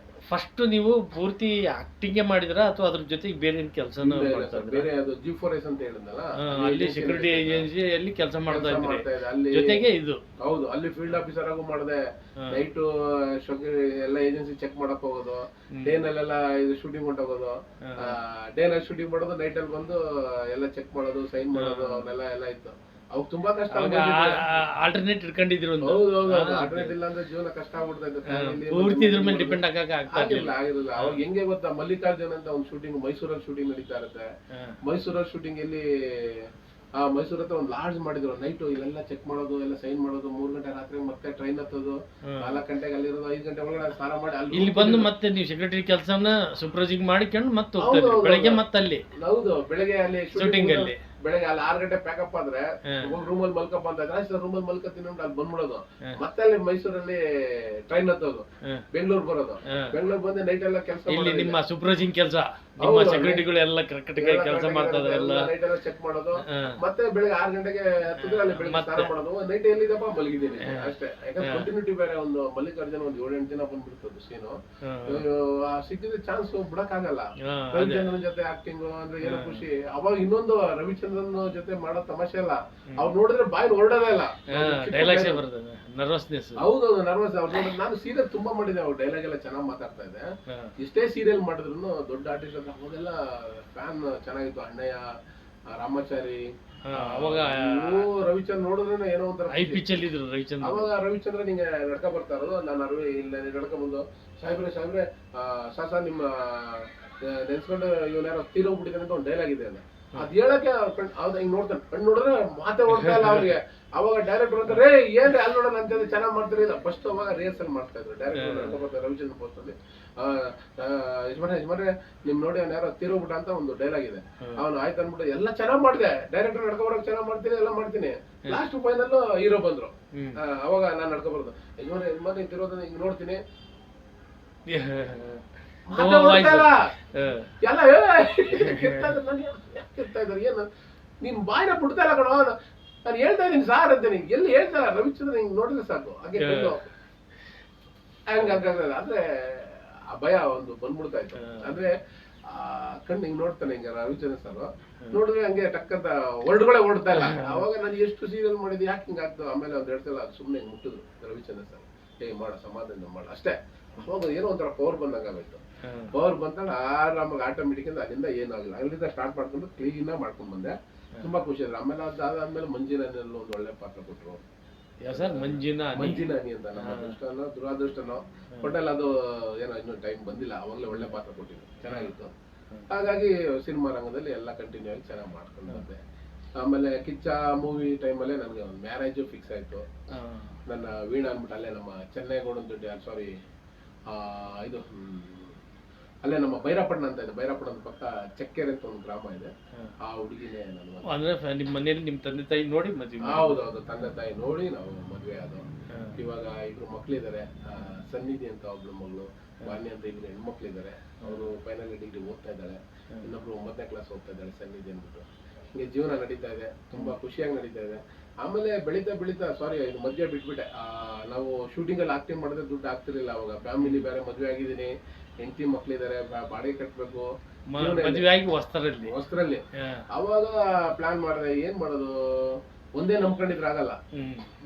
ಫಸ್ಟ್ ನೀವು ಪೂರ್ತಿ ಆಕ್ಟಿಂಗ್ ಮಾಡಿದ್ರ ಅಥವಾ ಅದ್ರ ಜೊತೆಗೆ ಬೇರೆ ಕೆಲಸನ ಬೇರೆ? ಅದು G4S ಅಂತ ಹೇಳಿದ್ನಲ್ಲ, ಅಲ್ಲಿ ಸೆಕ್ಯೂರಿಟಿ ಏಜೆನ್ಸಿಯಲ್ಲಿ ಕೆಲಸ ಮಾಡ್ತಾ ಇದ್ದೆ ಅಲ್ಲಿ ಜೊತೆಗೆ ಇದು? ಹೌದು, ಅಲ್ಲಿ ಫೀಲ್ಡ್ ಆಫೀಸರ್ ಆಗು ಮಾಡಿದೆ. ನೈಟ್ ಎಲ್ಲ ಏಜೆನ್ಸಿ ಚೆಕ್ ಮಾಡಕ್ ಹೋಗೋದು, ಡೇ ನಲ್ಲೆಲ್ಲ ಇದು ಶೂಟಿಂಗ್ ಹೊಂಟೋಗೋದು, ಡೇ ನಲ್ಲಿ ಶೂಟಿಂಗ್ ಮಾಡೋದು, ನೈಟ್ ಅಲ್ಲಿ ಬಂದು ಎಲ್ಲ ಚೆಕ್ ಮಾಡೋದು, ಸೈನ್ ಮಾಡೋದು, ಅವನ್ನೆಲ್ಲ ಇತ್ತು. ಅವಾಗ ತುಂಬಾ ಕಷ್ಟ. ಆಲ್ಟರ್ನೇಟ್ ಇಟ್ಕೊಂಡಿದ್ರು? ಆಲ್ಟರ್ನೇಟ್ ಇಲ್ಲ ಅಂದ್ರೆ ಜೀವನ ಕಷ್ಟ ಆಗ್ಬಿಡ್ತಾ ಪೂರ್ತಿ ಇದ್ರ ಮೇಲೆ ಡಿಪೆಂಡ್ ಆಗಿರಲಿಲ್ಲ. ಅವಾಗ ಹೆಂಗೆ ಗೊತ್ತಾ, ಮಲ್ಲಿಕಾರ್ಜುನ್ ಅಂತ ಒಂದು ಶೂಟಿಂಗ್ ಮೈಸೂರಲ್ಲಿ ಶೂಟಿಂಗ್ ನಡೀತಾ ಇರುತ್ತೆ. ಮೈಸೂರಲ್ಲಿ ಶೂಟಿಂಗ್ ಅಲ್ಲಿ ಮೈಸೂರ್ ಹತ್ರ ಒಂದು ಲಾಡ್ಜ್ ಮಾಡಿದ್ರು. ನೈಟ್ ಇಲ್ಲೆಲ್ಲ ಚೆಕ್ ಮಾಡೋದು, ಎಲ್ಲ ಸೈನ್ ಮಾಡೋದು, 3 ಗಂಟೆ ರಾತ್ರಿ ಮತ್ತೆ ಟ್ರೈನ್ ಹತ್ತೋದು, 4 ಗಂಟೆಗೆ ಅಲ್ಲಿರೋದು, 5 ಗಂಟೆ ಒಳಗಡೆ ಸ್ನಾನ ಮಾಡಿ ಅಲ್ಲಿ ಇಲ್ಲಿ ಬಂದು ಮತ್ತೆ ನೀವು ಸೆಕ್ರೆಟರಿ ಕೆಲಸನ ಸೂಪರ್ವೈಸಿಂಗ್ ಮಾಡಿಕೊಂಡು ಮತ್ತೆ ಹೋಗ್ತಾರೆ ಬೆಳಗ್ಗೆ. ಮತ್ತೆ ಅಲ್ಲಿ ಹೌದು, ಬೆಳಗ್ಗೆ ಅಲ್ಲಿ ಶೂಟಿಂಗ್ ಅಲ್ಲಿ ಬೆಳಗ್ಗೆ ಅಲ್ಲಿ 6 ಗಂಟೆ ಪ್ಯಾಕಪ್ ಆದ್ರೆ ರೂಮಲ್ಲಿ ಮಲ್ಕಪ್ಪ ಅಂತ ರೂಮಲ್ಲಿ ಮಲ್ಕತ್ತೀನಿ ಅಲ್ಲಿ ಬಂದ್ಬಿಡೋದು. ಮತ್ತೆ ಅಲ್ಲಿ ಮೈಸೂರಲ್ಲಿ ಟ್ರೈನ್ ಹತ್ತೋದು, ಬೆಂಗಳೂರು ಬರೋದು, ಬೆಂಗಳೂರು ಬಂದು ನೈಟ್ ಎಲ್ಲ ಕೆಲಸ. ಇಲ್ಲಿ ನಿಮ್ಮ ಸೂಪರ್ವೈಸಿಂಗ್ ಕೆಲಸ, ನಿಮ್ಮ ಸೆಕ್ಯೂರಿಟಿಗಳು ಎಲ್ಲ ಕರೆಕ್ಟ್ ಕೆಲಸ ಮಾಡ್ತಾ ಇದ್ದಾರೆ, ನೈಟ್ ಎಲ್ಲ ಚೆಕ್ ಮಾಡೋದು. ಮತ್ತೆ ಬೆಳಗ್ಗೆ 6 ಗಂಟೆಗೆ ಹತ್ತಿದ್ರೆ ಅಲ್ಲಿ ಬೆಳಗ್ಗೆ ಸ್ನಾನ ಮಾಡೋದು. ನೈಟ್ ಎಲ್ಲಿದಪ್ಪ ಮಲಗಿದ್ದೀನಿ ಅಷ್ಟೇ. ಯಾಕಂದ್ರೆ ಕಂಟಿನ್ಯೂಟಿ ಬೇರೆ. ಒಂದು ಮಲ್ಲಿಕಾರ್ಜುನ ಒಂದು 7-8 ದಿನ ಬಂದ್ಬಿಡ್ತದ್ದು ಸೀನು. ಸಿಕ್ಕಿದ್ರೆ ಚಾನ್ಸ್ ಬಿಡಕ್ ಆಗಲ್ಲ. ರವಿಚಂದ್ರನ್ ಜೊತೆ ಆಕ್ಟಿಂಗ್ ಅಂದ್ರೆ ಏನೋ ಖುಷಿ. ಅವಾಗ ಇನ್ನೊಂದು ರವಿಚಂದ್ರನ್ ಜೊತೆ ಮಾಡೋ ತಮಾಷೆ ಅಲ್ಲ, ಅವ್ರು ನೋಡಿದ್ರೆ ಬಾಯಿ ಹೊರಡೋದೇ ಇಲ್ಲ, ನರ್ವಸ್ನೆಸ್. ಹೌದೌದು, ನರ್ವಸ್. ಅವ್ರು ನೋಡಿದ್ರೆ ನಾನು ಸೀರಿಯಲ್ ತುಂಬಾ ಮಾಡಿದೆ, ಅವ್ರು ಡೈಲಾಗ್ ಎಲ್ಲ ಚೆನ್ನಾಗಿ ಮಾತಾಡ್ತಾ ಇದ್ದೆ. ಎಷ್ಟೇ ಸೀರಿಯಲ್ ಮಾಡಿದ್ರು ದೊಡ್ಡ ಆರ್ಟಿಸ್ಟ್ ಅಂತ ಅವಾಗೆಲ್ಲ ಫ್ಯಾನ್ ಚೆನ್ನಾಗಿತ್ತು. ಅಣ್ಣಯ್ಯ, ರಾಮಾಚಾರಿ, ಅವಾಗ ರವಿಚಂದ್ರ ನೋಡಿದ್ರೆ ಏನೋ ಒಂಥರ ಹೈ ಪಿಚ್ ಅಲ್ಲಿ ಇದ್ರು ರವಿಚಂದ್ರ. ಅವಾಗ ರವಿಚಂದ್ರ ನಿಂಗೆ ನಡ್ಕ ಬರ್ತಾ ಇರೋದು, ನಾನು ಇಲ್ಲ ನಡ್ಕ ಬಂದು ಸಾಹೇಬ್ರೆ ಸಾಸ ನಿಮ್ಮ ನೆನ್ಸ್ಕೊಂಡು ಇವನ್ಯಾರೋ ತೀರೋಗ್ಬಿಟ್ಟಿದ್ದಾನೆ ಅಂತ ಒಂದು ಡೈಲಾಗ್ ಇದೆ ಅಲ್ಲ, ಅದ್ ಹೇಳಕ್ಕೆ ಹಿಂಗ್ ನೋಡ್ತಾನೆ. ಕಣ್ಣು ನೋಡಿದ್ರೆ ಮಾತೆ ಹೊಡ್ತಾ ಇಲ್ಲ ಅವ್ರಿಗೆ. ಅವಾಗ ಡೈರೆಕ್ಟರ್ ಅಂತಾರೆ, ಏನ್ರಿ ಅಲ್ಲಿ ನೋಡೋಣ ಅಂತ ಚೆನ್ನಾಗಿ ಮಾಡ್ತಾರೆ. ಇಲ್ಲ, ಫಸ್ಟ್ ಅವಾಗ ರಿಹರ್ಸಲ್ ಮಾಡ್ತಾ ಇದ್ರು ಡೈರೆಕ್ಟರ್ ರವಿಚಂದ್ರ ಪೋಸ್ಟ್ ಅಲ್ಲಿ. ಯಜಮಾನ್ರೆ ನಿಮ್ ನೋಡಿ ಅವ್ನು ಯಾರೋ ತೀರೋಗ್ಬಿಟ್ಟ ಅಂತ ಒಂದು ಡೈಲಾಗ್ ಇದೆ. ಅವ್ನು ಆಯ್ತು ಅನ್ಬಿಟ್ಟು ಎಲ್ಲ ಚೆನ್ನಾಗ್ ಮಾಡಿದೆ, ಡೈರೆಕ್ಟರ್ ನಡ್ಕೊಬರಕ್ ಚೆನ್ನಾಗ್ ಮಾಡ್ತೀನಿ, ಎಲ್ಲ ಮಾಡ್ತೀನಿ. ಲಾಸ್ಟ್ ಫೈನಲ್ ಹೀರೋ ಬಂದ್ರು. ಅವಾಗ ನಾನ್ ನಡ್ಕೊಬಾರ್ದು, ಯಜಮಾನ್ರೆ ತೀರೋದನ್ನ ಹಿಂಗ್ ನೋಡ್ತೀನಿ, ಎಲ್ಲ ಇರ್ತಾ ಇದ್ದಾರೆ. ಏನು ನಿನ್ ಬಾಯಿನ ಬಿಡ್ತಾ ಇಲ್ಲ ಕಣೋ, ನಾನು ಹೇಳ್ತಾ ಇದೀನಿ ಸಾರ್ ಅಂತೀನಿ. ಎಲ್ಲಿ ಹೇಳ್ತಾ ಇಲ್ಲ, ರವಿಚಂದ್ರ ಹಿಂಗ್ ನೋಡಿದ್ರೆ ಸಾಕು ಹಾಗೆ ಹಂಗಾಗ್ತದೆ. ಅಂದ್ರೆ ಆ ಭಯ ಒಂದು ಬಂದ್ಬಿಡ್ತಾ ಇತ್ತು. ಅಂದ್ರೆ ಕಣ್ಣು ಹಿಂಗ್ ನೋಡ್ತಾನೆ ಹಿಂಗ ರವಿಚಂದ್ರ ಸರ್, ನೋಡಿದ್ರೆ ಹಂಗೆ ಟಕ್ಕಂತ ವರ್ಡ್ಗಳೇ ಓಡ್ತಾ ಇಲ್ಲ. ಅವಾಗ ನಾನು ಎಷ್ಟು ಸೀರಿಯಲ್ ಮಾಡಿದ್ವಿ, ಯಾಕೆ ಹಿಂಗ ಆಗ್ತದೆ. ಆಮೇಲೆ ಒಂದ್ 2 ಸಲ ಸುಮ್ನೆ ಹಿಂಗ್ ಮುಟ್ಟಿದ್ರು ರವಿಚಂದ್ರ ಸರ್, ಮಾಡ ಸಮಾಧಾನ ಮಾಡ ಅಷ್ಟೇ. ಅವಾಗ ಏನೋ ಒಂಥರ ಪವರ್ ಬಂದಂಗಾಗೋಯ್ತು. ಪವರ್ ಬಂದಾಗ ಆರಾಮಾಗಿ ಆಟೋಮೆಟಿಕ್ ಅಲ್ಲಿಂದ ಏನಾಗಲ್ಲ, ಅಲ್ಲಿಂದ ಸ್ಟಾರ್ಟ್ ಮಾಡ್ಕೊಂಡು ಕ್ಲೀನ್ ಮಾಡ್ಕೊಂಡ್ ಬಂದೆ. ತುಂಬಾ ಖುಷಿ ಆದ್ರೆ. ಆಮೇಲೆ ಅದಾದ್ಮೇಲೆ ಮಂಜಿರಲ್ಲಿ ಒಂದು ಒಳ್ಳೆ ಪಾತ್ರ ಕೊಟ್ರು. ಯಾವ ಸರ್ ಮಂಜಿನ ಮಂಜಿನ ಹನಿ ಅಂತ. ನಮ್ಮ ಅದೃಷ್ಟನೋ ದುರಾದೃಷ್ಟನೋ ಒಟ್ಟಲ್ಲಿ ಅದು ಏನೋ ಇನ್ನೂ ಟೈಮ್ ಬಂದಿಲ್ಲ, ಅವಾಗಲೇ ಒಳ್ಳೆ ಪಾತ್ರ ಕೊಟ್ಟಿದ್ದು, ಚೆನ್ನಾಗಿತ್ತು. ಹಾಗಾಗಿ ಸಿನಿಮಾ ರಂಗದಲ್ಲಿ ಎಲ್ಲ ಕಂಟಿನ್ಯೂ ಆಗಿ ಚೆನ್ನಾಗಿ ಮಾಡ್ಕೊಂಡು ಬಂದೆ. ಆಮೇಲೆ ಕಿಚ್ಚ ಮೂವಿ ಟೈಮಲ್ಲೇ ನನಗೆ ಒಂದು ಮ್ಯಾರೇಜು ಫಿಕ್ಸ್ ಆಯ್ತು. ನನ್ನ ವೀಣಾ ಅಂದ್ಬಿಟ್ಟು ಅಲ್ಲೇ ನಮ್ಮ ಚೆನ್ನೈಗೌಡನ ದುಡ್ಡು ಸಾರಿ ಇದು ಅಲ್ಲೇ ನಮ್ಮ ಬೈರಾಪಟ್ಟಣ ಅಂತ ಇದೆ, ಬೈರಾಪಟ್ಟಣದ ಪಕ್ಕ ಚಕ್ಕೆರೆ ಅಂತ ಒಂದು ಗ್ರಾಮ ಇದೆ. ಆ ಹುಡುಗಿನೇ ನಾನು ಅಂದ್ರೆ ನಿಮ್ಮ ಮನೇಲಿ ನಿಮ್ಮ ತಂದೆ ತಾಯಿ ನೋಡಿ ಮದುವೆ? ಹೌದೌದು, ತಂದೆ ತಾಯಿ ನೋಡಿ ನಾವು ಮದುವೆ ಆದವು. ಇವಾಗ ಇಬ್ರು ಮಕ್ಳಿದ್ದಾರೆ, ಸನ್ನಿಧಿ ಅಂತ ಒಬ್ಳು ಮಗಳು, ವಾಣಿ ಅಂತ ಇಬ್ರು ಹೆಣ್ಮಕ್ಳಿದ್ದಾರೆ. ಅವರು ಫೈನಲ್ ಡಿಗ್ರಿ ಓದ್ತಾ ಇದ್ದಾಳೆ, ಇನ್ನೊಬ್ರು 9ನೇ ಕ್ಲಾಸ್ ಓದ್ತಾ ಇದ್ದಾಳೆ ಸನ್ನಿಧಿ ಅಂದ್ಬಿಟ್ಟು. ಹಿಂಗೆ ಜೀವನ ನಡೀತಾ ಇದೆ, ತುಂಬಾ ಖುಷಿಯಾಗಿ ನಡೀತಾ ಇದೆ. ಆಮೇಲೆ ಬೆಳೀತಾ ಬೆಳೀತಾ ಸಾರಿ ಇದು ಮಧ್ಯ ಬಿಟ್ಬಿಟ್ಟೆ. ನಾವು ಶೂಟಿಂಗ್ ಅಲ್ಲಿ ಆಕ್ಟಿಂಗ್ ಮಾಡಿದ್ರೆ ದುಡ್ಡು ಆಗ್ತಿರ್ಲಿಲ್ಲ ಅವಾಗ. ಫ್ಯಾಮಿಲಿ ಬೇರೆ, ಮದುವೆ ಆಗಿದ್ದೀನಿ, ಹೆಂಡತಿ ಮಕ್ಳಿದ್ದಾರೆ, ಬಾಡಿಗೆ ಕಟ್ಟಬೇಕು, ಮದುವೆ ಆಗಿ ಹೊಸ್ತರಲ್ಲಿ. ಅವಾಗ ಪ್ಲಾನ್ ಮಾಡಿದೆ ಏನ್ ಮಾಡೋದು, ಒಂದೇ ನಂಬ್ಕೊಂಡಿದ್ರೆ ಆಗಲ್ಲ.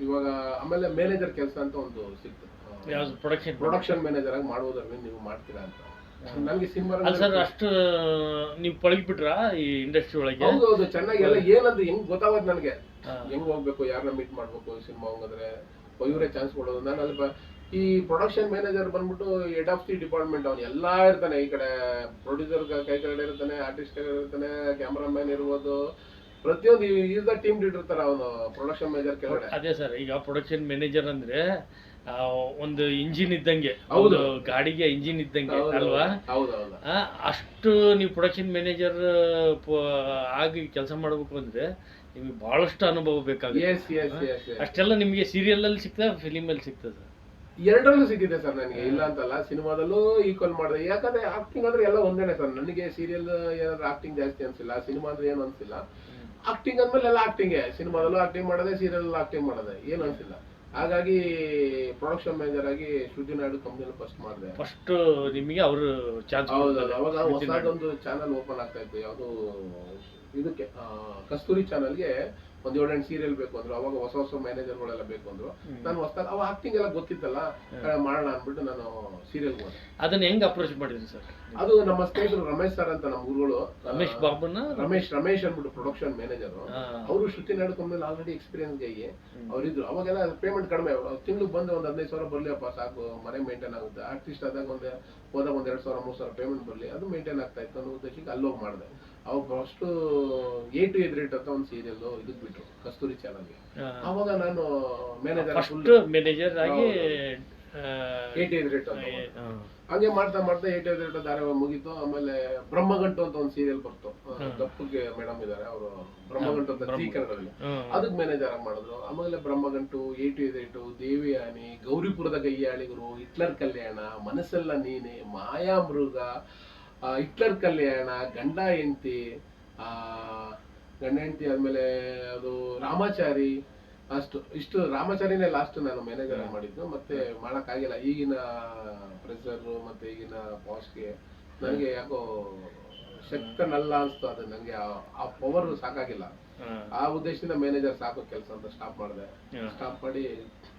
ಇವಾಗ ಆಮೇಲೆ ಮ್ಯಾನೇಜರ್ ಕೆಲಸ ಅಂತ ಒಂದು ಸಿಕ್ತು, ಪ್ರೊಡಕ್ಷನ್ ಮ್ಯಾನೇಜರ್ ಆಗಿ ಮಾಡುವುದರಲ್ಲಿ ನೀವು ಮಾಡ್ತೀರಾ ಅಂತ. ನನಗೆ ಸಿನಿಮಾ ಅಷ್ಟು ನೀವು ಪಳಗಿಬಿಟ್ರ ಈ ಇಂಡಸ್ಟ್ರಿ ಒಳಗೆ? ಹೌದು, ಚೆನ್ನಾಗಿ ಎಲ್ಲ ಏನಂತ ಹೆಂಗ್ ಗೊತ್ತಾಗೋದು ನನಗೆ, ಹೆಂಗ್ ಹೋಗ್ಬೇಕು, ಯಾರನ್ನ ಮೀಟ್ ಮಾಡ್ಬೇಕು, ಸಿನಿಮಾ ಹೋಗಿದ್ರೆ ಇವರೇ ಚಾನ್ಸ್ ಕೊಡೋದು. ನಾನು ಅಲ್ಲಿ ಈ ಪ್ರೊಡಕ್ಷನ್ ಮ್ಯಾನೇಜರ್ ಬಂದ್ಬಿಟ್ಟು ಹೆಡ್ ಆಫ್ ದಿ ಡಿಪಾರ್ಟ್ಮೆಂಟ್, ಅವ್ನು ಎಲ್ಲಾ ಇರ್ತಾನೆ. ಈ ಕಡೆ ಪ್ರೊಡ್ಯೂಸರ್ ಕೈ ಕೆಳಗಡೆ ಇರ್ತಾನೆ, ಆರ್ಟಿಸ್ಟ್ ಕೆಳಗಡೆ ಇರ್ತಾನೆ, ಕ್ಯಾಮ್ರಾಮನ್ ಇರ್ಬೋದು, ಪ್ರತಿಯೊಂದು ಈಸ್ ದ ಟೀಮ್ ಲೀಡರ್ ಇರ್ತಾರ ಅವನು ಪ್ರೊಡಕ್ಷನ್ ಮ್ಯಾನೇಜರ್ ಕೆಳಗಡೆ. ಅದೇ ಸರ್, ಈಗ ಪ್ರೊಡಕ್ಷನ್ ಮ್ಯಾನೇಜರ್ ಅಂದ್ರೆ ಒಂದು ಇಂಜಿನ್ ಇದ್ದಂಗೆ, ಹೌದು, ಗಾಡಿಗೆ ಇಂಜಿನ್ ಇದ್ದಂಗೆ ಅಲ್ವಾ? ಹೌದೌದು. ಅಷ್ಟು ನೀವು ಪ್ರೊಡಕ್ಷನ್ ಮ್ಯಾನೇಜರ್ ಆಗಿ ಕೆಲಸ ಮಾಡ್ಬೇಕು ಅಂದ್ರೆ ನಿಮ್ಗೆ ಬಹಳಷ್ಟು ಅನುಭವ ಬೇಕಾಗುತ್ತೆ. ಅಷ್ಟೆಲ್ಲ ನಿಮ್ಗೆ ಸೀರಿಯಲ್ ಅಲ್ಲಿ ಸಿಗ್ತದೆ, ಫಿಲಿಮ್ ಅಲ್ಲಿ ಸಿಗ್ತದೆ? ಎರಡರಲ್ಲೂ ಸಿಕ್ಕಿದೆ ಸರ್ ನನಗೆ, ಇಲ್ಲ ಅಂತಲ್ಲ. ಸಿನಿಮಾದಲ್ಲೂ ಈಕ್ವಲ್ ಮಾಡಿದೆ, ಯಾಕಂದ್ರೆ ಆಕ್ಟಿಂಗ್ ಅಂದ್ರೆ ಎಲ್ಲ ಒಂದೇನೆ ಸರ್. ನನಗೆ ಸೀರಿಯಲ್ ಏನಾದ್ರು ಆಕ್ಟಿಂಗ್ ಜಾಸ್ತಿ ಅನ್ಸಿಲ್ಲ, ಸಿನಿಮಾ ಅಂದ್ರೆ ಏನು ಅನ್ಸಿಲ್ಲ. ಆಕ್ಟಿಂಗ್ ಅಂದ್ಮೇಲೆ ಎಲ್ಲ ಆಕ್ಟಿಂಗ್, ಸಿನಿಮಾದಲ್ಲೂ ಆಕ್ಟಿಂಗ್ ಮಾಡೋದೆ, ಸೀರಿಯಲ್ ಆಕ್ಟಿಂಗ್ ಮಾಡೋದೆ, ಏನು ಅನ್ಸಿಲ್ಲ. ಹಾಗಾಗಿ ಪ್ರೊಡಕ್ಷನ್ ಮ್ಯಾನೇಜರ್ ಆಗಿ ಶ್ರುತಿ ನಾಯ್ಡು ಕಂಪ್ನಿಯಲ್ಲಿ ಫಸ್ಟ್ ಮಾಡಿದೆ. ಫಸ್ಟ್ ನಿಮಗೆ ಅವರು ಚಾನ್ಸ್? ಹೌದು, ಅವಾಗ ಹೊಸದೊಂದು ಚಾನಲ್ ಓಪನ್ ಆಗ್ತಾ ಇತ್ತು, ಯಾವುದು ಇದಕ್ಕೆ ಕಸ್ತೂರಿ ಚಾನಲ್ಗೆ ಒಂದ್ 7-8 ಸೀರಿಯಲ್ ಬೇಕು ಅಂದ್ರು. ಅವಾಗ ಹೊಸ ಹೊಸ ಮ್ಯಾನೇಜರ್ಗಳೆಲ್ಲ ಬೇಕು ಅಂದ್ರು. ನಾನು ಹೊಸದಾಗಿ ಅವಾಗ ಆಕ್ಟಿಂಗ್ ಎಲ್ಲ ಗೊತ್ತಿತ್ತಲ್ಲ, ಮಾಡೋಣ ಅಂದ್ಬಿಟ್ಟು ನಾನು ಸೀರಿಯಲ್ ಹೋದೆ. ಅದನ್ನ ಹೆಂಗ್ ಅಪ್ರೋಚ್ ಮಾಡಿದ್ರಿ ಸರ್? ಅದು ನಮ್ಮ ಸ್ನೇಹಿತರು ರಮೇಶ್ ಸರ್ ಅಂತ, ನಮ್ಮ ಗುರುಗಳು ರಮೇಶ್ ಬಾಬುನ ರಮೇಶ್ ಅಂದ್ಬಿಟ್ಟು ಪ್ರೊಡಕ್ಷನ್ ಮ್ಯಾನೇಜರ್. ಅವರು ಶ್ರುತಿ ನಾಯ್ಡು ಕಂಪ್ನಿಯಲ್ಲಿ ಆಲ್ರೆಡಿ ಎಕ್ಸ್ಪೀರಿಯನ್ಸ್ ಗೈ ಅವ್ರಿದ್ರು. ಅವಾಗೆಲ್ಲ ಪೇಮೆಂಟ್ ಕಡಿಮೆ, ತಿಂಗ್ಳಿಗೆ ಬಂದು ಒಂದು 15,000 ಬರ್ಲಿಯಪ್ಪ ಸಾಕು, ಮನೆ ಮೇಂಟೈನ್ ಆಗುತ್ತೆ. ಆರ್ಟಿಸ್ಟ್ ಆದಾಗ ಹೋದಾಗ 2,000-3,000 ಪೇಮೆಂಟ್ ಬರ್ಲಿ, ಅದು ಮೇಂಟೈನ್ ಆಗ್ತಾ ಇತ್ತು ಅನ್ನೋ ಉದ್ದೇಶಕ್ಕೆ ಅಲ್ಲೋಗಿ ಮಾಡಿದೆ. ಅವಾಗ ಫಸ್ಟ್ A to Z ಅಂತ ಒಂದು ಸೀರಿಯಲ್ ಇದಕ್ ಬಿಟ್ರು ಕಸ್ತೂರಿ ಚಾನಲ್ಗೆ. ಅವಾಗ ನಾನು ಮ್ಯಾನೇಜರ್ ಆಗಿ A to Z ಅಂತ ಹಂಗೆ ಮಾಡ್ತಾ ಮಾಡ್ತಾ A to Z ಧಾರಾವಾಹಿ ಮುಗೀತು. ಆಮೇಲೆ ಬ್ರಹ್ಮಗಂಟು ಅಂತ ಒಂದು ಸೀರಿಯಲ್ ಬರ್ತು, ತಪ್ಪುಗೆ ಮೇಡಮ್ ಇದಾರೆ ಅವರು, ಬ್ರಹ್ಮಗಂಟು ಅಂತ ಶ್ರೀಕರಣದಲ್ಲಿ, ಅದಕ್ಕೆ ಮ್ಯಾನೇಜರ್ ಆಗಿ ಮಾಡಿದ್ರು. ಆಮೇಲೆ Brahmagantu, A to Z, Devayani, ಗೌರಿಪುರದ ಗಯ್ಯಾಳಿಗರು, ಹಿಟ್ಲರ್ ಕಲ್ಯಾಣ, ಮನಸ್ಸೆಲ್ಲ ನೀನೆ, ಮಾಯಾಮೃಗ, ಹಿಟ್ಲರ್ ಕಲ್ಯಾಣ, ಗಂಡ ಹೆಂಡತಿ ಆದ್ಮೇಲೆ ಅದು ರಾಮಾಚಾರಿ, ಇಷ್ಟು ರಾಮಾಚಾರಿನೇ ಲಾಸ್ಟ್ ನಾನು ಮ್ಯಾನೇಜರ್ ಆಗಿ ಮಾಡಿದ್ದು. ಮತ್ತೆ ಮಾಡಕ್ಕಾಗಿಲ್ಲ, ಈಗಿನ ಪ್ರೆಸರ್ ಮತ್ತೆ ಈಗಿನ ಬಾಸ್ಗೆ ನನಗೆ ಯಾಕೋ ಶಕ್ತನಲ್ಲ ಅನ್ಸ್ತು. ಅದು ನನಗೆ ಆ ಪವರ್ ಸಾಕಾಗಿಲ್ಲ. ಆ ಉದ್ದೇಶದಿಂದ ಮ್ಯಾನೇಜರ್ ಸಾಕು ಕೆಲಸ ಅಂತ ಸ್ಟಾಪ್ ಮಾಡಿದೆ. ಸ್ಟಾಪ್ ಮಾಡಿ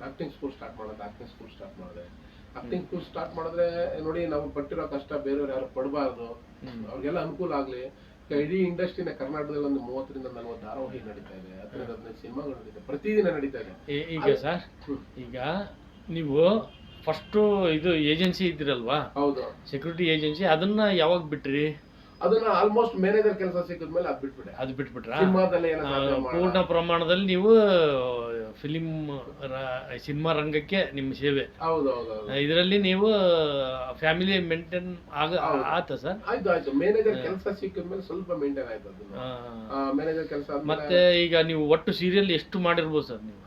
ಆಕ್ಟಿಂಗ್ ಸ್ಕೂಲ್ ಸ್ಟಾರ್ಟ್ ಮಾಡಿದೆ. ಆಕ್ಟಿಂಗ್ ಸ್ಕೂಲ್ ಸ್ಟಾರ್ಟ್ ಮಾಡಿದ್ರೆ ನೋಡಿ, ನಾವು ಪಟ್ಟಿರೋ ಕಷ್ಟ ಬೇರೆಯವ್ರು ಯಾರು ಪಡಬಾರ್ದು, ಅವ್ರಿಗೆಲ್ಲ ಅನುಕೂಲ ಆಗ್ಲಿ. ಇಡೀ ಇಂಡಸ್ಟ್ರಿನ ಕರ್ನಾಟಕದಲ್ಲಿ ಒಂದು 30-40 ಧಾರಾವಾಹಿ ನಡೀತಾ ಇದೆ, 15-15 ಸಿನಿಮಾಗಳು ನಡೀತಾ ಇದೆ, ಪ್ರತಿದಿನ ನಡೀತಾ ಇದೆ. ಈಗ ಸರ್, ಈಗ ನೀವು ಫಸ್ಟ್ ಇದು ಏಜೆನ್ಸಿ ಇದ್ದಿರಲ್ವಾ? ಹೌದು, ಸೆಕ್ಯೂರಿಟಿ ಏಜೆನ್ಸಿ. ಅದನ್ನ ಯಾವಾಗ ಬಿಟ್ರಿ? ಅದನ್ನ ಆಲ್ಮೋಸ್ಟ್ ಮ್ಯಾನೇಜರ್ ಕೆಲಸ ಸಿಕ್ಕಿದ್ಮೇಲೆ ಅದು ಬಿಟ್ಬಿಟ್ರೆ ಸಿನಿಮಾದಲ್ಲಿ ಪೂರ್ಣ ಪ್ರಮಾಣದಲ್ಲಿ ನೀವು ಸಿನಿಮಾ ರಂಗಕ್ಕೆ ನಿಮ್ಮ ಸೇವೆ. ಹೌದೌದು, ಇದರಲ್ಲಿ ನೀವು ಫ್ಯಾಮಿಲಿ ಮೇಂಟೈನ್ ಆತ ಸರ್? ಆಯ್ತು. ಮ್ಯಾನೇಜರ್ ಕೆಲಸ ಸಿಕ್ಕಿದ್ಮೇಲೆ ಸ್ವಲ್ಪ ಮೇಂಟೈನ್ ಆಯ್ತು ಮ್ಯಾನೇಜರ್ ಕೆಲಸ. ಮತ್ತೆ ಈಗ ನೀವು ಒಟ್ಟು ಸೀರಿಯಲ್ ಎಷ್ಟು ಮಾಡಿರ್ಬೋದು ಸರ್ ನೀವು?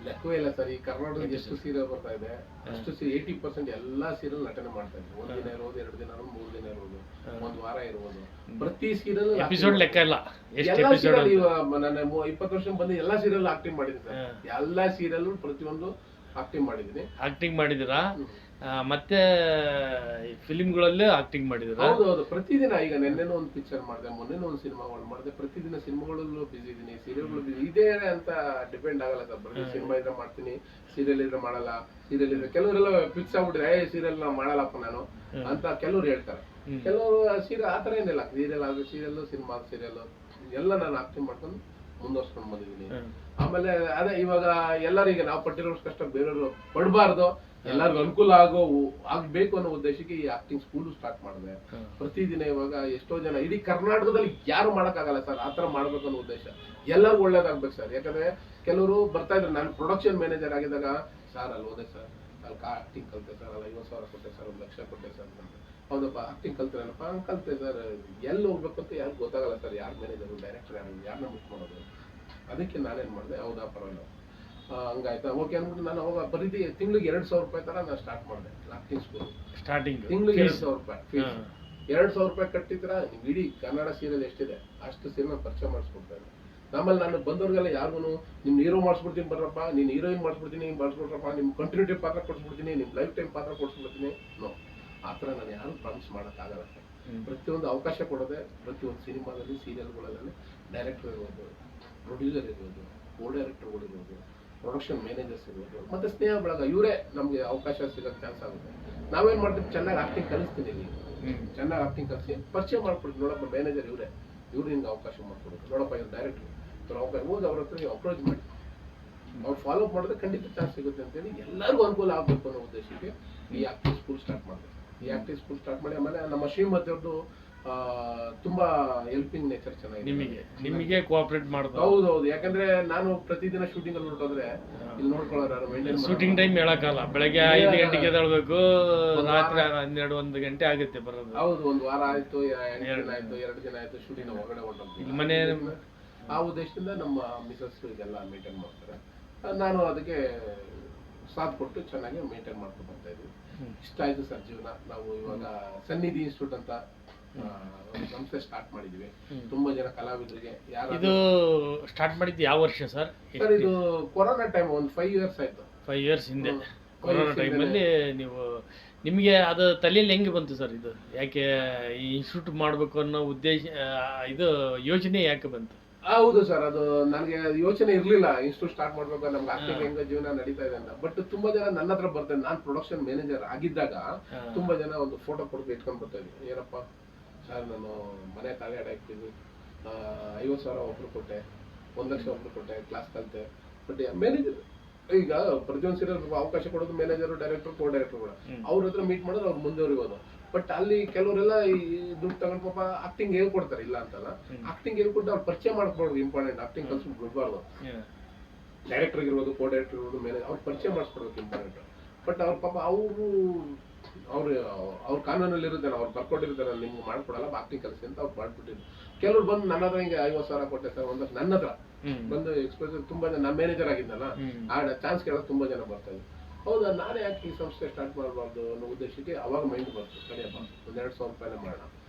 ಲೆಕ್ಕವೇ ಇಲ್ಲ ಸರ್. ಈ ಕರ್ನಾಟಕದಲ್ಲಿ ಎಷ್ಟು ಸೀರಿಯಲ್ ಬರ್ತಾ ಇದೆ ಅಷ್ಟು 80% ಎಲ್ಲಾ ಸೀರಿಯಲ್ ನಟನೆ ಮಾಡ್ತಾ ಇದ್ರು. 1 ದಿನ ಇರೋದು, 2 ದಿನ ಇರೋದು, 3 ದಿನ ಇರೋದು, 1 ವಾರ ಇರ್ಬೋದು. ಪ್ರತಿ ಸೀರಿಯಲ್ ಎಪಿಸೋಡ್ ಲೆಕ್ಕ ಇಲ್ಲ. ನನ್ನ 20 ವರ್ಷ ಬಂದು ಎಲ್ಲಾ ಸೀರಿಯಲ್ ಆಕ್ಟಿಂಗ್ ಮಾಡಿದ್ದೀನಿ ಸರ್. ಎಲ್ಲಾ ಸೀರಿಯಲ್ ಪ್ರತಿಯೊಂದು ಆಕ್ಟಿಂಗ್ ಮಾಡಿದಿರಾ? ಮತ್ತೆ ಫಿಲಿಮ್ಗಳಲ್ಲೇ ಆಕ್ಟಿಂಗ್ ಮಾಡಿದ್ರ? ಹೌದೌದು, ಪ್ರತಿದಿನ. ಈಗ ನೆನ್ನೆನೂ ಒಂದು ಪಿಕ್ಚರ್ ಮಾಡಿದೆ, ಮೊನ್ನೆನೂ ಒಂದು ಸಿನಿಮಾಗಳು ಮಾಡಿದೆ. ಪ್ರತಿದಿನ ಸಿನಿಮಾಗಳಲ್ಲೂ ಬಿಸಿ ಇದೀನಿ, ಸೀರಿಯಲ್ಗಳು ಬಿಸಿ. ಇದೇ ಅಂತ ಡಿಪೆಂಡ್ ಆಗಲ್ಲ ಸರ್. ಬರೀ ಸಿನಿಮಾ ಇದ್ರೆ ಮಾಡ್ತೀನಿ, ಸೀರಿಯಲ್ ಇದ್ರೆ ಮಾಡಲ್ಲ. ಸೀರಿಯಲ್ ಇದ್ರೆ ಕೆಲವರೆಲ್ಲ ಫಿಕ್ಸ್ ಆಗ್ಬಿಟ್ಟಿದೆ, ಸೀರಿಯಲ್ ನಾವು ಮಾಡಲ್ಲಪ್ಪ ನಾನು ಅಂತ ಕೆಲವ್ರು ಹೇಳ್ತಾರೆ. ಕೆಲವರು ಸೀರಿಯಲ್ ಆತರ ಏನಿಲ್ಲ, ಸೀರಿಯಲ್ ಆದ್ರೆ ಸೀರಿಯಲ್, ಸಿನಿಮಾ ಸೀರಿಯಲ್ ಎಲ್ಲ ನಾನು ಆಕ್ಟಿಂಗ್ ಮಾಡ್ಕೊಂಡು ಮುಂದುವರ್ಸ್ಕೊಂಡು ಬಂದಿದ್ದೀನಿ. ಆಮೇಲೆ ಅದೇ ಇವಾಗ ಎಲ್ಲರಿಗೆ ನಾವು ಪಟ್ಟಿರೋ ಕಷ್ಟ ಬೇರೆಯವರು ಪಡಬಾರ್ದು, ಎಲ್ಲರಿಗೂ ಅನುಕೂಲ ಆಗ್ಬೇಕು ಅನ್ನೋ ಉದ್ದೇಶಕ್ಕೆ ಈ ಆಕ್ಟಿಂಗ್ ಸ್ಕೂಲ್ ಸ್ಟಾರ್ಟ್ ಮಾಡಿದೆ. ಪ್ರತಿದಿನ ಇವಾಗ ಎಷ್ಟೋ ಜನ ಇಡೀ ಕರ್ನಾಟಕದಲ್ಲಿ ಯಾರು ಮಾಡಕ್ಕಾಗಲ್ಲ ಸರ್, ಆತರ ಮಾಡ್ಬೇಕು ಅನ್ನೋ ಉದ್ದೇಶ. ಎಲ್ಲರಿಗೂ ಒಳ್ಳೇದಾಗ್ಬೇಕು ಸರ್. ಯಾಕಂದ್ರೆ ಕೆಲವರು ಬರ್ತಾ ಇದ್ರು, ನಾನು ಪ್ರೊಡಕ್ಷನ್ ಮ್ಯಾನೇಜರ್ ಆಗಿದ್ದಾಗ ಸರ್ ಅಲ್ಲಿ ಹೋದೆ ಸರ್, ಅಲ್ಲಿ ಆಕ್ಟಿಂಗ್ ಕಲಿತೆ ಸರ್, ಅಲ್ಲಿ 50,000 ಕೊಟ್ಟೆ ಸರ್, 1,00,000 ಕೊಟ್ಟೆ ಸರ್ ಅಂತ. ಹೌದಪ್ಪ ಆಕ್ಟಿಂಗ್ ಕಲ್ತಿರಲ್ಲಪ್ಪ, ಕಲಿತೆ ಸರ್. ಎಲ್ಲಿ ಹೋಗ್ಬೇಕು ಅಂತ ಯಾರು ಗೊತ್ತಾಗಲ್ಲ ಸರ್, ಯಾರು ಮ್ಯಾನೇಜರು ಡೈರೆಕ್ಟರ್ ಯಾರನ್ನ ಮಿಸ್ ಮಾಡೋದು. ಅದಕ್ಕೆ ನಾನೇನ್ ಮಾಡಿದೆ, ಹೌದಾ ಪರವಾಗಿಲ್ಲ ಹಂಗಾಯ್ತಾ ಓಕೆ ಅಂದ್ಬಿಟ್ಟು ನಾನು ಅವಾಗ ಬರೀತಿ ತಿಂಗಳಿಗೆ 2,000 ರೂಪಾಯಿ ತರ ನಾನು ಸ್ಟಾರ್ಟ್ ಮಾಡಿದೆ ಆಕ್ಟಿಂಗ್ ಸ್ಕೂಲ್. ಸ್ಟಾರ್ಟಿಂಗ್ ತಿಂಗಳಿಗೆ 2,000 ರೂಪಾಯಿ ಫೀಸ್. 2,000 ರೂಪಾಯಿ ಕಟ್ಟಿದ್ರ ನೀವು ಇಡೀ ಕನ್ನಡ ಸೀರಿಯಲ್ ಎಷ್ಟಿದೆ ಅಷ್ಟು ಸೀರಿಯಲ್ ಪರಿಚಯ ಮಾಡಿಸ್ಕೊಡ್ತಾರೆ. ಆಮೇಲೆ ನಾನು ಬಂದವ್ರಿಗೆಲ್ಲ ಯಾರಿಗೂ ನಿಮ್ ಹೀರೋ ಮಾಡಿಸ್ಬಿಡ್ತೀನಿ ಬರ್ರಪ್ಪ, ನೀನ್ ಹೀರೋಯಿನ್ ಮಾಡಿಸ್ಬಿಡ್ತೀನಿ ಮಾಡಿಸ್ಬಿಟ್ರಪ್ಪ, ನಿಮ್ ಕಂಟಿನ್ಯೂಟಿ ಪಾತ್ರ ಕೊಡ್ಸ್ಬಿಡ್ತೀನಿ, ನಿಮ್ ಲೈಫ್ ಟೈಮ್ ಪಾತ್ರ ಕೊಡ್ಸ್ಬಿಡ್ತೀನಿ. ನೋ, ಆ ಥರ ನಾನು ಯಾರು ಪ್ರಾಮಿಸ್ ಮಾಡೋಕ್ಕಾಗಲ್ಲ. ಪ್ರತಿಯೊಂದು ಅವಕಾಶ ಕೊಡೋದೆ, ಪ್ರತಿಯೊಂದು ಸಿನಿಮಾದಲ್ಲಿ ಸೀರಿಯಲ್ಗಳಲ್ಲಿ ಡೈರೆಕ್ಟರ್ ಇರ್ಬೋದು, ಪ್ರೊಡ್ಯೂಸರ್ ಇರ್ಬೋದು, ಕೋ ಡೈರೆಕ್ಟರ್ಗಳಿರ್ಬೋದು, ಪ್ರೊಡಕ್ಷನ್ ಮ್ಯಾನೇಜರ್ಸ್ ಇರ್ಬೋದು, ಮತ್ತೆ ಸ್ನೇಹ ಬಳಗ ಇವರೇ ನಮಗೆ ಅವಕಾಶ ಸಿಗೋಕ್ಕೆ ಚಾನ್ಸ್ ಆಗುತ್ತೆ. ನಾವೇನ್ ಮಾಡ್ತೀವಿ, ಚೆನ್ನಾಗಿ ಆಕ್ಟಿಂಗ್ ಕಲಿಸ್ತೀನಿ, ಚೆನ್ನಾಗಿ ಆಕ್ಟಿಂಗ್ ಕಲಿಸಿ ಪರಿಚಯ ಮಾಡ್ಕೊಡ್ತೀವಿ. ನೋಡಪ್ಪ ಮ್ಯಾನೇಜರ್ ಇವ್ರು ನಿಮ್ಗೆ ಅವಕಾಶ ಮಾಡ್ಕೊಡ್ಬೇಕು, ನೋಡಪ್ಪ ಇವ್ರು ಡೈರೆಕ್ಟರ್ ಅವಕಾಶ ಹೋಗಿ ಅವ್ರ ಹತ್ರ ನೀವು ಅಪ್ರೋಚ್ ಮಾಡಿ ಅವ್ರು ಫಾಲೋ ಅಪ್ ಮಾಡಿದ್ರೆ ಖಂಡಿತ ಚಾನ್ಸ್ ಸಿಗುತ್ತೆ ಅಂತೇಳಿ ಎಲ್ಲರಿಗೂ ಅನುಕೂಲ ಆಗಬೇಕು ಅನ್ನೋ ಉದ್ದೇಶಕ್ಕೆ ಈ ಆಕ್ಟಿಂಗ್ ಸ್ಕೂಲ್ ಸ್ಟಾರ್ಟ್ ಮಾಡಿದೆ. ಈ ಆಕ್ಟಿಂಗ್ ಸ್ಕೂಲ್ ಸ್ಟಾರ್ಟ್ ಮಾಡಿ ಆಮೇಲೆ ನಮ್ಮ ಶ್ರೀಮತಿ ಅವ್ರದ್ದು ತುಂಬಾ ಹೆಲ್ಪಿಂಗ್ ನೇಚರ್ ಚೆನ್ನಾಗಿದೆ, ನಿಮಗೆ ಕೋಆಪರೇಟ್ ಮಾಡೋದು. ಹೌದೌದು, ಯಾಕಂದ್ರೆ ನಾನು ಪ್ರತಿದಿನ ಶೂಟಿಂಗ್ ಅಲ್ಲಿ ಹೊರಟೋದ್ರೆ ಇಲ್ಲಿ ನೋಡ್ಕೊಳ್ಳೋರು ಶೂಟಿಂಗ್ ಟೈಮ್ ಹೇಳಕ್ಕಲ್ಲ, ಬೆಳಗ್ಗೆ 5 ಗಂಟೆಗೆ ಎದ್ದೇಳ್ಬೇಕು, ರಾತ್ರಿ 12-1 ಗಂಟೆ ಆಗುತ್ತೆ ಬರೋದು. ಹೌದು, ಒಂದು ವಾರ ಆಯ್ತು, 2 ದಿನ ಆಯ್ತು ಶೂಟಿಂಗ್ ಹೊರಗಡೆ ಹೊರಟೋಗ್ತೀನಿ ಮನೆ. ಆ ಉದ್ದೇಶದಿಂದ ನಮ್ಮ ಮಿಸಸ್ ಇದೆಲ್ಲ ಮೇಂಟೈನ್ ಮಾಡ್ತಾರೆ. ನಾನು ಅದಕ್ಕೆ ಸಾಥ್ ಕೊಟ್ಟು ಚೆನ್ನಾಗಿ ಮೇಂಟೈನ್ ಮಾಡ್ಕೊಂಡು ಬರ್ತಾ ಇದ್ವಿ. ಇಷ್ಟ ಆಯ್ತು ಸರ್ ಜೀವನ. ನಾವು ಇವಾಗ ಸನ್ನಿಧಿ ಇನ್ಸ್ಟಿಟ್ಯೂಟ್ ಅಂತ ಒಂದು ಸಂಸ್ಥೆ ಸ್ಟಾರ್ಟ್ ಮಾಡಿದ್ವಿ. ತುಂಬಾ ಜನ ಕಲಾವಿದರಿಗೆ. ಇದು ಸ್ಟಾರ್ಟ್ ಮಾಡಿದ್ದು ಯಾವ ವರ್ಷ ಸರ್? ಸರ್ ಇದು ಕೊರೋನಾ ಟೈಮ್, ಒಂದು 5 years ಆಯ್ತು. 5 years ಹಿಂದೆ ಕೊರೋನಾ ಟೈಮಲ್ಲಿ ನಿಮಗೆ ಅದು ತಲೆಯಲ್ಲಿ ಹೆಂಗೆ ಬಂತು ಸರ್? ಇದು ಯಾಕೆ ಈ ಇನ್ಸ್ಟಿಟ್ಯೂಟ್ ಮಾಡಬೇಕು ಅನ್ನೋ ಉದ್ದೇಶ, ಇದು ಯೋಚನೆ ಯಾಕೆ ಬಂತು? ಹೌದು ಸರ್, ಅದು ನನಗೆ ಯೋಚನೆ ಇರ್ಲಿಲ್ಲ ಇನ್ಸ್ಟಿಟ್ಯೂಟ್ ಸ್ಟಾರ್ಟ್ ಮಾಡ್ಬೇಕು, ನಮ್ಗೆ ಆಕ್ಟಿಂಗ್ ಹೆಂಗ ಜೀವನ ನಡೀತಾ ಇದೆ ಅಂತ. ಬಟ್ ತುಂಬಾ ಜನ ನನ್ನ ಹತ್ರ ಬರ್ತಾರೆ. ನಾನು ಪ್ರೊಡಕ್ಷನ್ ಮ್ಯಾನೇಜರ್ ಆಗಿದ್ದಾಗ ತುಂಬಾ ಜನ ಒಂದು ಫೋಟೋ ಕೊಟ್ಟು ಇಟ್ಕೊಂಡ್ ಬರ್ತಾ ಇದ್ವಿ. ಏನಪ್ಪ ಸರ್, ನಾನು ಮನೆ ತಾಳೆ ಹಾಕ್ತಿದ್ವಿ, 50,000 ಒಬ್ರು ಕೊಟ್ಟೆ, 1,00,000 ಒಬ್ರು ಕೊಟ್ಟೆ, ಕ್ಲಾಸ್ ಕಲಿತೆ. ಬಟ್ ಮ್ಯಾನೇಜರ್ ಈಗ ಪ್ರತಿಯೊಂದು ಸೀರಿಯಲ್ ಅವಕಾಶ ಕೊಡೋದು ಮ್ಯಾನೇಜರ್, ಡೈರೆಕ್ಟರ್, ಕೋ ಡೈರೆಕ್ಟರ್ ಕೂಡ ಅವ್ರ ಹತ್ರ ಮೀಟ್ ಮಾಡೋದು, ಅವ್ರು ಮುಂದುವರಿಯೋದು. ಬಟ್ ಅಲ್ಲಿ ಕೆಲವರೆಲ್ಲ ಈ ದುಡ್ಡು ತಗೊಂಡು ಪಾಪ ಆಕ್ಟಿಂಗ್ ಹೇಳ್ಕೊಡ್ತಾರೆ, ಇಲ್ಲ ಅಂತಲ್ಲ. ಆಕ್ಟಿಂಗ್ ಹೇಳ್ಕೊಟ್ಟು ಅವ್ರು ಪರಿಚಯ ಮಾಡ್ಕೊಡೋದು ಇಂಪಾರ್ಟೆಂಟ್. ಆಕ್ಟಿಂಗ್ ಕಲ್ಸ್ಬಿಟ್ಟು ಬಿಡ್ಬಾರ್ದು. ಡೈರೆಕ್ಟರ್ ಇರ್ಬೋದು, ಕೋ ಡೈರೆಕ್ಟರ್ ಇರ್ಬೋದು, ಮ್ಯಾನೇಜರ್ ಅವ್ರು ಪರಿಚಯ ಮಾಡಿಸ್ಕೊಡೋದು ಇಂಪಾರ್ಟೆಂಟ್. ಬಟ್ ಅವ್ರ ಪಾಪ ಅವ್ರ ಕಾನೂನಲ್ಲಿ ಇರುತ್ತೆ, ಅವ್ರು ಬರ್ಕೊಟ್ಟಿರ್ತಾರೆ, ನಿಮ್ಗೆ ಮಾಡ್ಕೊಡಲ್ಲ ಆಕ್ಟಿಂಗ್ ಕಲಿಸಿ ಅಂತ ಅವ್ರು ಮಾಡ್ಬಿಟ್ಟಿದ್ರು. ಕೆಲವ್ರು ಬಂದು ನನ್ನ ಹತ್ರ ಹಿಂಗೆ 50,000 ಕೊಟ್ಟೆ ಸರ್, ನನ್ನ ಹತ್ರ ಬಂದು ಎಕ್ಸ್ಪ್ರೆಸ್ ತುಂಬಾ ಜನ, ನಮ್ಮ ಮ್ಯಾನೇಜರ್ ಆಗಿದ್ದಲ್ಲ, ಆ ಚಾನ್ಸ್ ಕೇಳೋದು ತುಂಬಾ ಜನ ಬರ್ತಾ ಇದ್ರು. ಹೌದಾ, ನಾನೇ ಯಾಕೆ ಈ ಸಂಸ್ಥೆ ಸ್ಟಾರ್ಟ್ ಮಾಡಬಾರ್ದು ಅನ್ನೋ ಉದ್ದೇಶಕ್ಕೆ ಅವಾಗ ಮೈಂಡ್ ಬಂತು. ಕಡಿಯಪ್ಪ ಒಂದು 2,000 ರೂಪಾಯಿನೇ ಮಾಡೋಣ.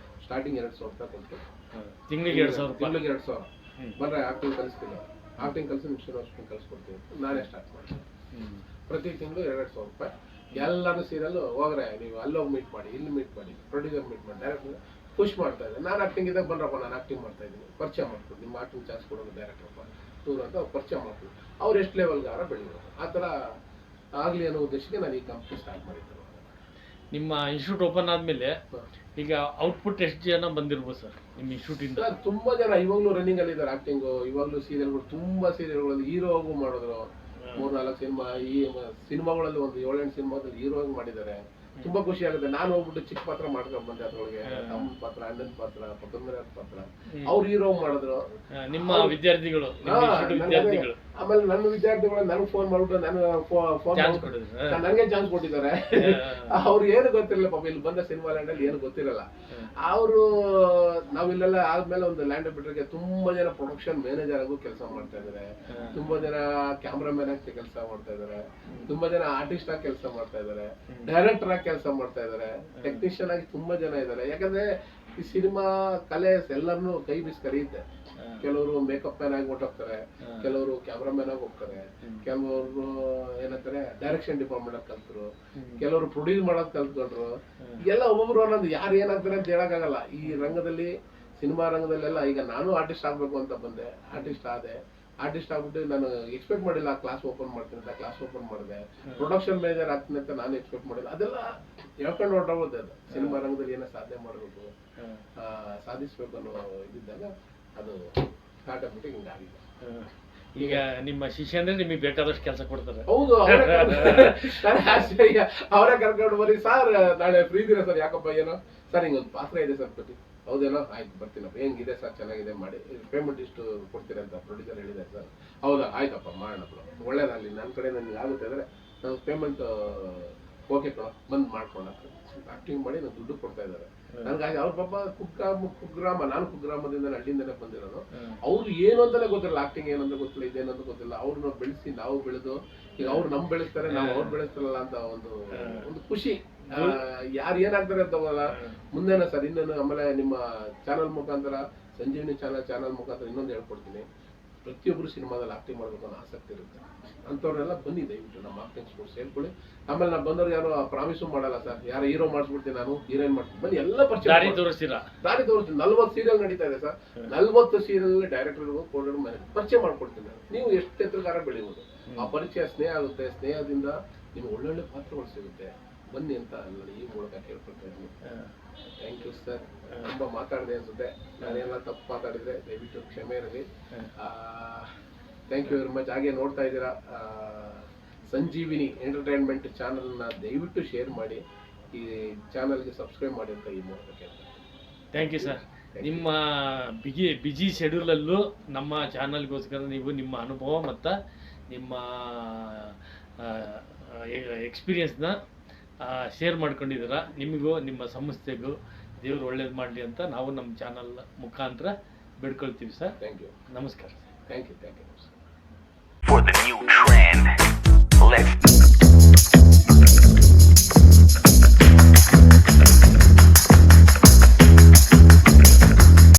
ಸ್ಟಾರ್ಟಿಂಗ್ 2,000 ರೂಪಾಯಿ ಕೊಟ್ಟು ತಿಂಗಳಿಗೆ 2,000 ಬಂದ್ರೆ ಆಕ್ಟಿಂಗ್ ಕಲಿಸ್ತೀನಿ, ಆಕ್ಟಿಂಗ್ ಕಲಿಸಿ ನಿಮಿಷ ಕಲಿಸ್ಕೊಡ್ತೀನಿ. ನಾನೇ ಸ್ಟಾರ್ಟ್ ಮಾಡಿದೆ. ಪ್ರತಿ ತಿಂಗಳು 2,000 ರೂಪಾಯಿ. ಎಲ್ಲರೂ ಸೀರಿಯಲ್ ಹೋಗ್ರೆ ನೀವು ಅಲ್ಲೋಗಿ ಮೀಟ್ ಮಾಡಿ, ಇಲ್ಲಿ ಮೀಟ್ ಮಾಡಿ, ಪ್ರೊಡ್ಯೂಸರ್ ಮೀಟ್ ಮಾಡಿ, ಡೈರೆಕ್ಟರ್ ಖುಷ್ ಮಾಡ್ತಾ ಇದ್ದೆ. ನಾನು ಆಕ್ಟಿಂಗ್ ಇದ್ದಾಗ ಬಂದ್ರಪ್ಪ ನಾನು ಆಕ್ಟಿಂಗ್ ಮಾಡ್ತಾ ಇದ್ದೀನಿ, ಪರಿಚಯ ಮಾಡ್ಕೊಂಡು ನಿಮ್ಮ ಆಕ್ಟಿಂಗ್ ಚಾನ್ಸ್ ಕೊಡೋದು ಡೈರೆಕ್ಟರ್ಪ್ಪ ಟೂರ್ ಅಂತ ಅವ್ರು ಪರಿಚಯ ಮಾಡ್ಕೊಂಡು ಅವ್ರು ಎಷ್ಟು ಲೆವೆಲ್ಗಾರ ಬೆಳೆಯೋದು. ಆ ಥರ ಆಗಲಿ ಅನ್ನೋ ಉದ್ದೇಶಕ್ಕೆ ನಾನು ಈ ಕಂಪ್ನಿ ಸ್ಟಾರ್ಟ್ ಮಾಡಿದ್ದೆ. ನಿಮ್ಮ ಇನ್ಸ್ಟಿಟ್ಯೂಟ್ ಓಪನ್ ಆದಮೇಲೆ ಈಗ ಔಟ್ಪುಟ್ ಎಷ್ಟು ಜನ ಬಂದಿರ್ಬೋದು ಸರ್ ನಿಮ್ಮ ಇನ್ಸ್ಟಿಟ್ಯೂಟಿಂದ? ಸರ್ ತುಂಬಾ ಜನ ಇವಾಗಲೂ ರನ್ನಿಂಗ್ ಅಲ್ಲಿ ಇದ್ದಾರೆ. ಆಕ್ಟಿಂಗು ಇವಾಗಲೂ ಸೀರಿಯಲ್ಗಳು, ತುಂಬಾ ಸೀರಿಯಲ್ಗಳಲ್ಲಿ ಹೀರೋ ಆಗು ಮಾಡಿದ್ರು. 3-4 ಸಿನಿಮಾ, ಈ ಸಿನಿಮಾಗಳಲ್ಲಿ ಒಂದು 7-8 ಸಿನಿಮಾದಲ್ಲಿ ಹೀರೋ ಆಗಿ ಮಾಡಿದ್ದಾರೆ. ತುಂಬಾ ಖುಷಿ ಆಗುತ್ತೆ. ನಾನು ಹೋಗ್ಬಿಟ್ಟು ಚಿಕ್ಕ ಪಾತ್ರ ಮಾಡ್ಕೊಂಡ್ ಬಂದೆ, ಅದ್ರೊಳಗೆ ತಮ್ಮ ಪಾತ್ರ, ಅಣ್ಣನ ಪಾತ್ರ, ಪಕ್ಕದ ಪಾತ್ರ, ಅವ್ರು ಹೀರೋ ಮಾಡಿದ್ರು. ನಿಮ್ಮ ವಿದ್ಯಾರ್ಥಿಗಳು? ಆಮೇಲೆ ನನ್ನ ವಿದ್ಯಾರ್ಥಿಗಳು ನನಗೆ ಫೋನ್ ಮಾಡ್ಬಿಟ್ಟು ನನಗೆ ಚಾನ್ಸ್ ಕೊಟ್ಟಿದ್ದಾರೆ. ಅವ್ರಿಗೆ ಏನು ಗೊತ್ತಿರಲ್ಲ ಪಾಪ, ಇಲ್ಲಿ ಬಂದ ಸಿನಿಮಾ ಲ್ಯಾಂಡ್ ಅಲ್ಲಿ ಏನು ಗೊತ್ತಿರಲ್ಲ. ಅವರು ನಾವಿಲ್ಲೆಲ್ಲ ಆದ್ಮೇಲೆ ಒಂದು ಲ್ಯಾಂಡ್ ಬಿಟ್ರಿಗೆ ತುಂಬಾ ಜನ ಪ್ರೊಡಕ್ಷನ್ ಮ್ಯಾನೇಜರ್ ಆಗು ಕೆಲಸ ಮಾಡ್ತಾ ಇದಾರೆ, ತುಂಬಾ ಜನ ಕ್ಯಾಮ್ರಾಮನ್ ಆಗಿ ಕೆಲಸ ಮಾಡ್ತಾ ಇದಾರೆ, ತುಂಬಾ ಜನ ಆರ್ಟಿಸ್ಟ್ ಆಗಿ ಕೆಲಸ ಮಾಡ್ತಾ ಇದಾರೆ, ಡೈರೆಕ್ಟರ್ ಆಗಿ ಕೆಲಸ ಮಾಡ್ತಾ ಇದಾರೆ, ಟೆಕ್ನಿಷಿಯನ್ ಆಗಿ ತುಂಬಾ ಜನ ಇದಾರೆ. ಯಾಕಂದ್ರೆ ಈ ಸಿನಿಮಾ ಕಲೆ ಎಲ್ಲರನ್ನು ಕೈ ಬೀಸಿ ಕರೆಯುತ್ತೆ. ಕೆಲವರು ಮೇಕಪ್ ಮ್ಯಾನ್ ಆಗಿ ಹೊಟ್ಟೋಗ್ತಾರೆ, ಕೆಲವರು ಕ್ಯಾಮ್ರಾಮನ್ ಆಗಿ ಹೋಗ್ತಾರೆ, ಕೆಲವರು ಏನಂತಾರೆ ಡೈರೆಕ್ಷನ್ ಡಿಪಾರ್ಟ್ಮೆಂಟ್ ಆಗಿ ಕಲ್ತರು, ಕೆಲವರು ಪ್ರೊಡ್ಯೂಸ್ ಮಾಡೋದ್ ಕಲ್ತ್ಕೊಂಡ್ರು. ಎಲ್ಲ ಒಬ್ಬೊಬ್ರು ಅನ್ನೋದು ಯಾರು ಏನಾಗ್ತಾರೆ ಅಂತ ಹೇಳಕ್ಕಾಗಲ್ಲ. ಈ ರಂಗದಲ್ಲಿ, ಸಿನಿಮಾ ರಂಗದಲ್ಲೆಲ್ಲ ಈಗ ನಾನು ಆರ್ಟಿಸ್ಟ್ ಆಗ್ಬೇಕು ಅಂತ ಬಂದೆ, ಆರ್ಟಿಸ್ಟ್ ಆದೆ. ಆರ್ಟಿಸ್ಟ್ ಆಗ್ಬಿಟ್ಟು ನಾನು ಎಕ್ಸ್ಪೆಕ್ಟ್ ಮಾಡಿಲ್ಲ ಕ್ಲಾಸ್ ಓಪನ್ ಮಾಡ್ತೀನಿ ಅಂತ ಕ್ಲಾಸ್ ಓಪನ್ ಮಾಡಿದೆ. ಪ್ರೊಡಕ್ಷನ್ ಮ್ಯಾನೇಜರ್ ಆಗ್ತೀನಿ ಅಂತ ನಾನು ಎಕ್ಸ್ಪೆಕ್ಟ್ ಮಾಡಿಲ್ಲ. ಅದೆಲ್ಲ ಹೇಳ್ಕೊಂಡು ಹೊರಟೋಗುತ್ತೆ. ಅದು ಸಿನಿಮಾ ರಂಗದಲ್ಲಿ ಏನೋ ಸಾಧನೆ ಮಾಡಬೇಕು, ಸಾಧಿಸ್ಬೇಕು ಅನ್ನೋ ಇದ್ದಿದ್ದಾಗ ಅದು ಆಟೋಮೆಟಿಕ್ ಹಿಂಗಾಗಿದೆ. ಈಗ ನಿಮ್ಮ ಶಿಷ್ಯ ಅಂದ್ರೆ ನಿಮಗೆ ಬೇಕಾದಷ್ಟು ಕೆಲಸ ಕೊಡ್ತಾರೆ. ಹೌದು, ಅವರೇ ಕರ್ಕೊಂಡು ಬರೀ ಸರ್ ನಾಳೆ ಫ್ರೀ ಇದೀರಾ ಸರ್, ಯಾಕಪ್ಪ ಏನೋ ಸರ್ ಹಿಂಗೊಂದು ಪಾತ್ರ ಇದೆ ಸರ್ ಕೊಟ್ಟು, ಹೌದೇನೋ ಆಯ್ತು ಬರ್ತೀನಪ್ಪ, ಹೆಂಗಿದೆ ಸರ್ ಚೆನ್ನಾಗಿದೆ ಮಾಡಿ, ಪೇಮೆಂಟ್ ಇಷ್ಟು ಕೊಡ್ತೀರಾ ಅಂತ ಪ್ರೊಡ್ಯೂಸರ್ ಹೇಳಿದ್ದಾರೆ ಸರ್. ಹೌದಾ ಆಯ್ತಪ್ಪ ಮಾಡೋಣ ಬ್ರೋ, ಒಳ್ಳೇದಾಗಲಿ, ನನ್ನ ಕಡೆ ನನಗೆ ಆಗುತ್ತೆ ಅಂದರೆ ನಾನು ಪೇಮೆಂಟ್ ಓಕೆ ಕಣ ಬಂದು ಮಾಡ್ಕೊಳ ಆಕ್ಟಿಂಗ್ ಮಾಡಿ ನಾನು ದುಡ್ಡು ಕೊಡ್ತಾ ಇದ್ದಾರೆ ನನಗಾಗಿ. ಅವ್ರ ಪಾಪ ಕುಗ್ರಾಮ, ನಾನು ಕುಗ್ರಾಮದಿಂದ ಹಳ್ಳಿಯಿಂದಲೇ ಬಂದಿರೋದು. ಅವ್ರು ಏನು ಅಂತಾನೆ ಗೊತ್ತಿಲ್ಲ, ಆಕ್ಟಿಂಗ್ ಏನಂತ ಗೊತ್ತಿಲ್ಲ, ಇದೇನಂತ ಗೊತ್ತಿಲ್ಲ. ಅವ್ರನ್ನ ಬೆಳೆಸಿ ನಾವು ಬೆಳೆದು ಈಗ ಅವ್ರು ನಮ್ ಬೆಳೆಸ್ತಾರೆ, ನಾವು ಅವ್ರು ಬೆಳೆಸ್ತಾರಲ್ಲ ಅಂತ ಒಂದು ಖುಷಿ. ಯಾರು ಏನಾಗ್ತಾರೆ ಅಂತ ಮುಂದೆನ ಸರ್. ಇನ್ನೊಂದು ಆಮೇಲೆ ನಿಮ್ಮ ಚಾನಲ್ ಮುಖಾಂತರ, ಸಂಜೀವಿನಿ ಚಾನಲ್ ಮುಖಾಂತರ ಇನ್ನೊಂದು ಹೇಳ್ಕೊಡ್ತೀನಿ, ಪ್ರತಿಯೊಬ್ಬರು ಸಿನಿಮಾದಲ್ಲಿ ಆಕ್ಟಿಂಗ್ ಮಾಡ್ಬೇಕು ಅನ್ನೋ ಆಸಕ್ತಿ ಇರುತ್ತೆ. ಅಂಥವ್ರೆಲ್ಲ ಬನ್ನಿ ದಯವಿಟ್ಟು ನಮ್ಮ ಆಕ್ಟಿಂಗ್ ಸ್ಕೂಲ್ ಸೇರ್ಕೊಳ್ಳಿ. ಆಮೇಲೆ ನಾವು ಬಂದವ್ರು ಯಾರು ಪ್ರಾಮಿಸು ಮಾಡಲ್ಲ ಸರ್, ಯಾರು ಹೀರೋ ಮಾಡಿಸ್ಬಿಡ್ತೀನಿ ನಾನು, ಹೀರೋಯಿನ್ ಮಾಡ್ತೀನಿ, ಬನ್ನಿ ಎಲ್ಲ ಪರಿಚಯ ದಾರಿ ತೋರಿಸ್ತೀರಾ. 40 ಸೀರಿಯಲ್ ನಡೀತಾ ಇದೆ ಸರ್. 40 ಸೀರಿಯಲ್ ಡೈರೆಕ್ಟರ್ಗೂ ಕೋಡರ್ ಪರಿಚಯ ಮಾಡ್ಕೊಡ್ತೀನಿ ನಾನು. ನೀವು ಎಷ್ಟು ಎತ್ತರಕಾರ ಬೆಳಿಬೋದು, ಆ ಪರಿಚಯ ಸ್ನೇಹ ಆಗುತ್ತೆ. ಸ್ನೇಹದಿಂದ ನಿಮ್ಗೆ ಒಳ್ಳೊಳ್ಳೆ ಪಾತ್ರಗಳು ಸಿಗುತ್ತೆ. ಬನ್ನಿ ಅಂತ ನಾನು ಈ ಮೂಲಕ ಕೇಳ್ಕೊಳ್ತಾ ಇದ್ದೀನಿ. Thank you sir. ತುಂಬಾ ಮಾತಾಡಿದೆ ಅನ್ಸುತ್ತೆ, ನಾನೆಲ್ಲ ತಪ್ಪು ಮಾತಾಡಿದ್ರೆ ದಯವಿಟ್ಟು ಕ್ಷಮೆ ಇರಲಿ. Thank you very much. ಹಾಗೆ ನೋಡ್ತಾ ಇದ್ದೀರಾ ಸಂಜೀವಿನಿ ಎಂಟರ್ಟೈನ್ಮೆಂಟ್ ಚಾನಲ್ನ ದಯವಿಟ್ಟು ಶೇರ್ ಮಾಡಿ, ಈ ಚಾನಲ್ಗೆ ಸಬ್ಸ್ಕ್ರೈಬ್ ಮಾಡಿ ಅಂತ ಈ ಮೂಲಕ ಕೇಳ್ತೀನಿ. Thank you sir. ನಿಮ್ಮ ಬಿಜಿ ಶೆಡ್ಯೂಲಲ್ಲೂ ನಮ್ಮ ಚಾನಲ್ಗೋಸ್ಕರ ನೀವು ನಿಮ್ಮ ಅನುಭವ ಮತ್ತು ನಿಮ್ಮ ಎಕ್ಸ್ಪೀರಿಯನ್ಸ್ನ ಶೇರ್ ಮಾಡ್ಕೊಂಡಿದ್ದೀರಾ. ನಿಮಗೂ ನಿಮ್ಮ ಸಂಸ್ಥೆಗೂ ದೇವರು ಒಳ್ಳೇದು ಮಾಡಲಿ ಅಂತ ನಾವು ನಮ್ಮ ಚಾನಲ್ ಮುಖಾಂತರ ಬೇಡ್ಕೊಳ್ತೀವಿ ಸರ್. ಥ್ಯಾಂಕ್ ಯು, ನಮಸ್ಕಾರ. Thank you, thank you. For the new trend.